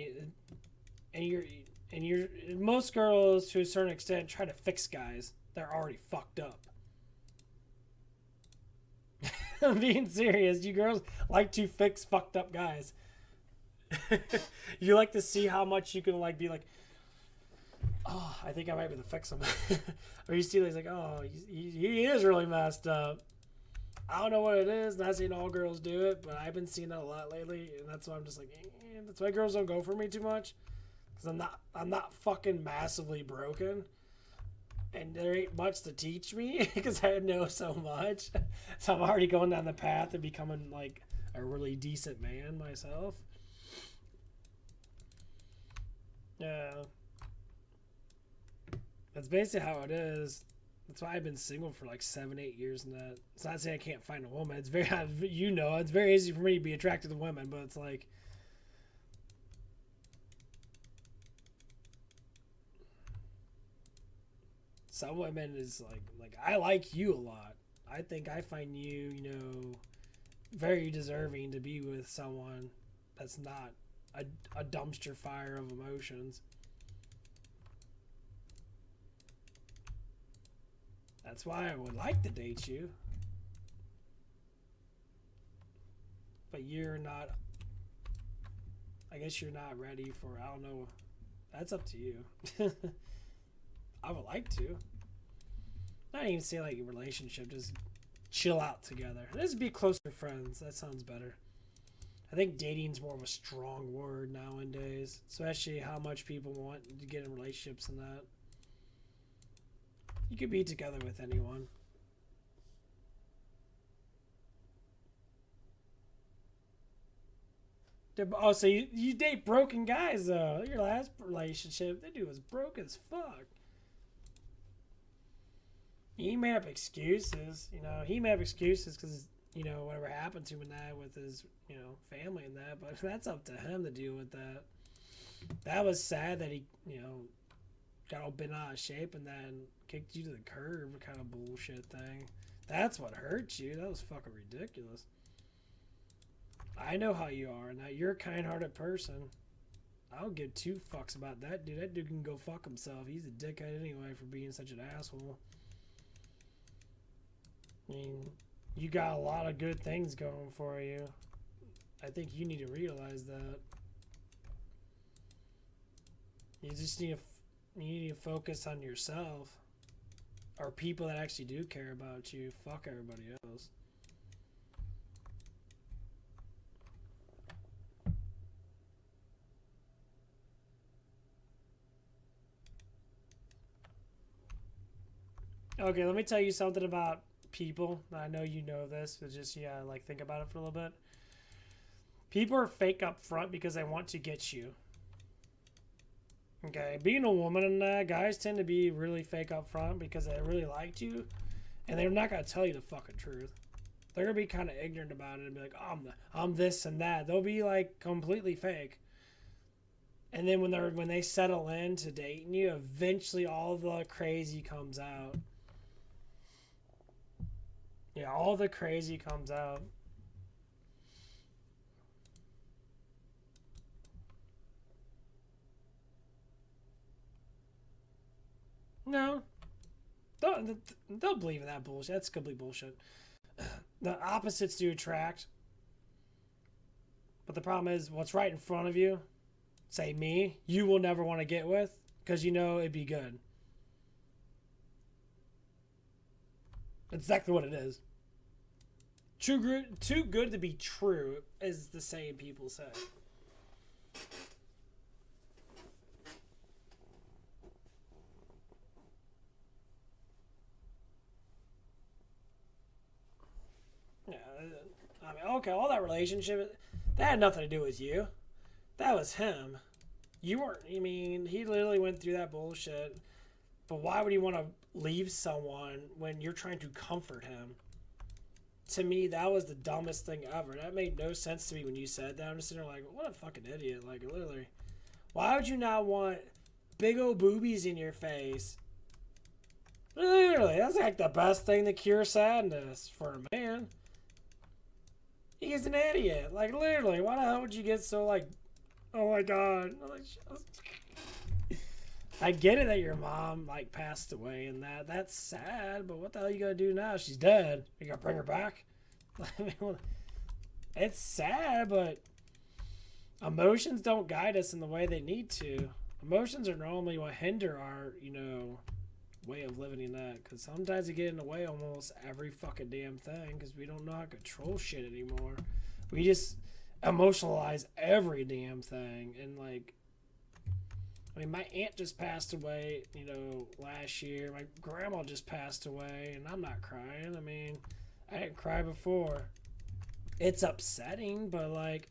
most girls, to a certain extent, try to fix guys that are already fucked up. I'm being serious. You girls like to fix fucked up guys. You like to see how much you can be like, oh, I think I might be able to fix him. Or you see like, oh, he is really messed up. I don't know what it is. Not saying all girls do it, but I've been seeing that a lot lately, and that's why I'm just like, that's why girls don't go for me too much, because I'm not fucking massively broken, and there ain't much to teach me because I know so much. So I'm already going down the path of becoming like a really decent man myself. Yeah. That's basically how it is. That's why I've been single for like 7-8 years and that. It's not saying I can't find a woman. It's very, it's very easy for me to be attracted to women, but it's like, some women is like I like you a lot. I think I find you, very deserving to be with someone that's not a dumpster fire of emotions. That's why I would like to date you. But you're not, I guess you're not ready for, I don't know. That's up to you. I would like to. Not even say like a relationship, just chill out together. Let's be closer friends. That sounds better. I think dating's more of a strong word nowadays, especially how much people want to get in relationships and that. You could be together with anyone. Oh, so you date broken guys, though. Your last relationship, that dude was broke as fuck. He made up excuses. He made up excuses because, whatever happened to him and that with his, family and that. But that's up to him to deal with that. That was sad that he, got all bent out of shape and then kicked you to the curb kind of bullshit thing. That's what hurt you. That was fucking ridiculous. I know how you are, and that you're a kind-hearted person. I don't give two fucks about that dude. That dude can go fuck himself. He's a dickhead anyway for being such an asshole. I mean, you got a lot of good things going for you. I think you need to realize that. You just need to focus on yourself, or people that actually do care about you. Fuck everybody else. Okay, let me tell you something about people. I know you know this, but just, think about it for a little bit. People are fake up front because they want to get you. Okay, being a woman and that, guys tend to be really fake up front because they really liked you, and they're not going to tell you the fucking truth. They're going to be kind of ignorant about it and be like, oh, I'm this and that. They'll be like completely fake. And then when they settle into dating you, eventually all the crazy comes out. Yeah, all the crazy comes out. No. Don't believe in that bullshit. That's complete bullshit. The opposites do attract. But the problem is, what's right in front of you, say me, you will never want to get with because you know it'd be good. That's exactly what it is. Too good to be true is the saying people say. I mean, okay, all that relationship, that had nothing to do with you. That was him. You weren't, I mean, he literally went through that bullshit. But why would he want to leave someone when you're trying to comfort him? To me, that was the dumbest thing ever. That made no sense to me when you said that. I'm just sitting there like, what a fucking idiot. Like, literally. Why would you not want big old boobies in your face? Literally, that's like the best thing to cure sadness for a man. He's an idiot. Like, literally, why the hell would you get so, like, oh my god. I get it that your mom, like, passed away and that's sad, but what the hell you gonna do now? She's dead. You gonna bring her back? I mean, it's sad, but emotions don't guide us in the way they need to. Emotions are normally what hinder our, way of living in that. Because sometimes they get in the way almost every fucking damn thing because we don't know how to control shit anymore. We just emotionalize every damn thing. And, like, I mean, my aunt just passed away, last year. My grandma just passed away, and I'm not crying. I mean, I didn't cry before. It's upsetting, but, like,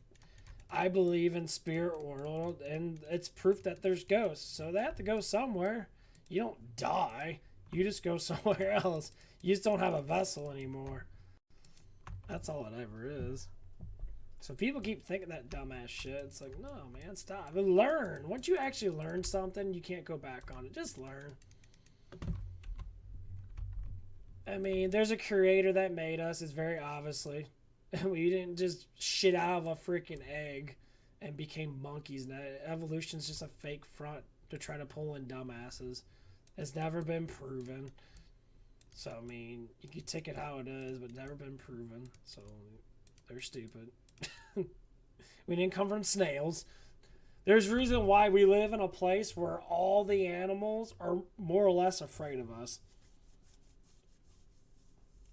I believe in spirit world, and it's proof that there's ghosts. So they have to go somewhere. You don't die. You just go somewhere else. You just don't have a vessel anymore. That's all it ever is. So people keep thinking that dumbass shit. It's like, no, man, stop. But learn. Once you actually learn something, you can't go back on it. Just learn. I mean, there's a creator that made us. It's very obviously. We didn't just shit out of a freaking egg and became monkeys. And evolution's just a fake front to try to pull in dumbasses. It's never been proven. So, I mean, you can take it how it is, but never been proven. So, they're stupid. We didn't come from snails. There's a reason why we live in a place where all the animals are more or less afraid of us.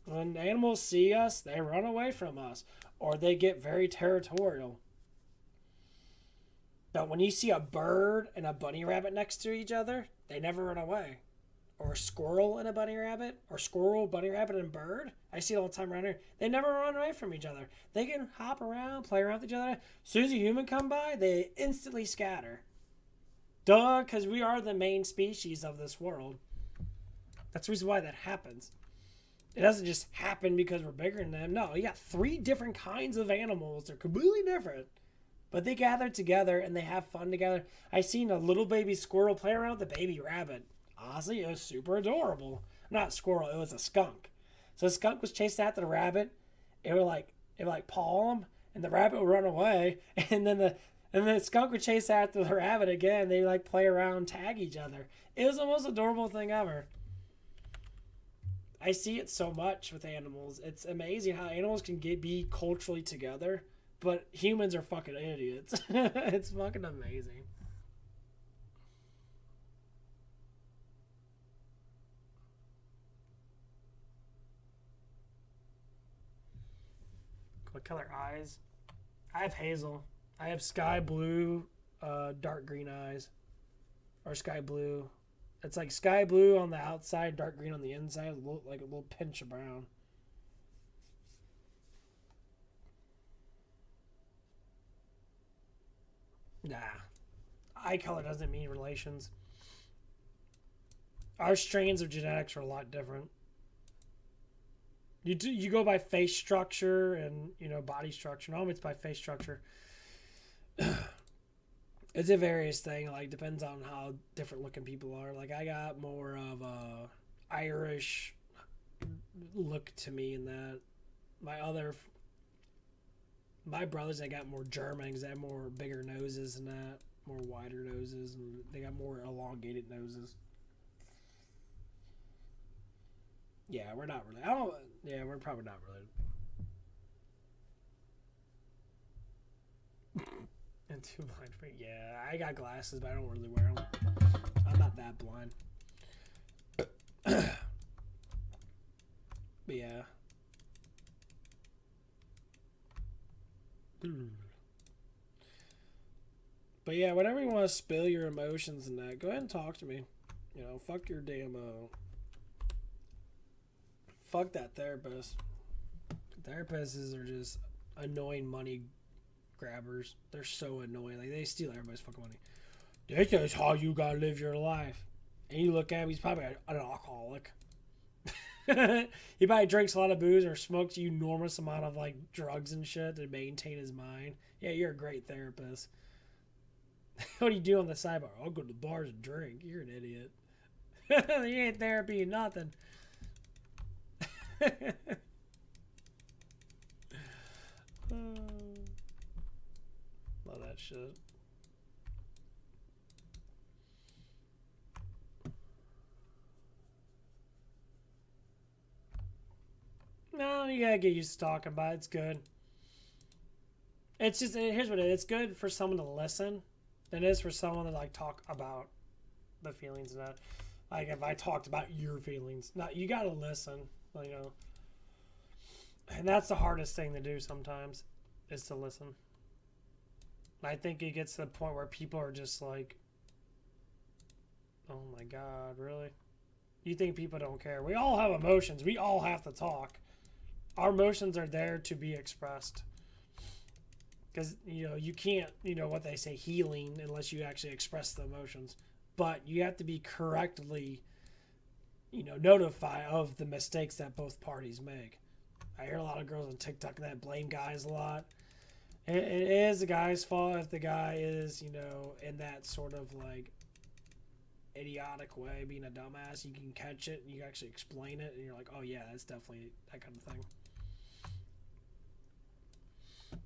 When animals see us, they run away from us, or they get very territorial. But when you see a bird and a bunny rabbit next to each other, they never run away. Or a squirrel and a bunny rabbit, or squirrel, bunny rabbit, and bird. I see it all the time around here. They never run away from each other. They can hop around, play around with each other. As soon as a human come by, they instantly scatter. Duh, because we are the main species of this world. That's the reason why that happens. It doesn't just happen because we're bigger than them. No, you got 3 different kinds of animals. They're completely different. But they gather together and they have fun together. I seen a little baby squirrel play around with a baby rabbit. Honestly, it was super adorable. Not a squirrel, it was a skunk. So the skunk was chasing after the rabbit. It would like paw him, and the rabbit would run away. And then the skunk would chase after the rabbit again. They like play around, tag each other. It was the most adorable thing ever. I see it so much with animals. It's amazing how animals can be culturally together, but humans are fucking idiots. It's fucking amazing. What color eyes? I have hazel. I have sky blue, dark green eyes. Or sky blue. It's like sky blue on the outside, dark green on the inside, like a little pinch of brown. Nah. Eye color doesn't mean relations. Our strains of genetics are a lot different. You go by face structure and body structure. Normally it's by face structure. It's a various thing. Like depends on how different looking people are. Like I got more of a Irish look to me in that. My brothers, they got more German because they have more bigger noses and that, more wider noses, and they got more elongated noses. Yeah, we're not really. Yeah, we're probably not related. And too blind for yeah. I got glasses, but I don't really wear them. I'm not that blind. But yeah. But yeah, whenever you want to spill your emotions and that, go ahead and talk to me. Fuck your damn fuck that therapist. Therapists are just annoying money grabbers. They're so annoying. Like, they steal everybody's fucking money. This is how you gotta live your life. And you look at him, he's probably an alcoholic. He probably drinks a lot of booze or smokes an enormous amount of like drugs and shit to maintain his mind. Yeah, you're a great therapist. What do you do on the sidebar? I'll go to the bars and drink. You're an idiot. You ain't therapy, nothing. Love that shit. No, you gotta get used to talking about it. It's good. It's just, here's what it is. It's good for someone to listen than it is for someone to like talk about the feelings and that. Like if I talked about your feelings, not you gotta listen, you know. And that's the hardest thing to do sometimes, is to listen. I think it gets to the point where people are just like, oh my God, really? You think people don't care? We all have emotions. We all have to talk. Our emotions are there to be expressed. Because, you know, you can't, you know, what they say, healing unless you actually express the emotions. But you have to be correctly, you know, notified of the mistakes that both parties make. I hear a lot of girls on TikTok that blame guys a lot. It is the guy's fault if the guy is, you know, in that sort of like idiotic way, being a dumbass. You can catch it and you actually explain it and you're like, oh yeah, that's definitely that kind of thing.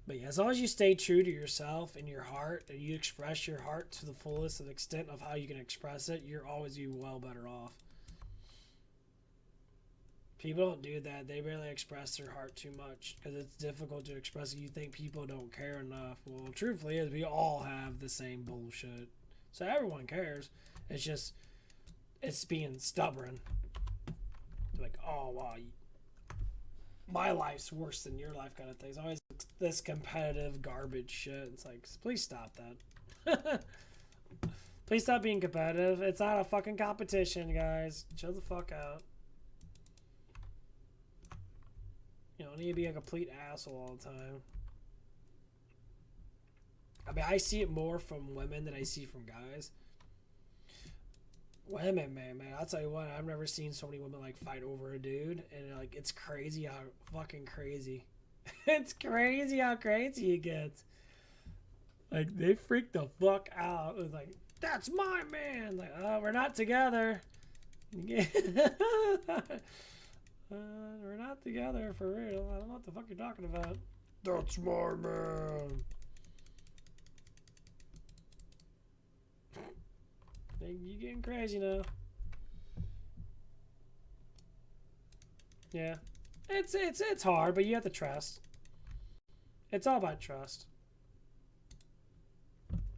But yeah, as long as you stay true to yourself and your heart and you express your heart to the fullest of extent of how you can express it, you're always be well better off. People don't do that. They barely express their heart too much because it's difficult to express it. You think people don't care enough. Well, truthfully, is we all have the same bullshit. So everyone cares. It's just, it's being stubborn. Like, oh, wow, my life's worse than your life kind of thing. It's always this competitive garbage shit. It's like, please stop that. Please stop being competitive. It's not a fucking competition, guys. Chill the fuck out. You don't need to be a complete asshole all the time. I mean, I see it more from women than I see from guys. Women, man, I'll tell you what, I've never seen so many women like fight over a dude, and like it's crazy how fucking crazy. It's crazy how crazy it gets. Like they freak the fuck out. It's like, that's my man. Like, oh, we're not together. We're not together for real. I don't know what the fuck you're talking about. That's my man. You getting crazy now. Yeah. It's hard, but you have to trust. It's all about trust.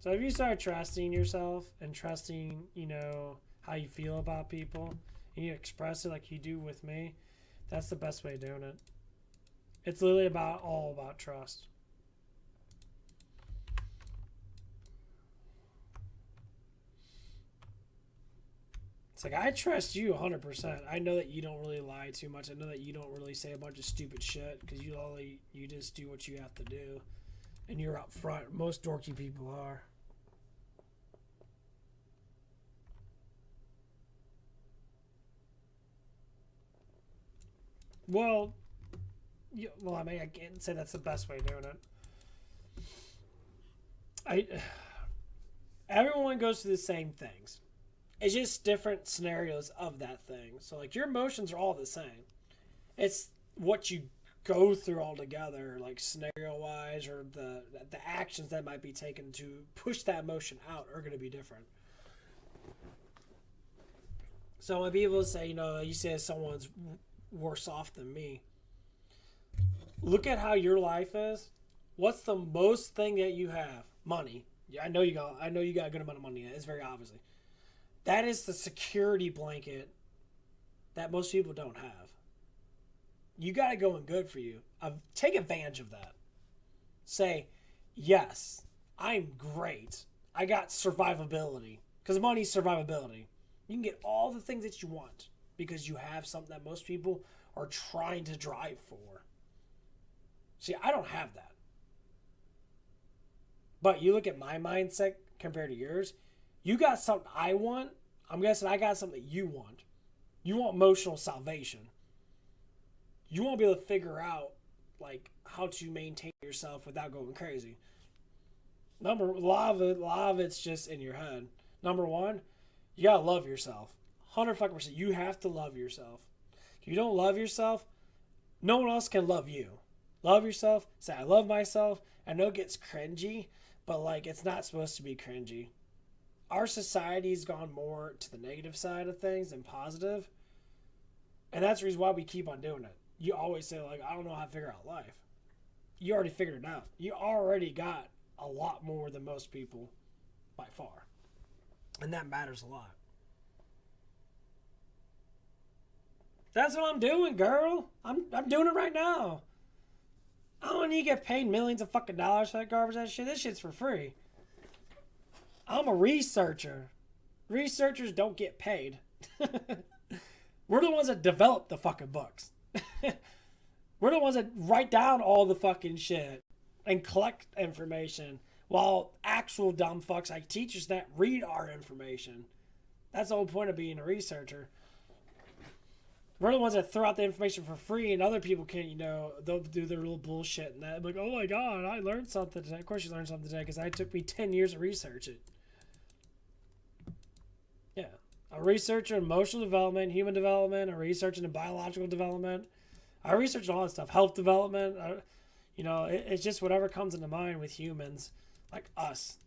So if you start trusting yourself and trusting, you know, how you feel about people, and you express it like you do with me, that's the best way of doing it. It's literally all about trust. It's like, I trust you 100%. I know that you don't really lie too much. I know that you don't really say a bunch of stupid shit because you just do what you have to do. And you're up front. Most dorky people are. Well, I mean, I can't say that's the best way of doing it. Everyone goes through the same things. It's just different scenarios of that thing. So, like, your emotions are all the same. It's what you go through all together, like, scenario-wise, or the actions that might be taken to push that emotion out are going to be different. So, when people say, you know, you say someone's worse off than me, look at how your life is. What's the most thing that you have? Money. Yeah, I know you got a good amount of money. It's very obviously. That is the security blanket that most people don't have. You got it going good for you. Take advantage of that. Say, yes, I'm great. I got survivability. Because money's survivability. You can get all the things that you want because you have something that most people are trying to drive for. See, I don't have that. But you look at my mindset compared to yours, you got something I want. I'm guessing I got something that you want. You want emotional salvation. You want to be able to figure out like how to maintain yourself without going crazy. A lot of it's just in your head. Number one, you gotta love yourself. 100%. You have to love yourself. If you don't love yourself, no one else can love you. Love yourself. Say, I love myself. I know it gets cringy, but like it's not supposed to be cringy. Our society's gone more to the negative side of things than positive. And that's the reason why we keep on doing it. You always say, like, I don't know how to figure out life. You already figured it out. You already got a lot more than most people by far. And that matters a lot. That's what I'm doing, girl. I'm doing it right now. I don't need to get paid millions of fucking dollars for that garbage ass shit. This shit's for free. I'm a researcher. Researchers don't get paid. We're the ones that develop the fucking books. We're the ones that write down all the fucking shit and collect information while actual dumb fucks like teachers that read our information. That's the whole point of being a researcher. We're the ones that throw out the information for free, and other people can, they'll do their little bullshit and that. Like, oh my god, I learned something today. Of course you learned something today, because it took me 10 years to research it. Yeah. A researcher in emotional development, human development, a researcher in biological development. I research all that stuff. Health development. It's just whatever comes into mind with humans, like us.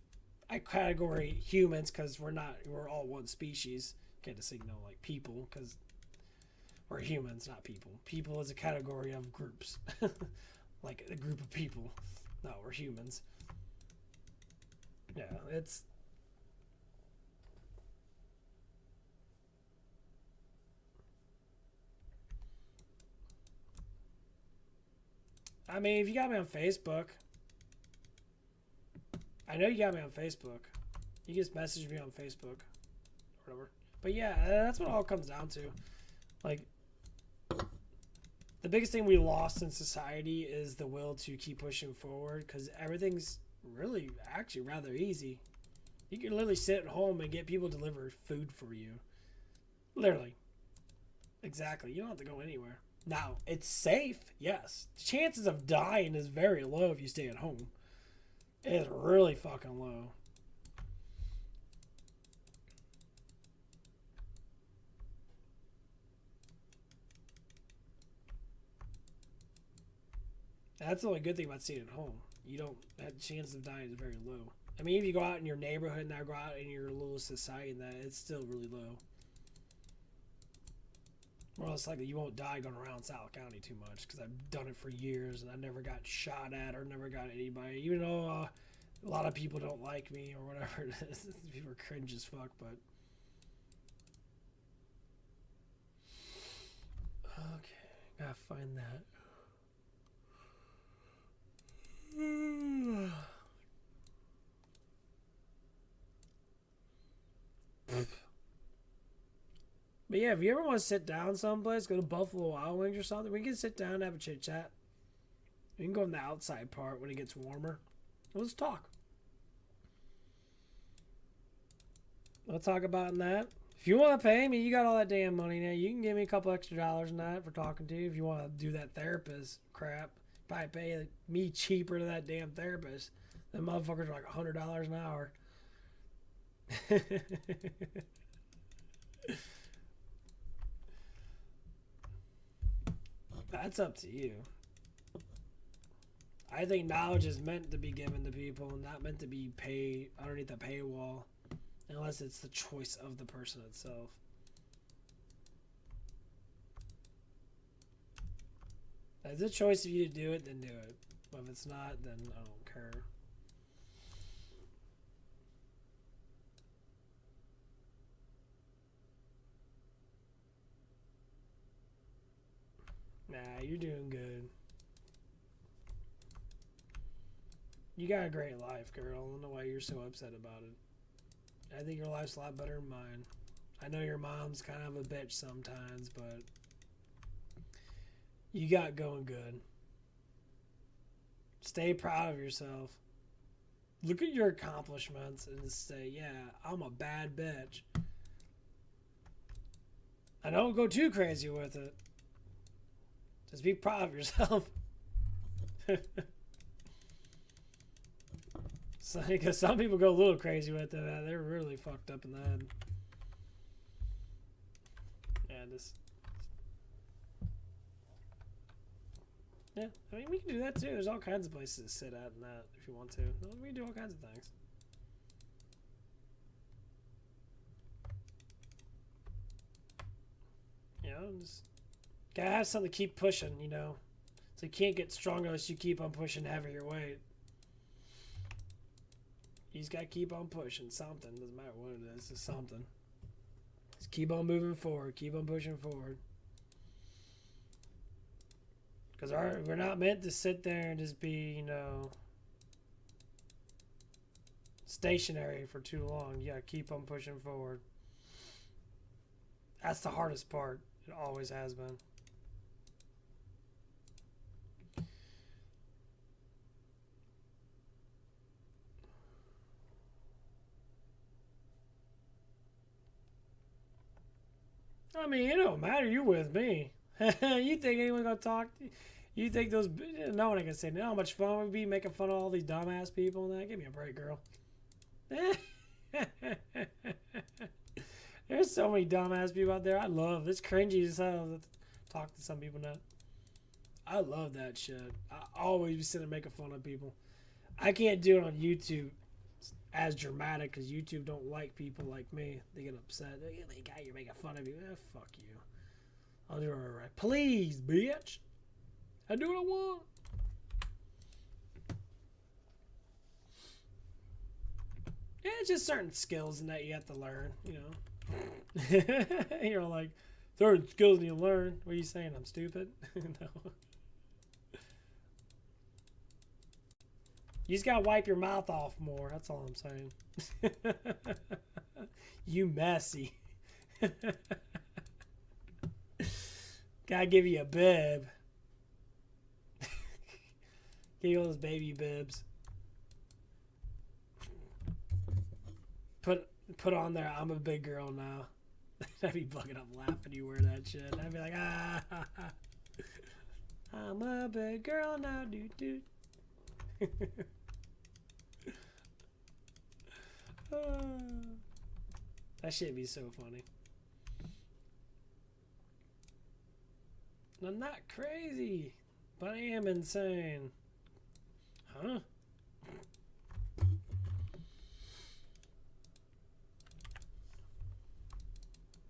I category humans because we're all one species. Get to signal like people because we're humans, not people. People is a category of groups, like a group of people. No, we're humans. Yeah, it's. I mean, if you got me on Facebook, I know you got me on Facebook. You just message me on Facebook, or whatever. But yeah, that's what it all comes down to. Like, the biggest thing we lost in society is the will to keep pushing forward, because everything's really actually rather easy. You can literally sit at home and get people to deliver food for you. Literally. Exactly. You don't have to go anywhere. Now, it's safe, yes. The chances of dying is very low if you stay at home. It is really fucking low. That's the only good thing about staying at home. You don't have the chance of dying is very low. I mean, if you go out in your neighborhood and go out in your little society, and that it's still really low. More or less likely you won't die going around South County too much, because I've done it for years and I never got shot at or never got anybody. Even though a lot of people don't like me or whatever it is. People are cringe as fuck, but. Okay, gotta find that. But yeah, if you ever want to sit down someplace, go to Buffalo Wild Wings or something, we can sit down and have a chit chat. We can go in the outside part when it gets warmer. Let's talk. We'll talk about that. If you want to pay me, you got all that damn money now. You can give me a couple extra dollars in that for talking to you. If you want to do that therapist crap, probably pay me cheaper than that damn therapist. Them motherfuckers are like $100 an hour. That's up to you. I think knowledge is meant to be given to people, not meant to be paid underneath a paywall, unless it's the choice of the person itself. If it's a choice of you to do it, then do it. But if it's not, then I don't care. Nah, you're doing good. You got a great life, girl. I don't know why you're so upset about it. I think your life's a lot better than mine. I know your mom's kind of a bitch sometimes, but you got going good. Stay proud of yourself. Look at your accomplishments and just say, yeah, I'm a bad bitch. And don't go too crazy with it. Just be proud of yourself. So, because some people go a little crazy with it. They're really fucked up in the head. Yeah, just... Yeah, I mean, we can do that too. There's all kinds of places to sit at and that if you want to. We can do all kinds of things. You know, just gotta have something to keep pushing, you know. So you can't get stronger unless you keep on pushing heavier weight. You just gotta keep on pushing something. Doesn't matter what it is, it's something. Just keep on moving forward. Keep on pushing forward. Because we're not meant to sit there and just be, you know, stationary for too long. You gotta keep on pushing forward. That's the hardest part. It always has been. I mean, it don't matter. You're with me. You think anyone gonna talk? You think those? No one can say. You know how much fun it would be making fun of all these dumbass people and that. Give me a break, girl. There's so many dumbass people out there. I love. It's cringy as hell to talk to some people now. I love that shit. I always be sitting there making fun of people. I can't do it on YouTube as dramatic because YouTube don't like people like me. They get upset. They guy, you're making fun of me. Fuck you. I'll do it alright. Please, bitch. I do what I want. Yeah, it's just certain skills and that you have to learn, you know. You're like, certain skills you learn. What are you saying? I'm stupid? No. You just gotta wipe your mouth off more. That's all I'm saying. You messy. Gotta give you a bib. Give you those baby bibs. Put on there, I'm a big girl now. I'd be bugging up laughing you wear that shit. I'd be like, ah. I'm a big girl now, dude. That shit'd be so funny. I'm not crazy, but I am insane. Huh?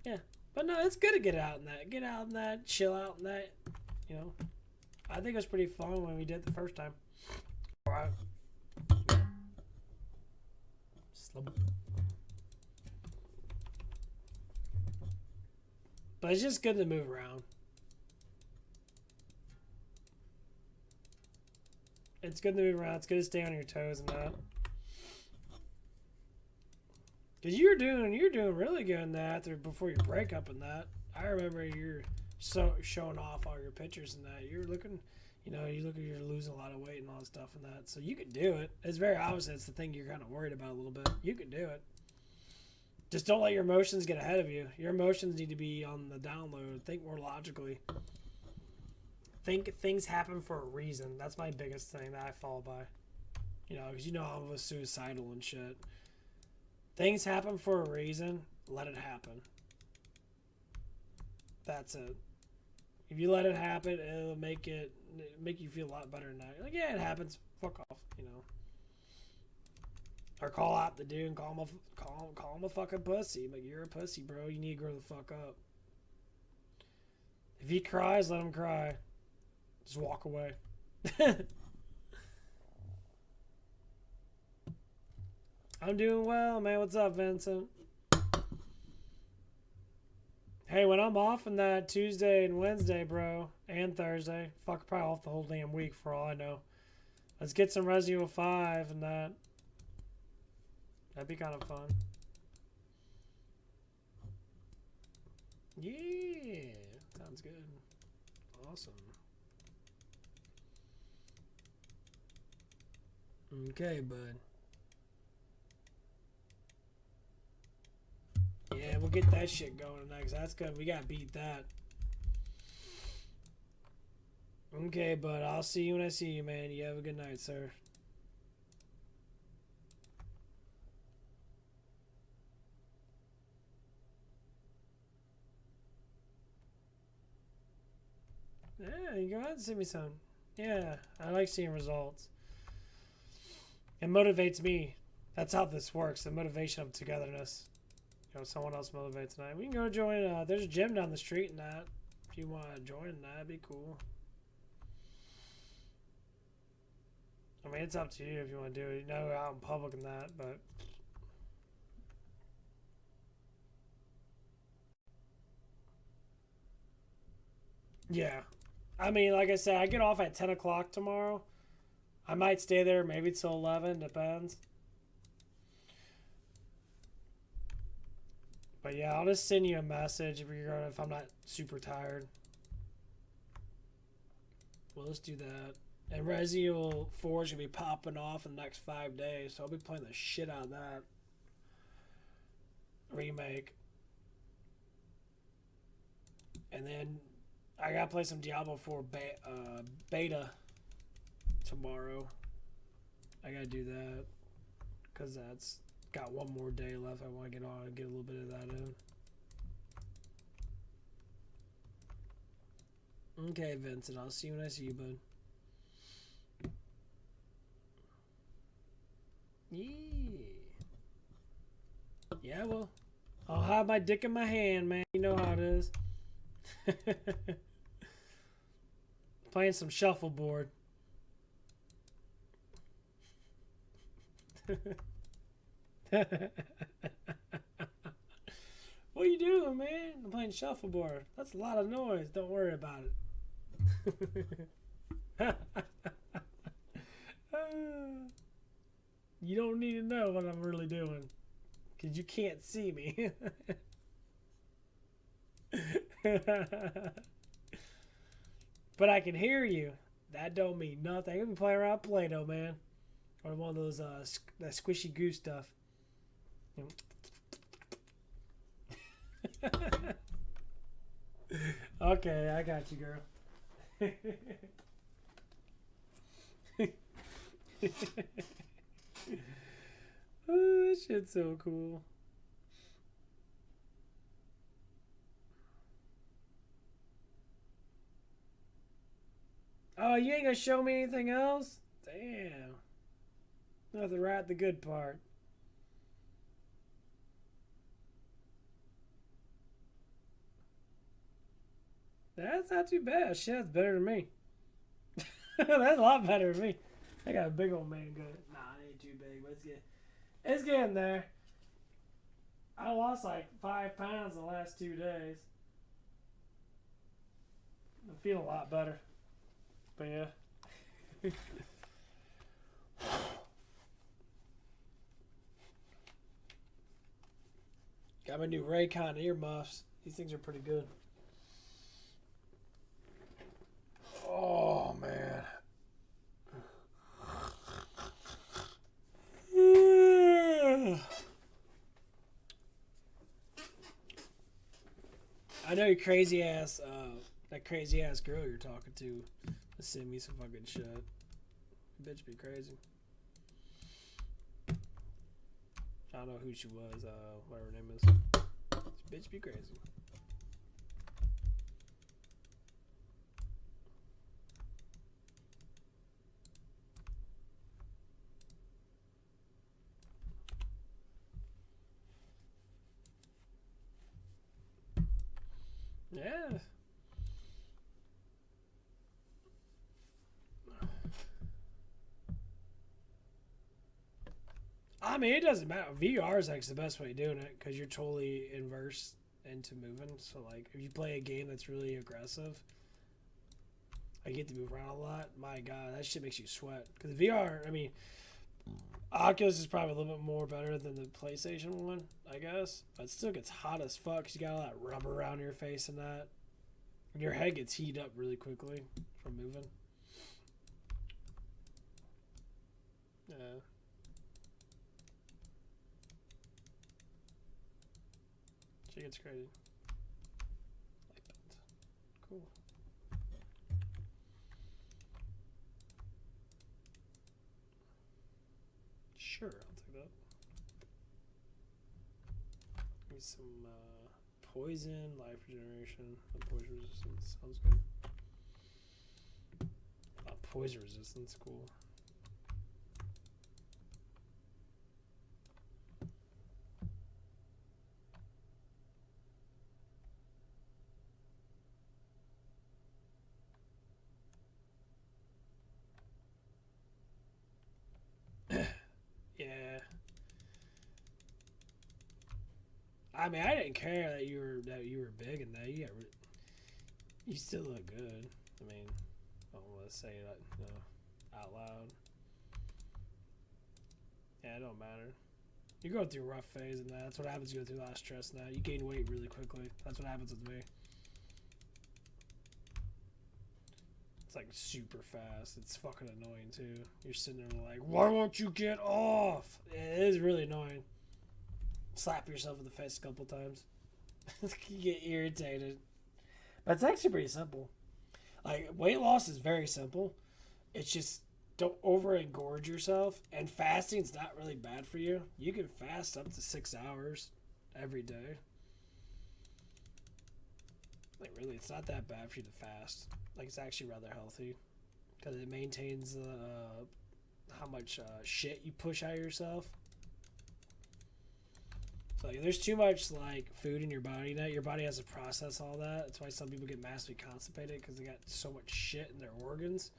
Yeah, but no, it's good to get out in that. Get out in that, chill out in that, you know. I think it was pretty fun when we did it the first time. Alright. But it's just good to move around. It's good to move around. It's good to stay on your toes and that. Cause you're doing really good in that before your breakup and that. I remember you're showing off all your pictures and that. You're looking, you know, you're losing a lot of weight and all that stuff and that. So you could do it. It's very obvious it's the thing you're kind of worried about a little bit. You could do it. Just don't let your emotions get ahead of you. Your emotions need to be on the download. Think more logically. Think things happen for a reason. That's my biggest thing that I fall by. You know, because you know I'm suicidal and shit. Things happen for a reason. Let it happen. That's it. If you let it happen, it'll make you feel a lot better than that. You're like, yeah, it happens. Fuck off, you know. Or call out the dude and call him a fucking pussy. Like, you're a pussy, bro. You need to grow the fuck up. If he cries, let him cry. Just walk away. I'm doing well, man. What's up, Vincent? Hey, when I'm off on that Tuesday and Wednesday, bro, and Thursday, fuck, probably off the whole damn week for all I know. Let's get some Resident Evil 5 and that. That'd be kind of fun. Yeah, sounds good. Awesome. Okay, bud. Yeah, we'll get that shit going next. That's good. We gotta beat that. Okay, bud. I'll see you when I see you, man. You have a good night, sir. Yeah, you go ahead and send me some. Yeah, I like seeing results. It motivates me. That's how this works. The motivation of togetherness. You know, someone else motivates tonight. We can go join. There's a gym down the street and that. If you want to join, that'd be cool. I mean, it's up to you if you want to do it. You know, out in public and that, but. Yeah. I mean, like I said, I get off at 10 o'clock tomorrow. I might stay there maybe till 11, depends. But yeah, I'll just send you a message if I'm not super tired. Well, let's do that. And Resident Evil 4 is going to be popping off in the next 5 days, so I'll be playing the shit out of that remake. And then I got to play some Diablo 4 beta tomorrow. I got to do that because that's got one more day left. I want to get on and get a little bit of that in. Okay, Vincent. I'll see you when I see you, bud. Yeah, well, I'll have my dick in my hand, man. You know how it is. Playing some shuffleboard. What are you doing, man? I'm playing shuffleboard. That's a lot of noise. Don't worry about it. You don't need to know what I'm really doing, because you can't see me. But I can hear you. That don't mean nothing. I can play around Play-Doh, man. Or one of those that squishy goo stuff. Okay, I got you, girl. Oh, this shit's so cool. Oh, you ain't gonna show me anything else? Damn. Nothing right at the good part. That's not too bad. Shit, that's better than me. That's a lot better than me. I got a big old man gut. Nah, it ain't too big, but it's getting there. I lost like 5 pounds in the last 2 days. I feel a lot better. But yeah. Got my new Raycon earmuffs. These things are pretty good. Oh, man. I know you crazy ass, that crazy ass girl you're talking to send me some fucking shit. Bitch be crazy. I don't know who she was, whatever her name is. This bitch be crazy. Yeah. I mean, it doesn't matter. VR is like the best way of doing it because you're totally inverse into moving. So, like, if you play a game that's really aggressive, I get to move around a lot. My God, that shit makes you sweat. Because VR, I mean, Oculus is probably a little bit more better than the PlayStation one, I guess. But it still gets hot as fuck because you got all that rubber around your face and that. And your head gets heated up really quickly from moving. Yeah. She gets crazy. Like that. Cool. Sure, I'll take that. Give me some poison, life regeneration, and poison resistance. Sounds good. Poison resistance, cool. Yeah. I mean, I didn't care that you were big and that you still look good. I mean, I don't want to say that out loud. Yeah, it don't matter. You go through a rough phase and that's what happens. You go through a lot of stress now. You gain weight really quickly. That's what happens with me. It's like super fast. It's fucking annoying too. You're sitting there like, why won't you get off? It is really annoying. Slap yourself in the face a couple times. You get irritated. But it's actually pretty simple. Like, weight loss is very simple. It's just don't over engorge yourself. And fasting's not really bad for you. You can fast up to 6 hours every day. Like, really, it's not that bad for you to fast. Like, it's actually rather healthy. Because it maintains how much shit you push out of yourself. So, like, there's too much, like, food in your body now. Your body has to process all that. That's why some people get massively constipated, because they got so much shit in their organs.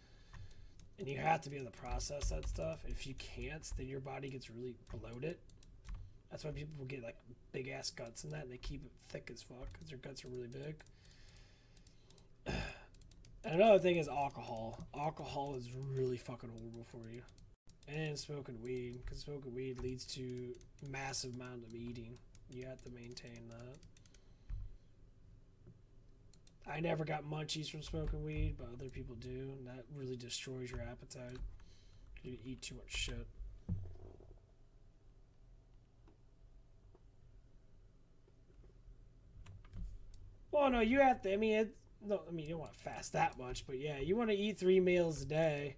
And you have to be able to process that stuff. If you can't, then your body gets really bloated. That's why people get, like, big-ass guts in that, and they keep it thick as fuck, because their guts are really big. And another thing is alcohol. Alcohol is really fucking horrible for you. And smoking weed, because smoking weed leads to massive amount of eating. You have to maintain that. I never got munchies from smoking weed, but other people do, and that really destroys your appetite. You eat too much shit. Well, no, you have to. I mean, you don't want to fast that much, but yeah, you want to eat 3 meals a day.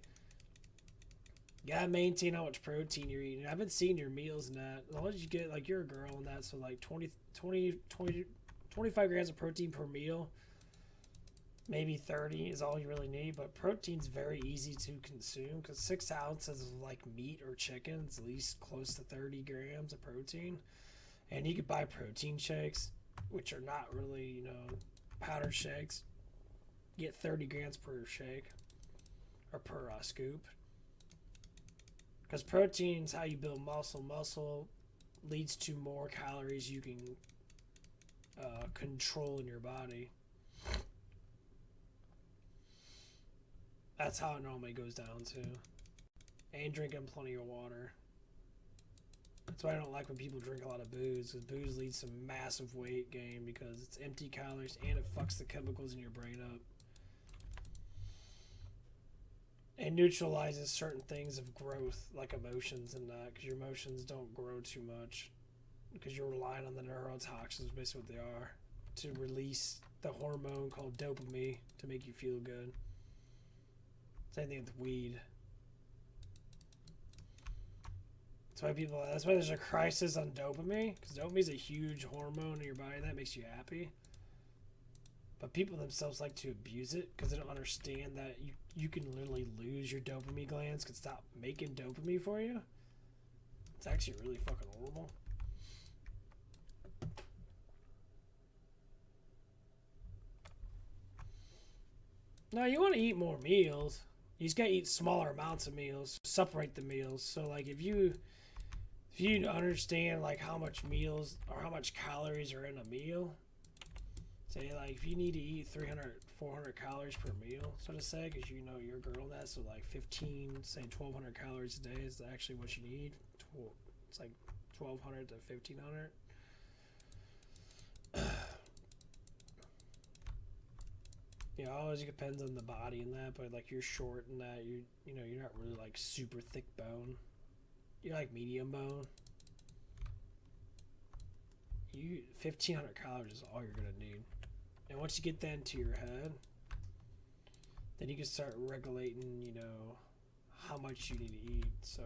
You gotta maintain how much protein you're eating. I've been seeing your meals and that. As long as you get, like, you're a girl and that, so like 25 grams of protein per meal. Maybe 30 is all you really need, but protein's very easy to consume because 6 ounces of, like, meat or chicken is at least close to 30 grams of protein. And you could buy protein shakes, which are not really, powder shakes. You get 30 grams per shake or per scoop. Because protein's how you build muscle. Muscle leads to more calories you can control in your body. That's how it normally goes down too. And drinking plenty of water. That's why I don't like when people drink a lot of booze, because booze leads to massive weight gain because it's empty calories and it fucks the chemicals in your brain up. And neutralizes certain things of growth, like emotions and that, because your emotions don't grow too much. Because you're relying on the neurotoxins, basically what they are, to release the hormone called dopamine to make you feel good. Same thing with weed. That's why there's a crisis on dopamine, because dopamine is a huge hormone in your body that makes you happy. But people themselves like to abuse it because they don't understand that you can literally lose your dopamine glands, can stop making dopamine for you. It's actually really fucking horrible. No, you want to eat more meals. You just gotta eat smaller amounts of meals. Separate the meals. So, like, if you understand, like, how much meals or how much calories are in a meal, say, like, if you need to eat 300, 400 calories per meal, so to say, because you're a girl in that, so like 1,200 calories a day is actually what you need. It's like 1,200 to 1,500. It always depends on the body and that, but like you're short and that, you're not really like super thick bone. you like medium bone, 1,500 calories is all you're gonna need. And once you get that into your head, then you can start regulating, how much you need to eat. So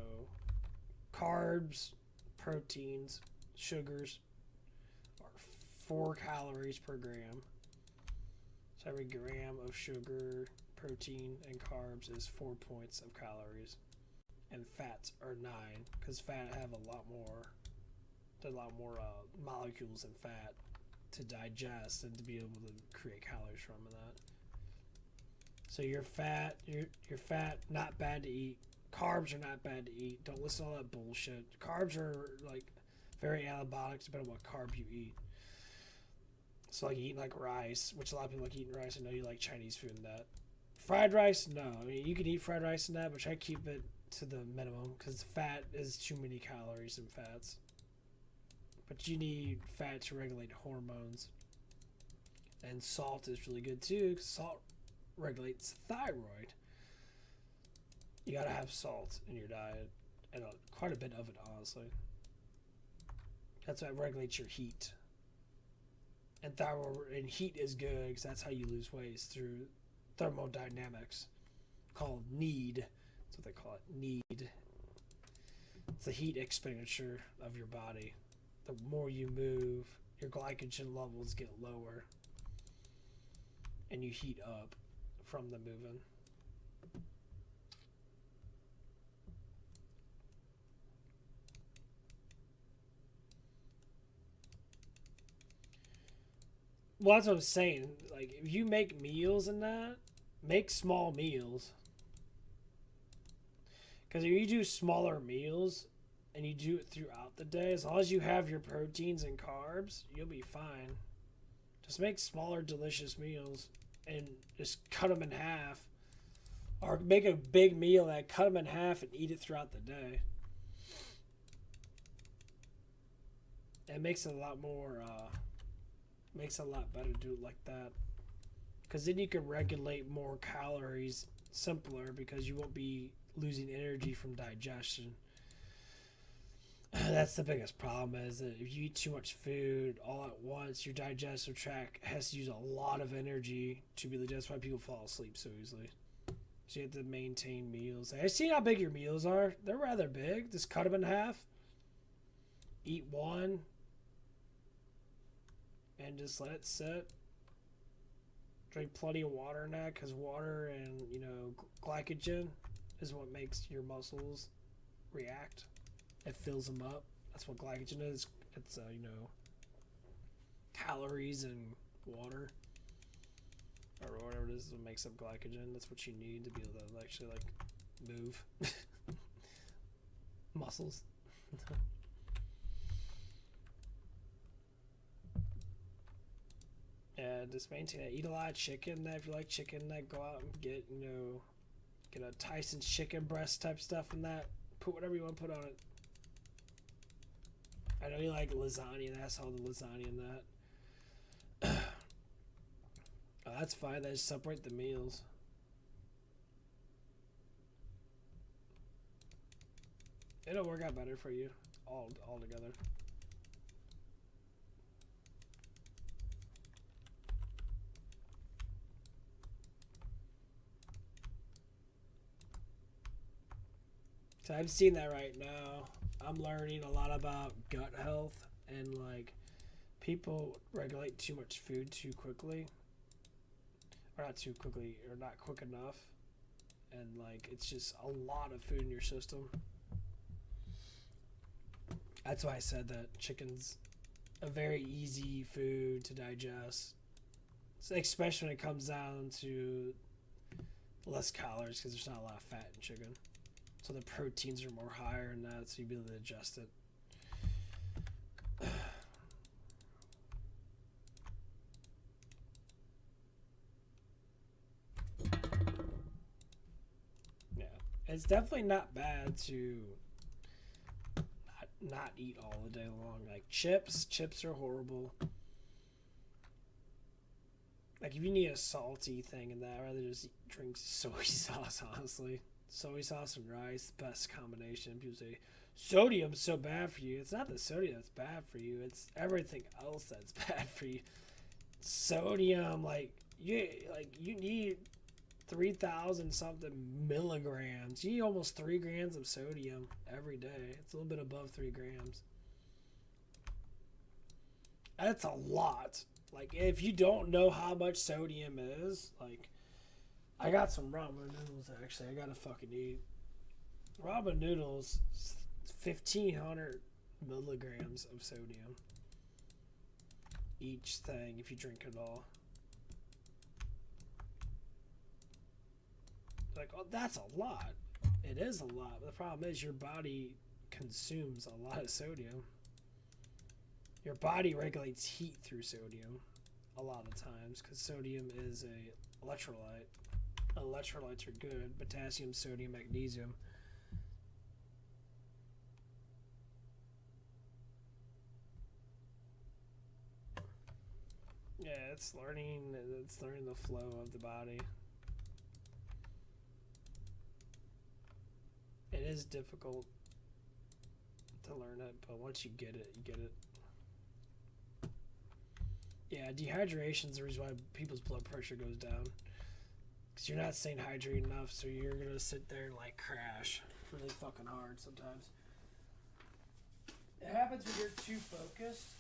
carbs, proteins, sugars are 4 calories per gram. So every gram of sugar, protein, and carbs is 4 points of calories. And fats are 9, because fat have a lot more molecules in fat to digest and to be able to create calories from that. So your fat, not bad to eat. Carbs are not bad to eat. Don't listen to all that bullshit. Carbs are like very anabolic depending on what carb you eat. So like eating like rice, which a lot of people like eating rice. I know you like Chinese food and that. Fried rice, no. I mean, you can eat fried rice and that, but try to keep it to the minimum because fat is too many calories in fats. But you need fat to regulate hormones. And salt is really good too because salt regulates thyroid. You gotta have salt in your diet, and quite a bit of it, honestly. That's what regulates your heat. And heat is good because that's how you lose weight, through thermodynamics, called need. That's what they call it, need. It's the heat expenditure of your body. The more you move, your glycogen levels get lower, and you heat up from the moving. Well, that's what I'm saying. Like, if you make meals and that, make small meals. Because if you do smaller meals and you do it throughout the day, as long as you have your proteins and carbs, you'll be fine. Just make smaller, delicious meals and just cut them in half. Or make a big meal and cut them in half and eat it throughout the day. It makes it a lot more... makes it a lot better to do it like that, because then you can regulate more calories simpler, because you won't be losing energy from digestion. That's the biggest problem, is that if you eat too much food all at once, your digestive tract has to use a lot of energy to be digest. That's why people fall asleep so easily. So you have to maintain meals. I see how big your meals are. They're rather big. Just cut them in half. Eat one. And just let it sit. Drink plenty of water in that, because water and, glycogen is what makes your muscles react. It fills them up. That's what glycogen is. It's, calories and water. Or whatever it is that makes up glycogen. That's what you need to be able to actually, move. Muscles. Yeah, just maintain it. Eat a lot of chicken. If you like chicken, go out and get a Tyson's chicken breast type stuff in that. Put whatever you want to put on it. I know you like lasagna, and that's all the lasagna in that. Oh, that's fine. They just separate the meals. It'll work out better for you all together. So I'm seeing that right now. I'm learning a lot about gut health, and people regulate too much food too quickly, or not too quickly, or not quick enough, and it's just a lot of food in your system. That's why I said that chicken's a very easy food to digest, especially when it comes down to less calories, because there's not a lot of fat in chicken. So the proteins are more higher in that, so you'll be able to adjust it. Yeah, it's definitely not bad to not eat all the day long. Like chips are horrible. Like if you need a salty thing in that, I'd rather just drink soy sauce, honestly. Soy sauce and rice, best combination. People say sodium's so bad for you. It's not the sodium that's bad for you. It's everything else that's bad for you. Sodium, you need 3,000 something milligrams. You need almost 3 grams of sodium every day. It's a little bit above 3 grams. That's a lot. Like, if you don't know how much sodium is, like, I got some ramen noodles, actually. I gotta fucking eat. Ramen noodles, 1,500 milligrams of sodium. Each thing, if you drink it all. Like, oh, that's a lot. It is a lot. But the problem is your body consumes a lot of sodium. Your body regulates heat through sodium a lot of times because sodium is a electrolyte. Electrolytes are good. Potassium, sodium, magnesium. Yeah, it's learning the flow of the body. It is difficult to learn it, but once you get it, you get it. Yeah, dehydration is the reason why people's blood pressure goes down. Because you're not staying hydrated enough, so you're going to sit there and, like, crash really fucking hard sometimes. It happens when you're too focused.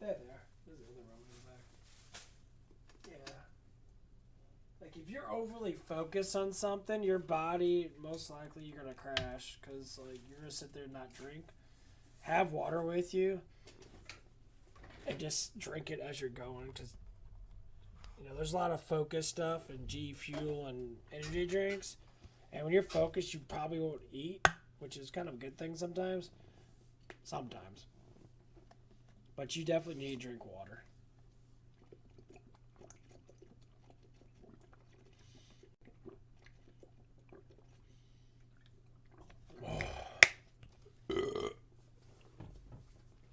There. There's the other one in the back. Yeah. Like, if you're overly focused on something, your body, most likely you're going to crash. Because, like, you're going to sit there and not drink. Have water with you. And just drink it as you're going. Because, you know, there's a lot of focus stuff and G Fuel and energy drinks. And when you're focused, you probably won't eat. Which is kind of a good thing sometimes. Sometimes. But you definitely need to drink water.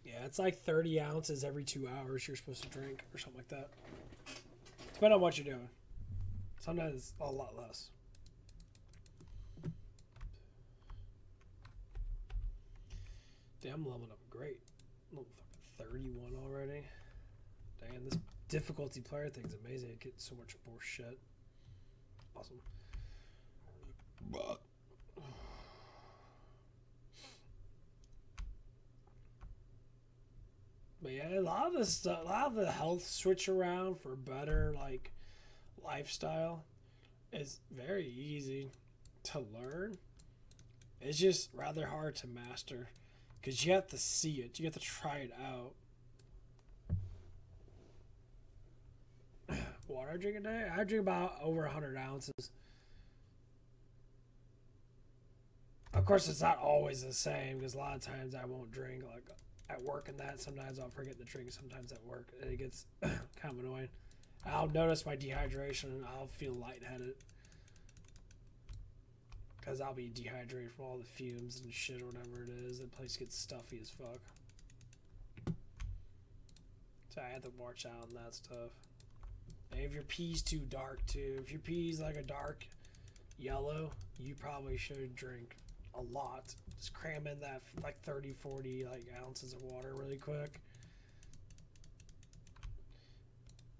Yeah, it's like 30 ounces every 2 hours you're supposed to drink or something like that. Depending on what you're doing. Sometimes it's a lot less. Damn, I'm leveling up great. I'm 31 already. Damn, this difficulty player thing's amazing. It gets so much more shit. Awesome. But yeah, a lot of this stuff, a lot of the health switch around for better like lifestyle is very easy to learn. It's just rather hard to master because you have to see it. You have to try it out. Water I drink a day? I drink about over 100 ounces. Of course, it's not always the same because a lot of times I won't drink. Like at work and that, sometimes I'll forget to drink. Sometimes at work, and it gets kind of annoying. I'll notice my dehydration and I'll feel lightheaded because I'll be dehydrated from all the fumes and shit or whatever it is. The place gets stuffy as fuck. So I have to watch out on that stuff. And if your pee's too dark too, if your pee's like a dark yellow, you probably should drink a lot. Just cram in that like 30, 40 like ounces of water really quick.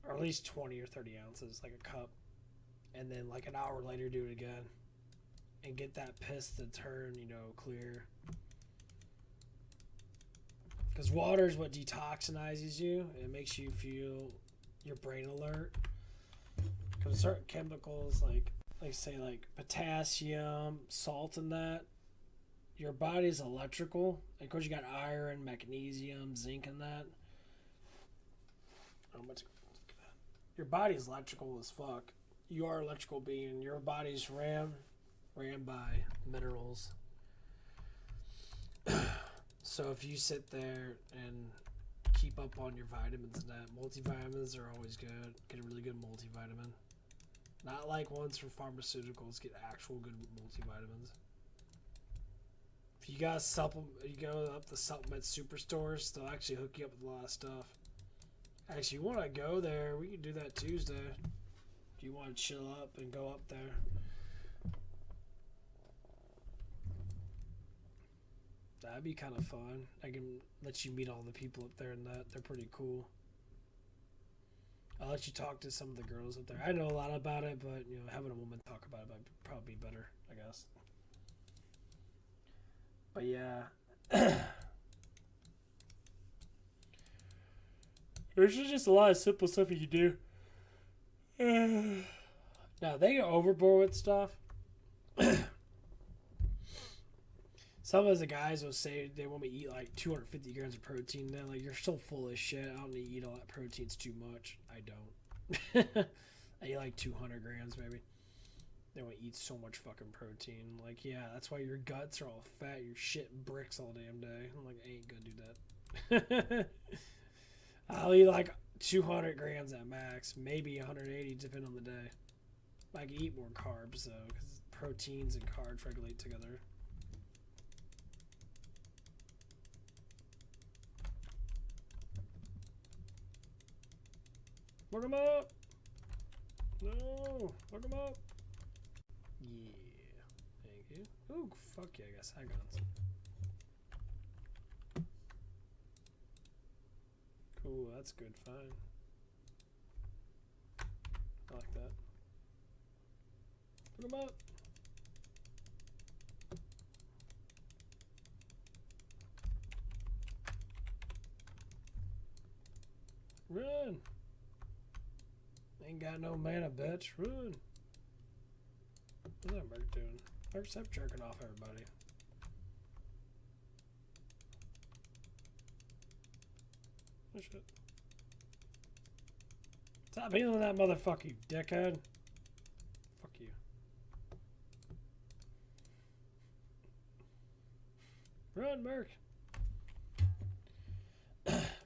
Or at least 20 or 30 ounces, like a cup. And then like an hour later do it again. And get that piss to turn, you know, clear. Because water is what detoxinizes you. It makes you feel your brain alert. Because certain chemicals like say like potassium, salt and that, your body's electrical. Of course you got iron, magnesium, zinc and that. Your body's electrical as fuck. You are an electrical being. Your body's ran by minerals. So if you sit there and keep up on your vitamins and that, multivitamins are always good. Get a really good multivitamin. Not like ones from pharmaceuticals. Get actual good multivitamins. If you got you go up the supplement superstores, they'll actually hook you up with a lot of stuff. Actually, you want to go there, we can do that Tuesday. If you want to chill up and go up there. That'd be kind of fun. I can let you meet all the people up there and that. They're pretty cool. I'll let you talk to some of the girls up there. I know a lot about it, but you know, having a woman talk about it would probably be better, I guess. But yeah. There's just a lot of simple stuff you can do. Now, they go overboard with stuff. Some of the guys will say they want me to eat like 250 grams of protein. Then like, you're so full of shit. I don't need to eat all that protein. It's too much. I don't. I eat like 200 grams maybe. They want to eat so much fucking protein. Like, yeah, that's why your guts are all fat. Your shit bricks all damn day. I'm like, I ain't gonna do that. I'll eat like 200 grams at max. Maybe 180 depending on the day. I can eat more carbs though, because proteins and carbs regulate together. Look him up! No! Look him up! Yeah. Thank you. Ooh, fuck yeah, I guess I got it. Cool, that's good, fine. I like that. Look him up! Run! Ain't got no mana, bitch. Run! What's that Merc doing? Merc's up jerking off everybody. Oh shit. Stop healing that motherfucker, you dickhead. Fuck you. Run, Merc!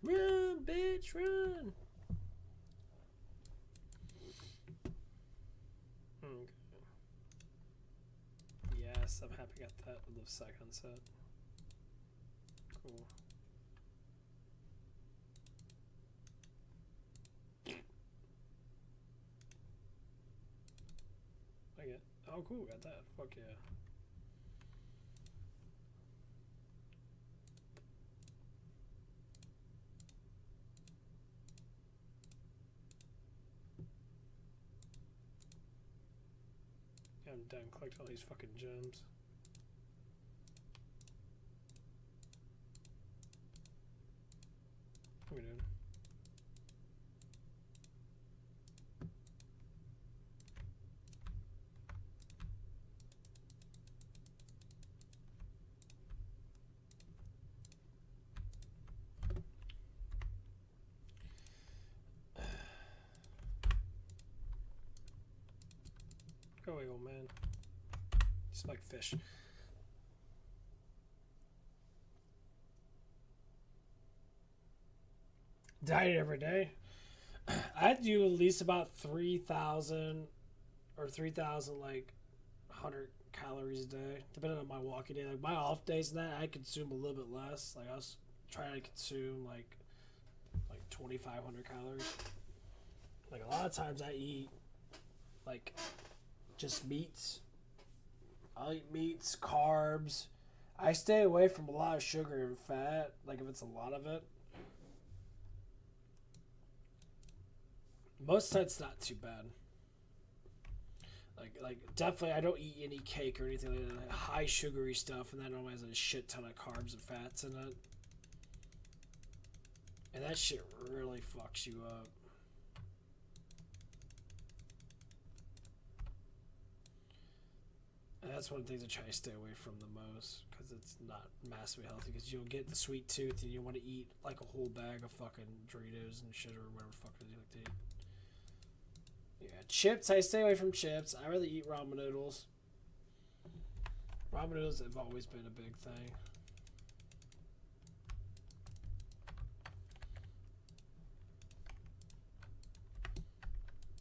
Run, bitch, run! Okay. Yes, I'm happy I got that with the second set. Cool. I get. Oh, cool, got that. Fuck yeah. I'm done collecting all these fucking gems. What are we doing? Go away, old man. Just like fish. Diet every day. I do at least about 3,000 or 3,000 like 100 calories a day, depending on my walking day. Like my off days and that, I consume a little bit less. Like I was trying to consume like 2,500 calories. Like a lot of times I eat like just meats. I'll eat meats, carbs. I stay away from a lot of sugar and fat, like if it's a lot of it. Most of the time it's not too bad. Like definitely I don't eat any cake or anything like that. Like high sugary stuff, and that normally has a shit ton of carbs and fats in it. And that shit really fucks you up. And that's one of the things I try to stay away from the most, because it's not massively healthy, because you'll get the sweet tooth and you want to eat like a whole bag of fucking Doritos and shit or whatever the fuck it is you like to eat. Yeah, chips, I stay away from chips. I rather eat ramen noodles. Ramen noodles have always been a big thing.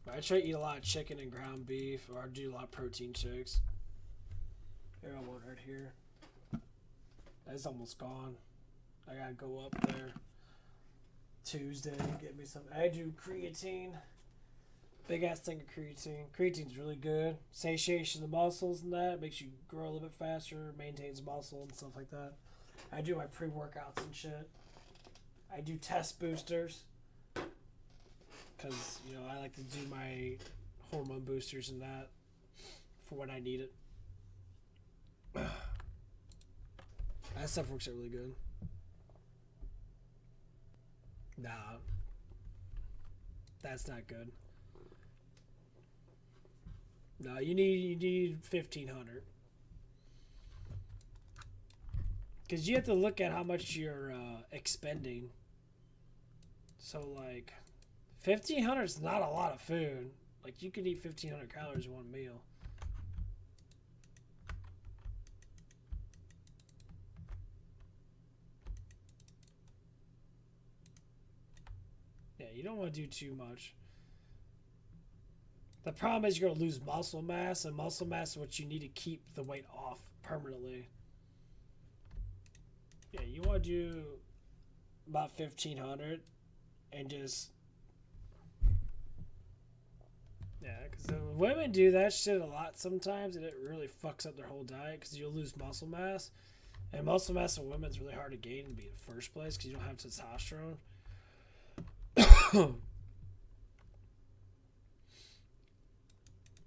But I try to eat a lot of chicken and ground beef, or I do a lot of protein shakes. Here, I want right here. That's almost gone. I gotta go up there Tuesday and get me some. I do creatine. Big ass thing of creatine. Creatine's really good. Satiation of the muscles and that. Makes you grow a little bit faster. Maintains muscle and stuff like that. I do my pre-workouts and shit. I do test boosters. Because, you know, I like to do my hormone boosters and that for when I need it. That stuff works out really good. Nah. That's not good. No, you need 1,500. Because you have to look at how much you're expending. So, like, 1,500 is not a lot of food. Like, you could eat 1,500 calories in one meal. Yeah, you don't want to do too much. The problem is you're going to lose muscle mass, and muscle mass is what you need to keep the weight off permanently. Yeah, you want to do about 1,500 and just... Yeah, because women do that shit a lot sometimes, and it really fucks up their whole diet because you'll lose muscle mass. And muscle mass in women is really hard to gain in the first place because you don't have testosterone.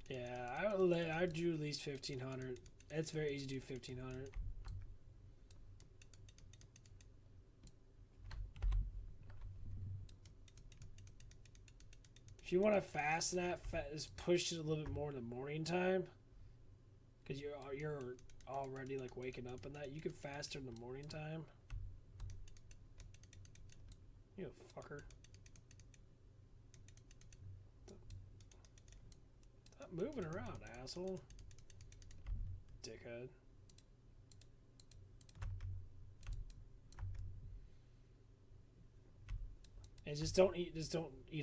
Yeah, I do at least 1,500. It's very easy to do 1,500. If you want to fast that, just push it a little bit more in the morning time, because you're already like waking up in that. You can fast in the morning time. You fucker. Stop moving around, asshole. Dickhead. And just don't eat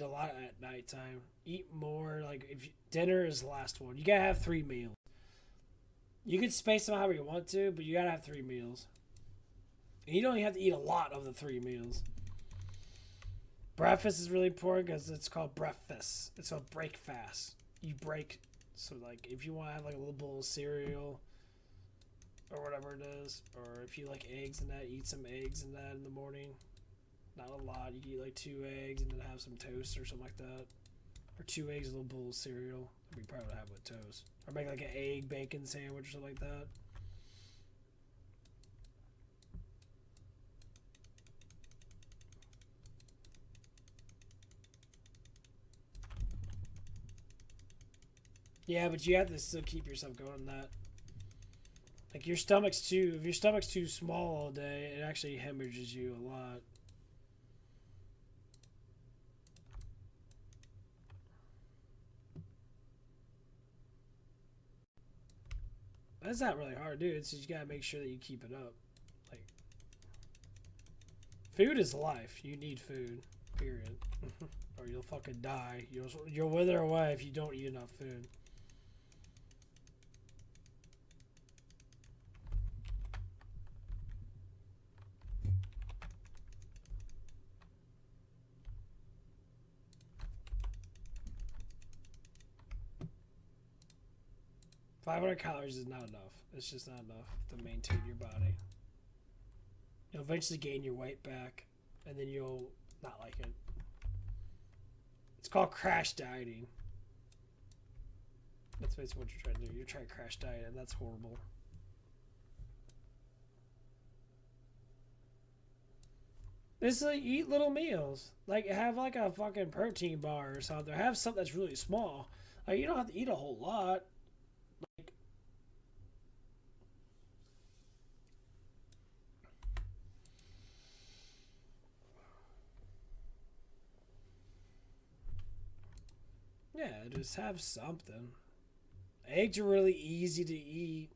a lot at nighttime. Eat more. Like, if dinner is the last one. You gotta have 3 meals. You can space them however you want to, but you gotta have 3 meals. And you don't even have to eat a lot of the 3 meals. Breakfast is really important because it's called breakfast. It's called break fast. You break. So, like, if you want to have like a little bowl of cereal or whatever it is, or if you like eggs and that, eat some eggs and that in the morning. Not a lot. You can eat like 2 eggs and then have some toast or something like that. Or 2 eggs and a little bowl of cereal. We probably would have with toast. Or make like an egg bacon sandwich or something like that. Yeah, but you have to still keep yourself going on that. Like, your stomach's too... If your stomach's too small all day, it actually hemorrhages you a lot. That's not really hard, dude. It's just you gotta make sure that you keep it up. Like, food is life. You need food. Period. Or you'll fucking die. You'll wither away if you don't eat enough food. $500 calories is not enough. It's just not enough to maintain your body. You'll eventually gain your weight back, and then you'll not like it. It's called crash dieting. That's basically what you're trying to do. You're trying to crash diet, and that's horrible. Basically, eat little meals. Like, have like a fucking protein bar or something. Have something that's really small. Like, you don't have to eat a whole lot. Like, yeah, just have something. Eggs are really easy to eat.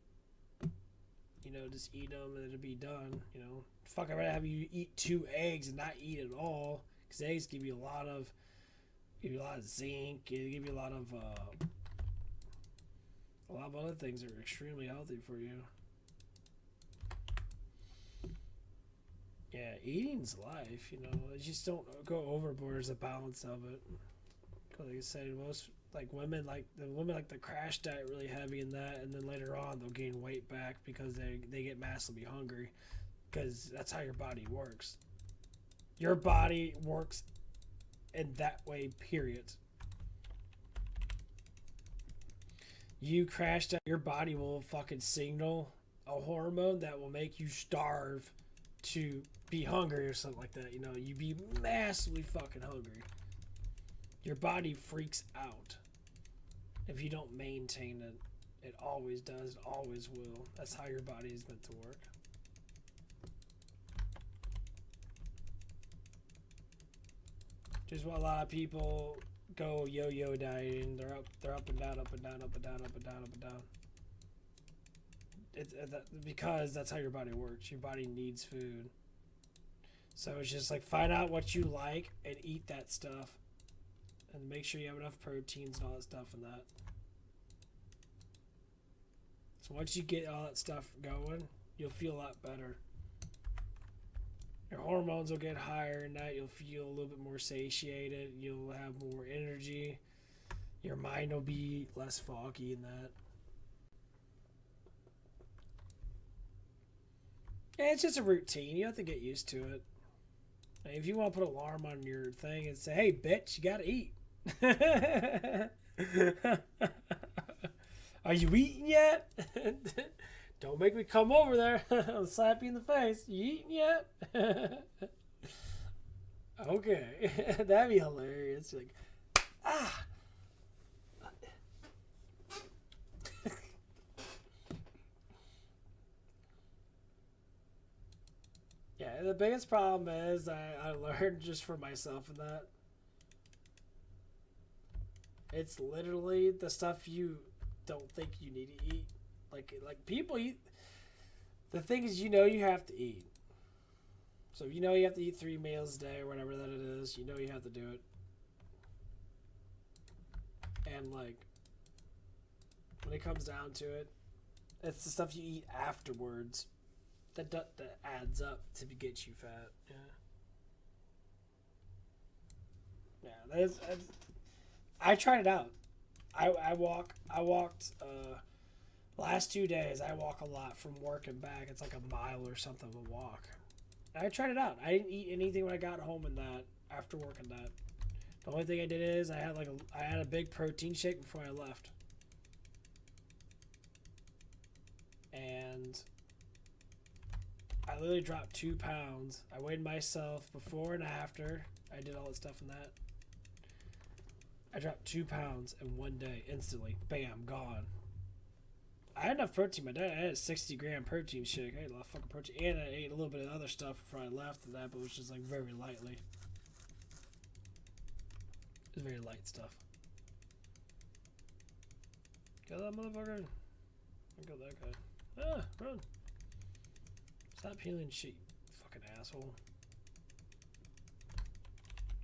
You know, just eat them and it'll be done. You know, fuck, I'd rather have you eat 2 eggs and not eat at all. Because eggs give you a lot of zinc. They give you a lot of other things that are extremely healthy for you. Yeah, eating's life. You know, just don't go overboard. As a balance of it. Like I said, most women like the crash diet really heavy in that, and then later on they'll gain weight back because they get massively hungry. because that's how your body works. Your body works in that way, period. You crash down, your body will fucking signal a hormone that will make you starve to be hungry or something like that. You know, you be massively fucking hungry. Your body freaks out if you don't maintain it. It always does, it always will. That's how your body is meant to work. Just what a lot of people go yo-yo dieting. They're up and down, up and down, up and down, up and down, up and down. It's because that's how your body works. Your body needs food. So it's just like find out what you like and eat that stuff. And make sure you have enough proteins and all that stuff in that. So once you get all that stuff going, you'll feel a lot better. Your hormones will get higher and that you'll feel a little bit more satiated. You'll have more energy. Your mind will be less foggy in that. And it's just a routine. You have to get used to it. If you want to put an alarm on your thing and say, hey, bitch, you got to eat. Are you eating yet? Don't make me come over there. I'll slap you in the face. You eating yet? Okay. That'd be hilarious. Like, ah. Yeah, the biggest problem is I learned just for myself in that. It's literally the stuff you don't think you need to eat. Like people eat. The thing is, you know you have to eat. So if you know you have to eat 3 meals a day or whatever that it is, you know you have to do it. And like, when it comes down to it, it's the stuff you eat afterwards that adds up to get you fat. Yeah. Yeah, that's I tried it out. I walked last 2 days. I walk a lot from work and back. It's like a mile or something of a walk. And I tried it out. I didn't eat anything when I got home and that after work and that. The only thing I did is I had a big protein shake before I left. And I literally dropped 2 pounds. I weighed myself before and after. I did all that stuff in that. I dropped 2 pounds in 1 day, instantly. Bam, gone. I had enough protein. My dad, I had a 60-gram protein shake. I ate a lot of fucking protein. And I ate a little bit of other stuff before I left and that, but it was just like very lightly. It was very light stuff. Kill that motherfucker. Kill that guy. Ah, run. Stop healing shit, fucking asshole.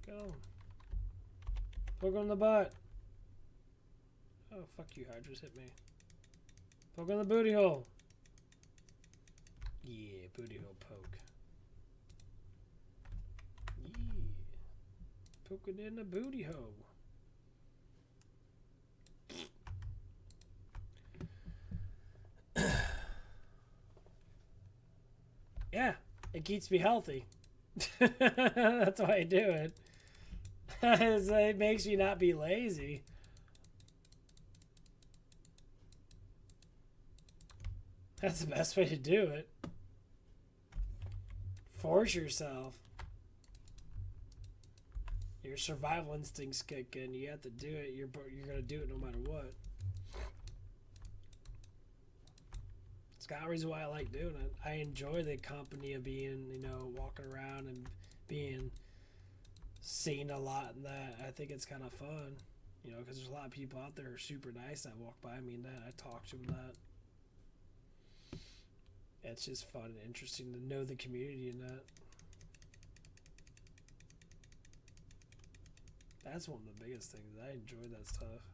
Go. Poke on the butt. Oh, fuck you, Hydras. Hit me. Poke on the booty hole. Yeah, booty hole poke. Yeah. Poke it in the booty hole. Yeah, it keeps me healthy. That's why I do it. It makes me not be lazy. That's the best way to do it. Force yourself. Your survival instincts kick in. You have to do it. You're going to do it no matter what. It's got a reason why I like doing it. I enjoy the company of being, walking around and being seen a lot and that. I think it's kind of fun, because there's a lot of people out there who are super nice that walk by me and that. I talk to them that. It's just fun and interesting to know the community and that. That's one of the biggest things. I enjoy that stuff.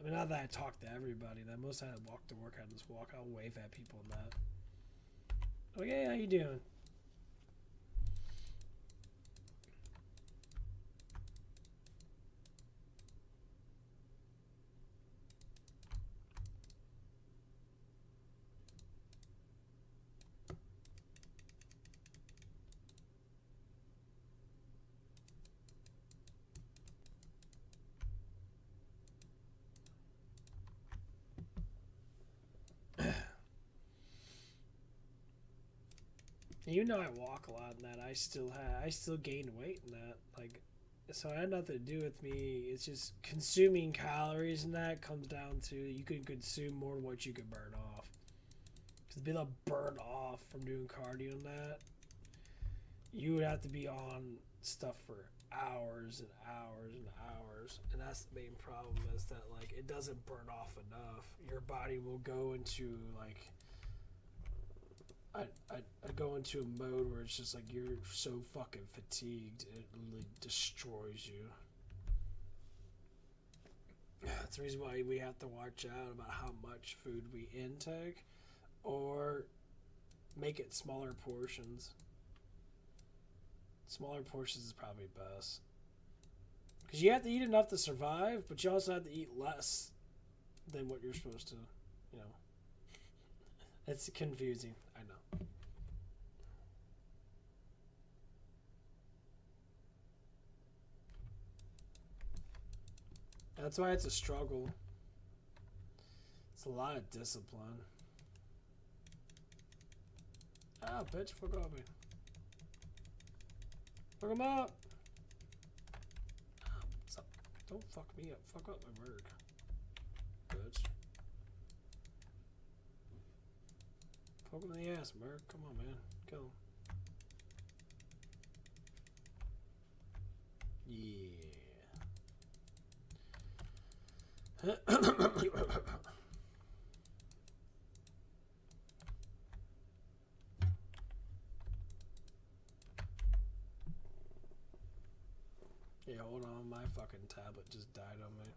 I mean, not that I talk to everybody. That most time I walk to work, I just walk. I'll wave at people and that. Like, hey, how you doing? Even though I walk a lot in that, I still gained weight in that. Like, so it had nothing to do with me. It's just consuming calories, and that comes down to you can consume more than what you can burn off. Because to be able to burn off from doing cardio and that, you would have to be on stuff for hours and hours and hours, and that's the main problem, is that like it doesn't burn off enough. Your body will go into like I go into a mode where it's just like you're so fucking fatigued it literally destroys you. That's the reason why we have to watch out about how much food we intake, or make it smaller portions. Smaller portions is probably best. Because you have to eat enough to survive, but you also have to eat less than what you're supposed to, you know. It's confusing, I know. That's why it's a struggle. It's a lot of discipline. Ah, bitch, fuck off me. Fuck him up! Stop. Don't fuck me up. Fuck up my work. Bitch. Fuck him in the ass, Merc. Come on, man. Kill him. Yeah. Yeah, hold on. My fucking tablet just died on me.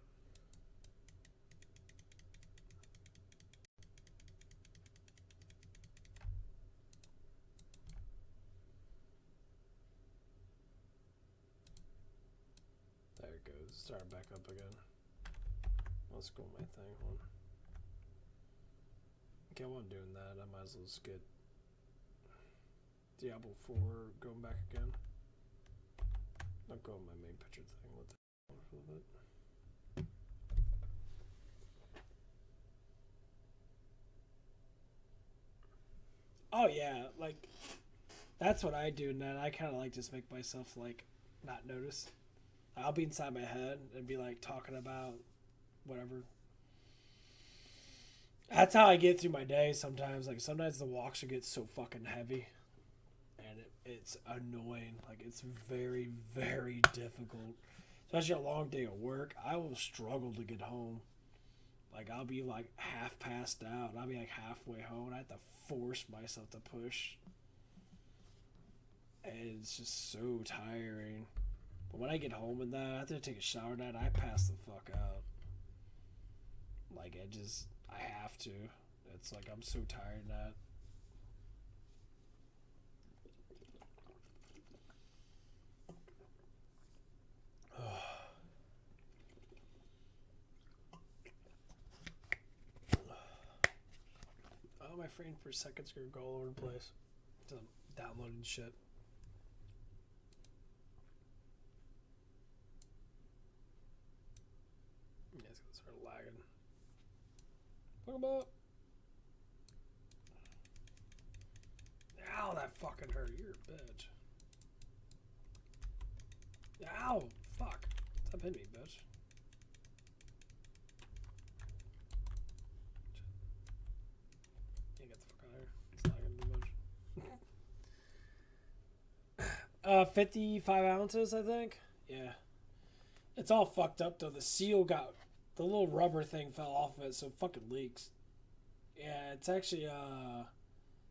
There it goes. Start back up again. Let's go my thing. Hold on. Okay, while I'm doing that, I might as well just get Diablo 4 going back again. I'll go on my main picture thing. What the for a little bit. Oh yeah, like that's what I do, and then I kind of like just make myself like not notice. I'll be inside my head and be like talking about whatever. That's how I get through my day sometimes. Like sometimes the walks will get so fucking heavy, and it's annoying. Like it's very, very difficult, especially a long day of work. I will struggle to get home. Like I'll be like half passed out. I'll be like halfway home, and I have to force myself to push, and it's just so tiring. But when I get home and that, after I take a shower, that I pass the fuck out. Like I have to. It's like I'm so tired of that. Oh, my frame per second's gonna go all over the place. So I'm downloading shit. Yeah, it's gonna start lagging. Fuck him up. Ow, that fucking hurt. You're a bitch. Ow, fuck. Stop hitting me, bitch. Yeah, get the fuck out of here. It's lagging too much. 55 ounces, I think. Yeah. It's all fucked up, though. The seal got... The little rubber thing fell off of it, so it fucking leaks. Yeah, it's actually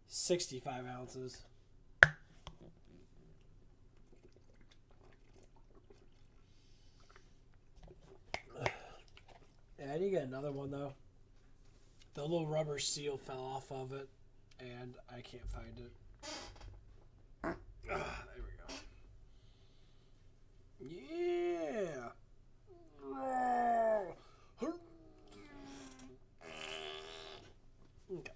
65 ounces. Yeah, I need to get another one, though. The little rubber seal fell off of it, and I can't find it. Ah, there we go. Yeah! Okay.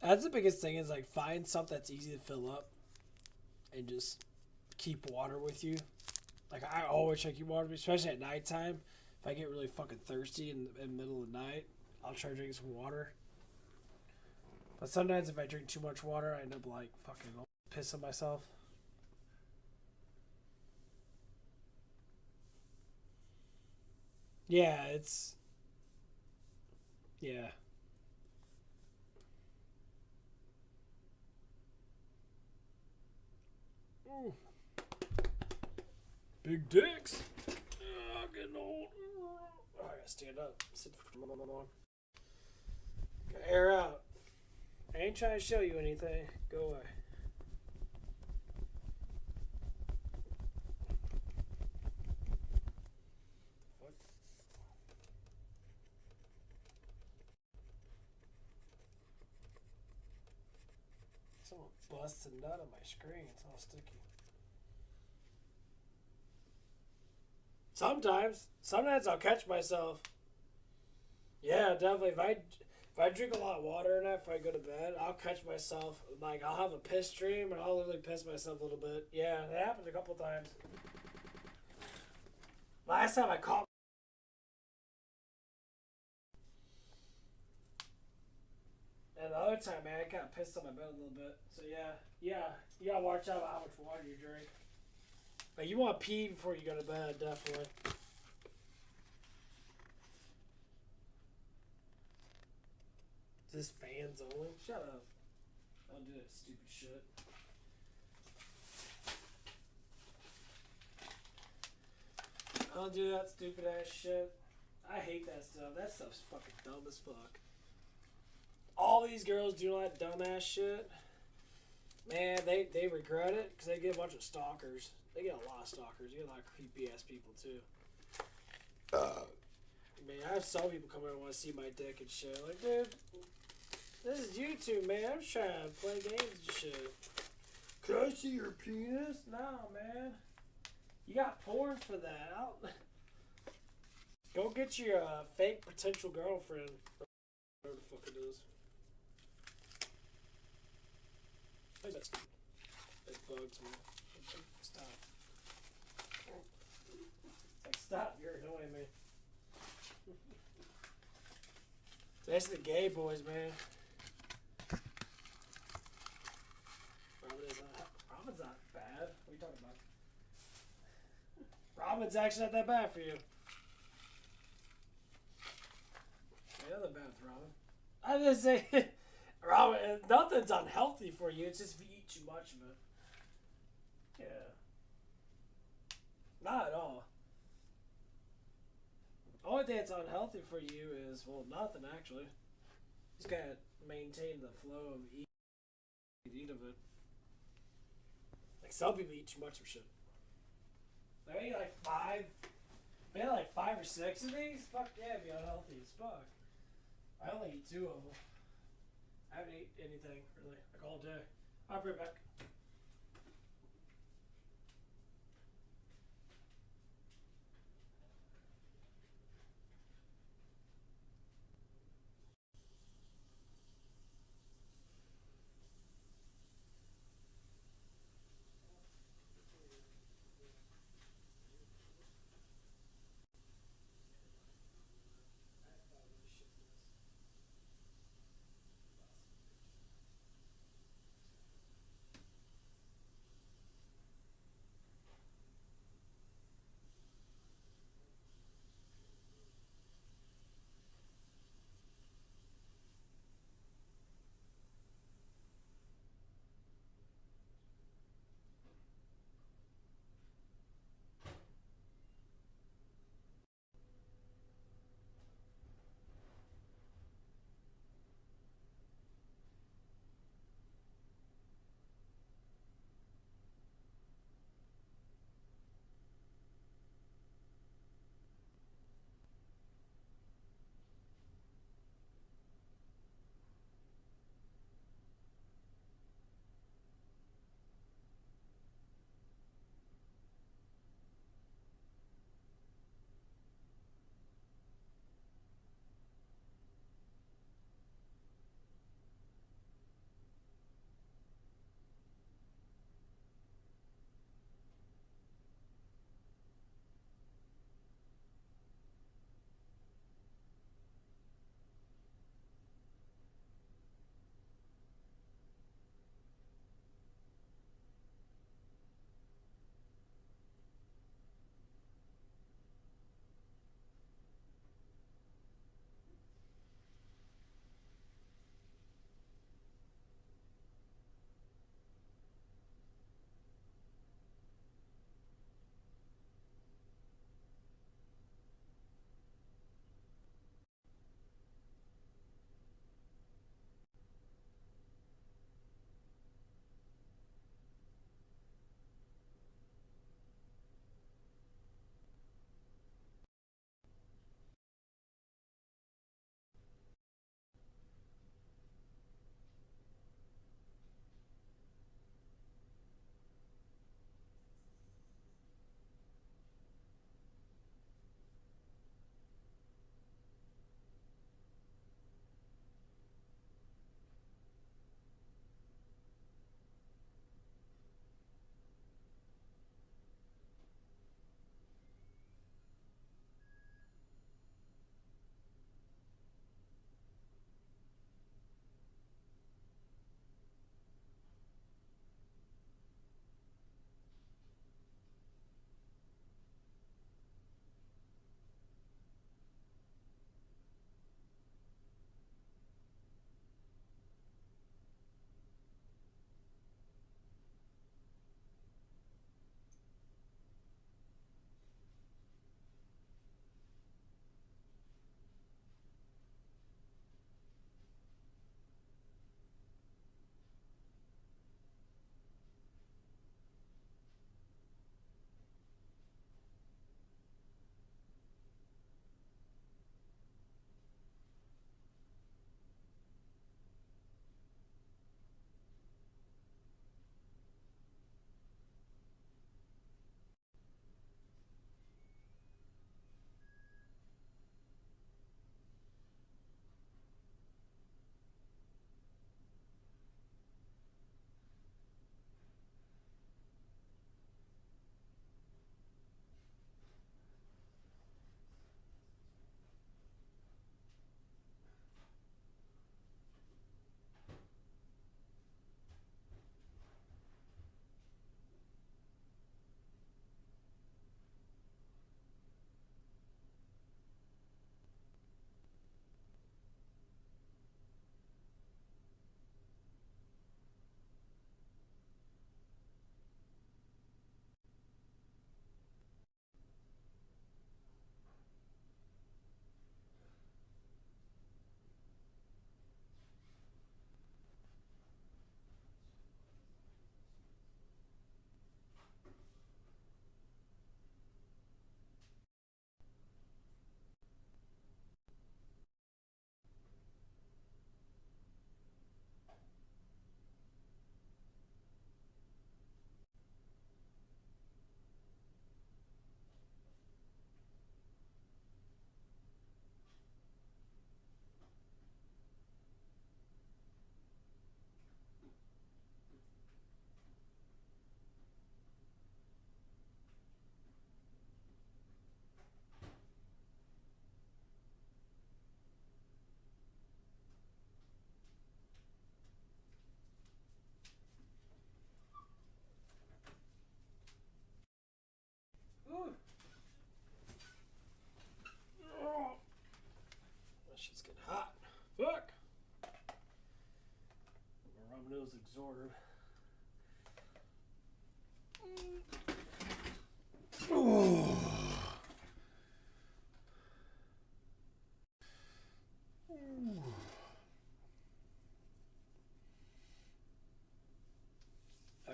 That's the biggest thing is like find something that's easy to fill up and just keep water with you. Like I always try to keep water with me, especially at nighttime. If I get really fucking thirsty in the middle of the night, I'll try to drink some water. But sometimes if I drink too much water, I end up like fucking pissing myself. Yeah, it's yeah. Ooh. Big dicks. I'm getting old. I gotta stand up. Sit for a moment. Gotta air out. I ain't trying to show you anything. Go away. What? Someone busts a nut on my screen. It's all sticky. Sometimes I'll catch myself. Yeah, definitely. If I drink a lot of water and if I go to bed, I'll catch myself. Like I'll have a piss dream and I'll literally piss myself a little bit. Yeah, that happens a couple times. Last time I caught. And the other time, man, I got pissed on my bed a little bit. So yeah, you gotta watch out how much water you drink. Like you want to pee before you go to bed, definitely. Is this fans only? Shut up. I'll do that stupid shit. I'll do that stupid ass shit. I hate that stuff. That stuff's fucking dumb as fuck. All these girls do that dumbass shit. Man, they regret it because they get a bunch of stalkers. They get a lot of stalkers. You get a lot of creepy ass people too. Man, I have some people come in and want to see my dick and shit. Like, dude, this is YouTube, man. I'm just trying to play games and shit. Can I see your penis? No, man. You got porn for that. Go get your fake potential girlfriend. Whatever the fuck it is. It bugs me. Stop. Like, stop. You're annoying me. That's the gay boys, man. Robin's not bad. What are you talking about? Robin's actually not that bad for you. Yeah, nothing bad with Robin. I just say, Robin, nothing's unhealthy for you. It's just if you eat too much of it. Yeah. Not at all. The only thing that's unhealthy for you is, well, nothing actually. You just gotta maintain the flow of eat of it. Like some people eat too much of shit. I eat like five or six of these. Fuck yeah, it'd be unhealthy as fuck. I only eat 2 of them. I haven't eaten anything really, like all day. I'll be right back.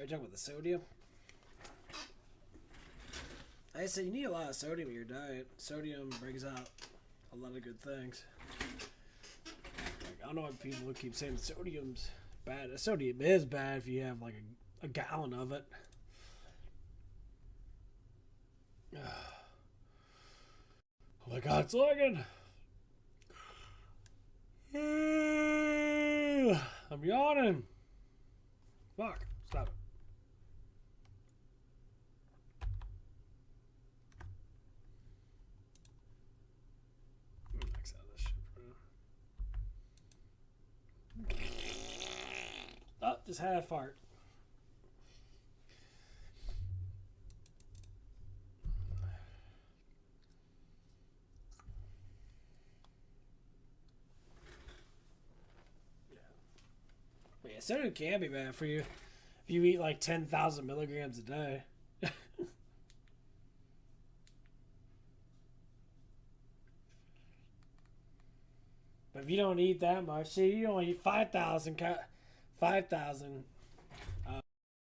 talking about the sodium. I said you need a lot of sodium in your diet. Sodium brings out a lot of good things. Like, I don't know why people keep saying sodium's bad. Sodium is bad if you have like a gallon of it. Oh my god, it's lagging. I'm yawning. Fuck. Stop it. Max out this shit for now. Oh, just had a fart. But yeah, sodium can be bad for you if you eat like 10,000 milligrams a day. But if you don't eat that much, see, you only eat 5,000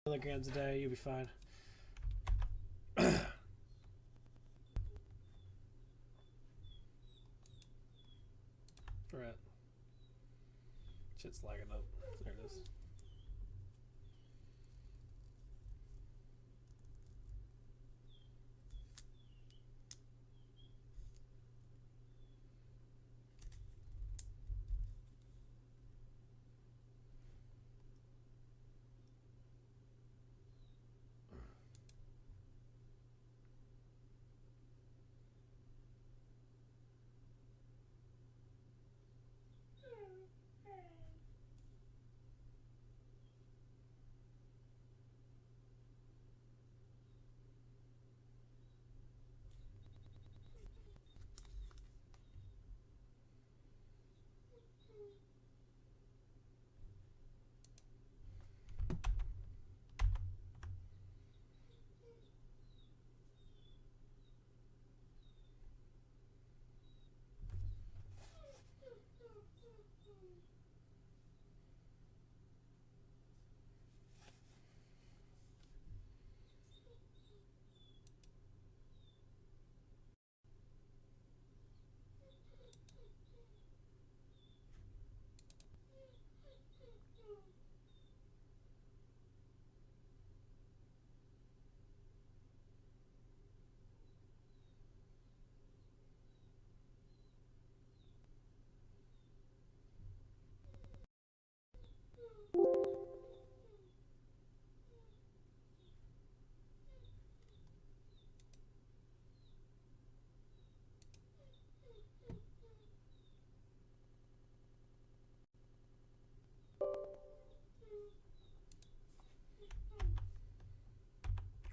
milligrams a day, you'll be fine. Right. Shit's lagging up. There it is.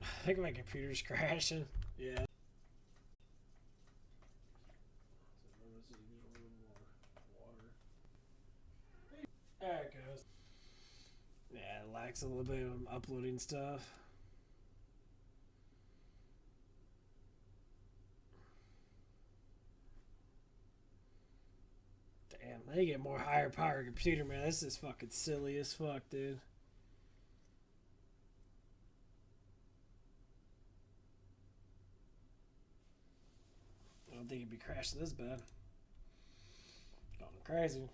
I think my computer's crashing. Yeah. There it goes. Yeah, it lags a little bit when I'm uploading stuff. Damn, I need to get more higher power computer, man. This is fucking silly as fuck, dude. I don't think it'd be crashing this bad. Going crazy.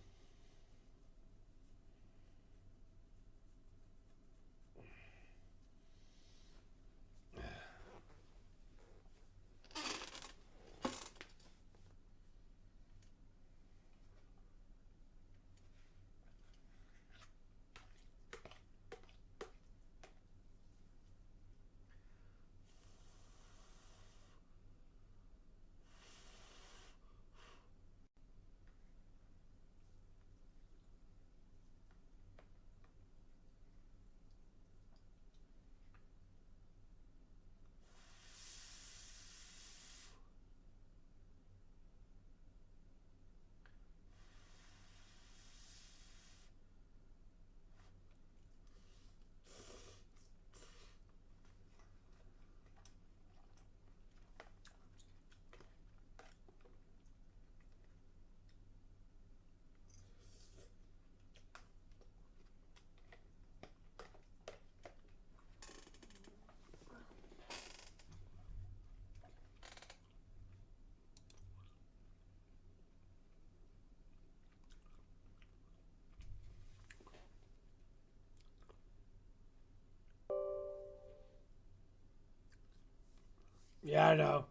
Yeah, I know.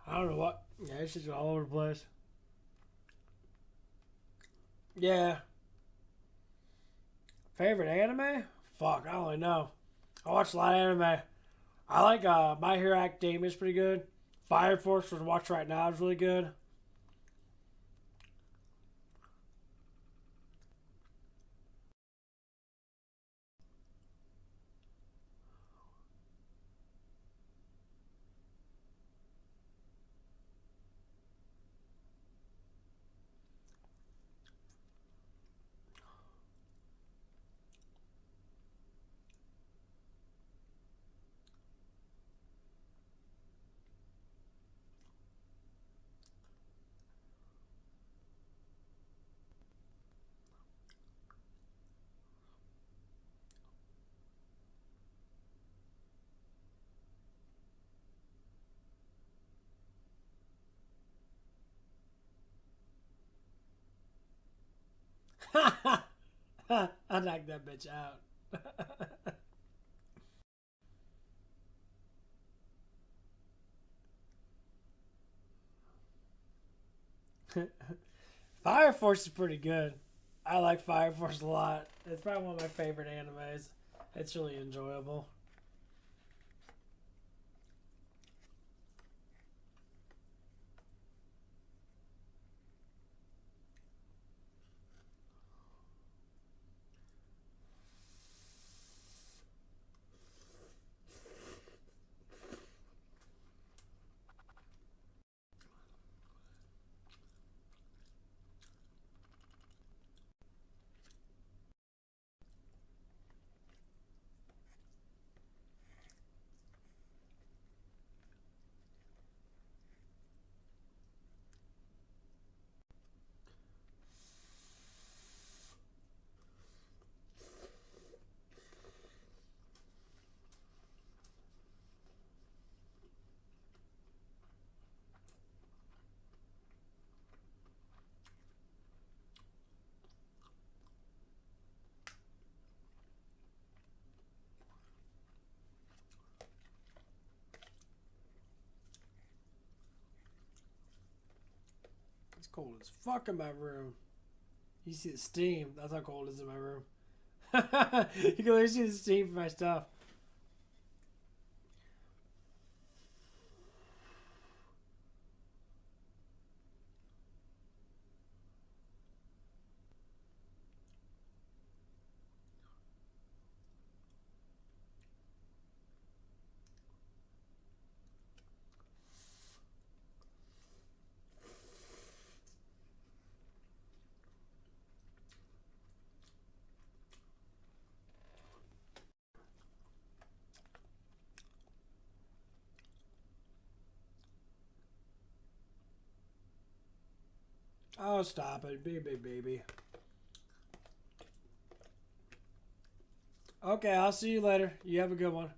I don't know what. Yeah, it's just all over the place. Yeah. Favorite anime? Fuck, I don't really know. I watch a lot of anime. I like My Hero Academia is pretty good. Fire Force, which I watch right now, is really good. I knocked that bitch out. Fire Force is pretty good. I like Fire Force a lot. It's probably one of my favorite animes. It's really enjoyable. It's cold as fuck in my room. You see the steam. That's how cold it is in my room. You can literally see the steam from my stuff. Oh, stop it. Baby, baby. Okay, I'll see you later. You have a good one.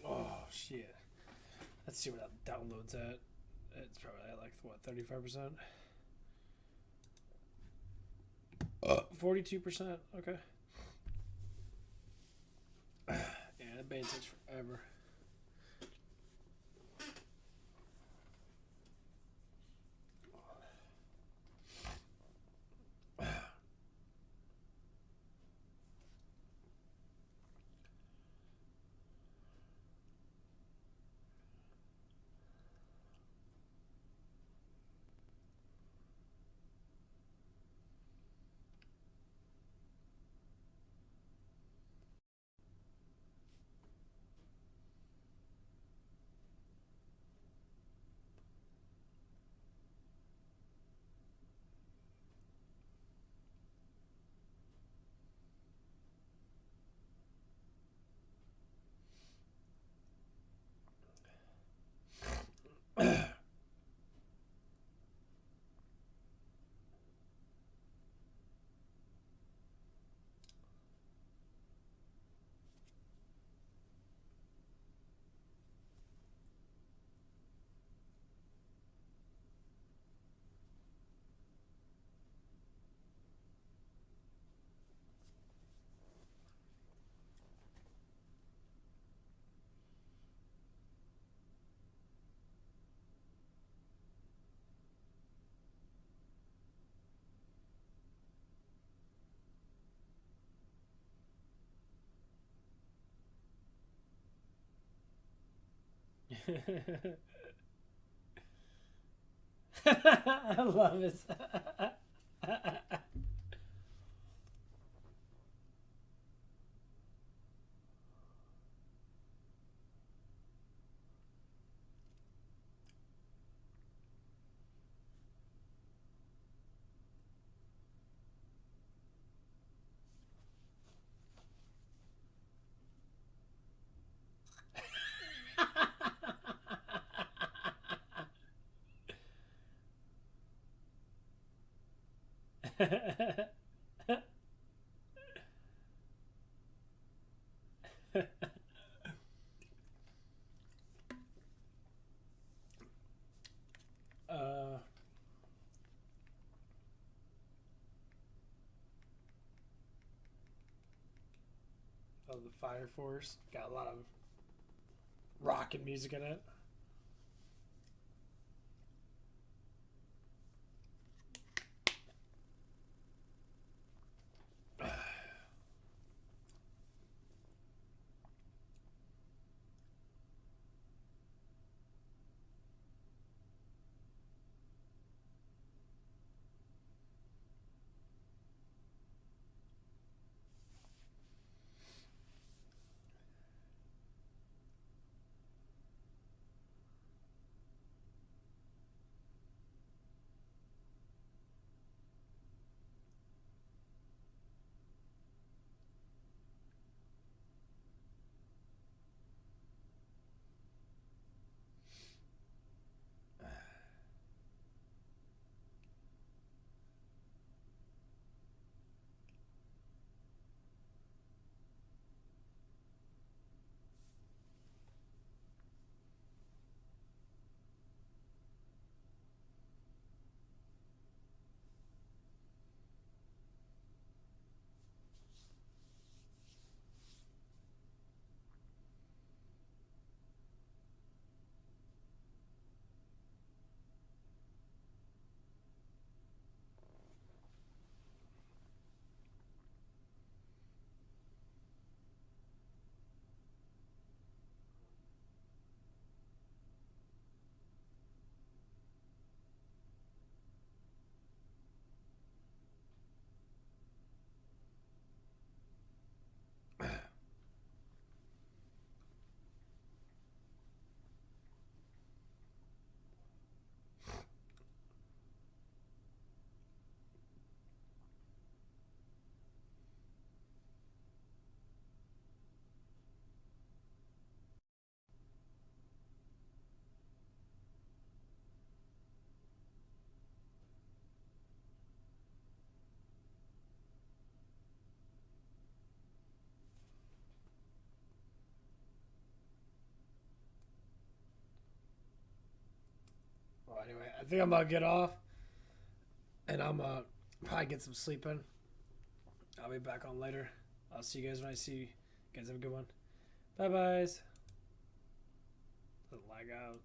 Oh shit! Let's see what that downloads at. It's probably at like what 35%, 42%. Okay. Yeah, that band takes forever. I love it. uh, oh, the Fire Force got a lot of rock and music in it. I think I'm gonna get off, and I'm gonna probably get some sleep in. I'll be back on later. I'll see you guys when I see you. You guys have a good one. Bye, byes. Lag out.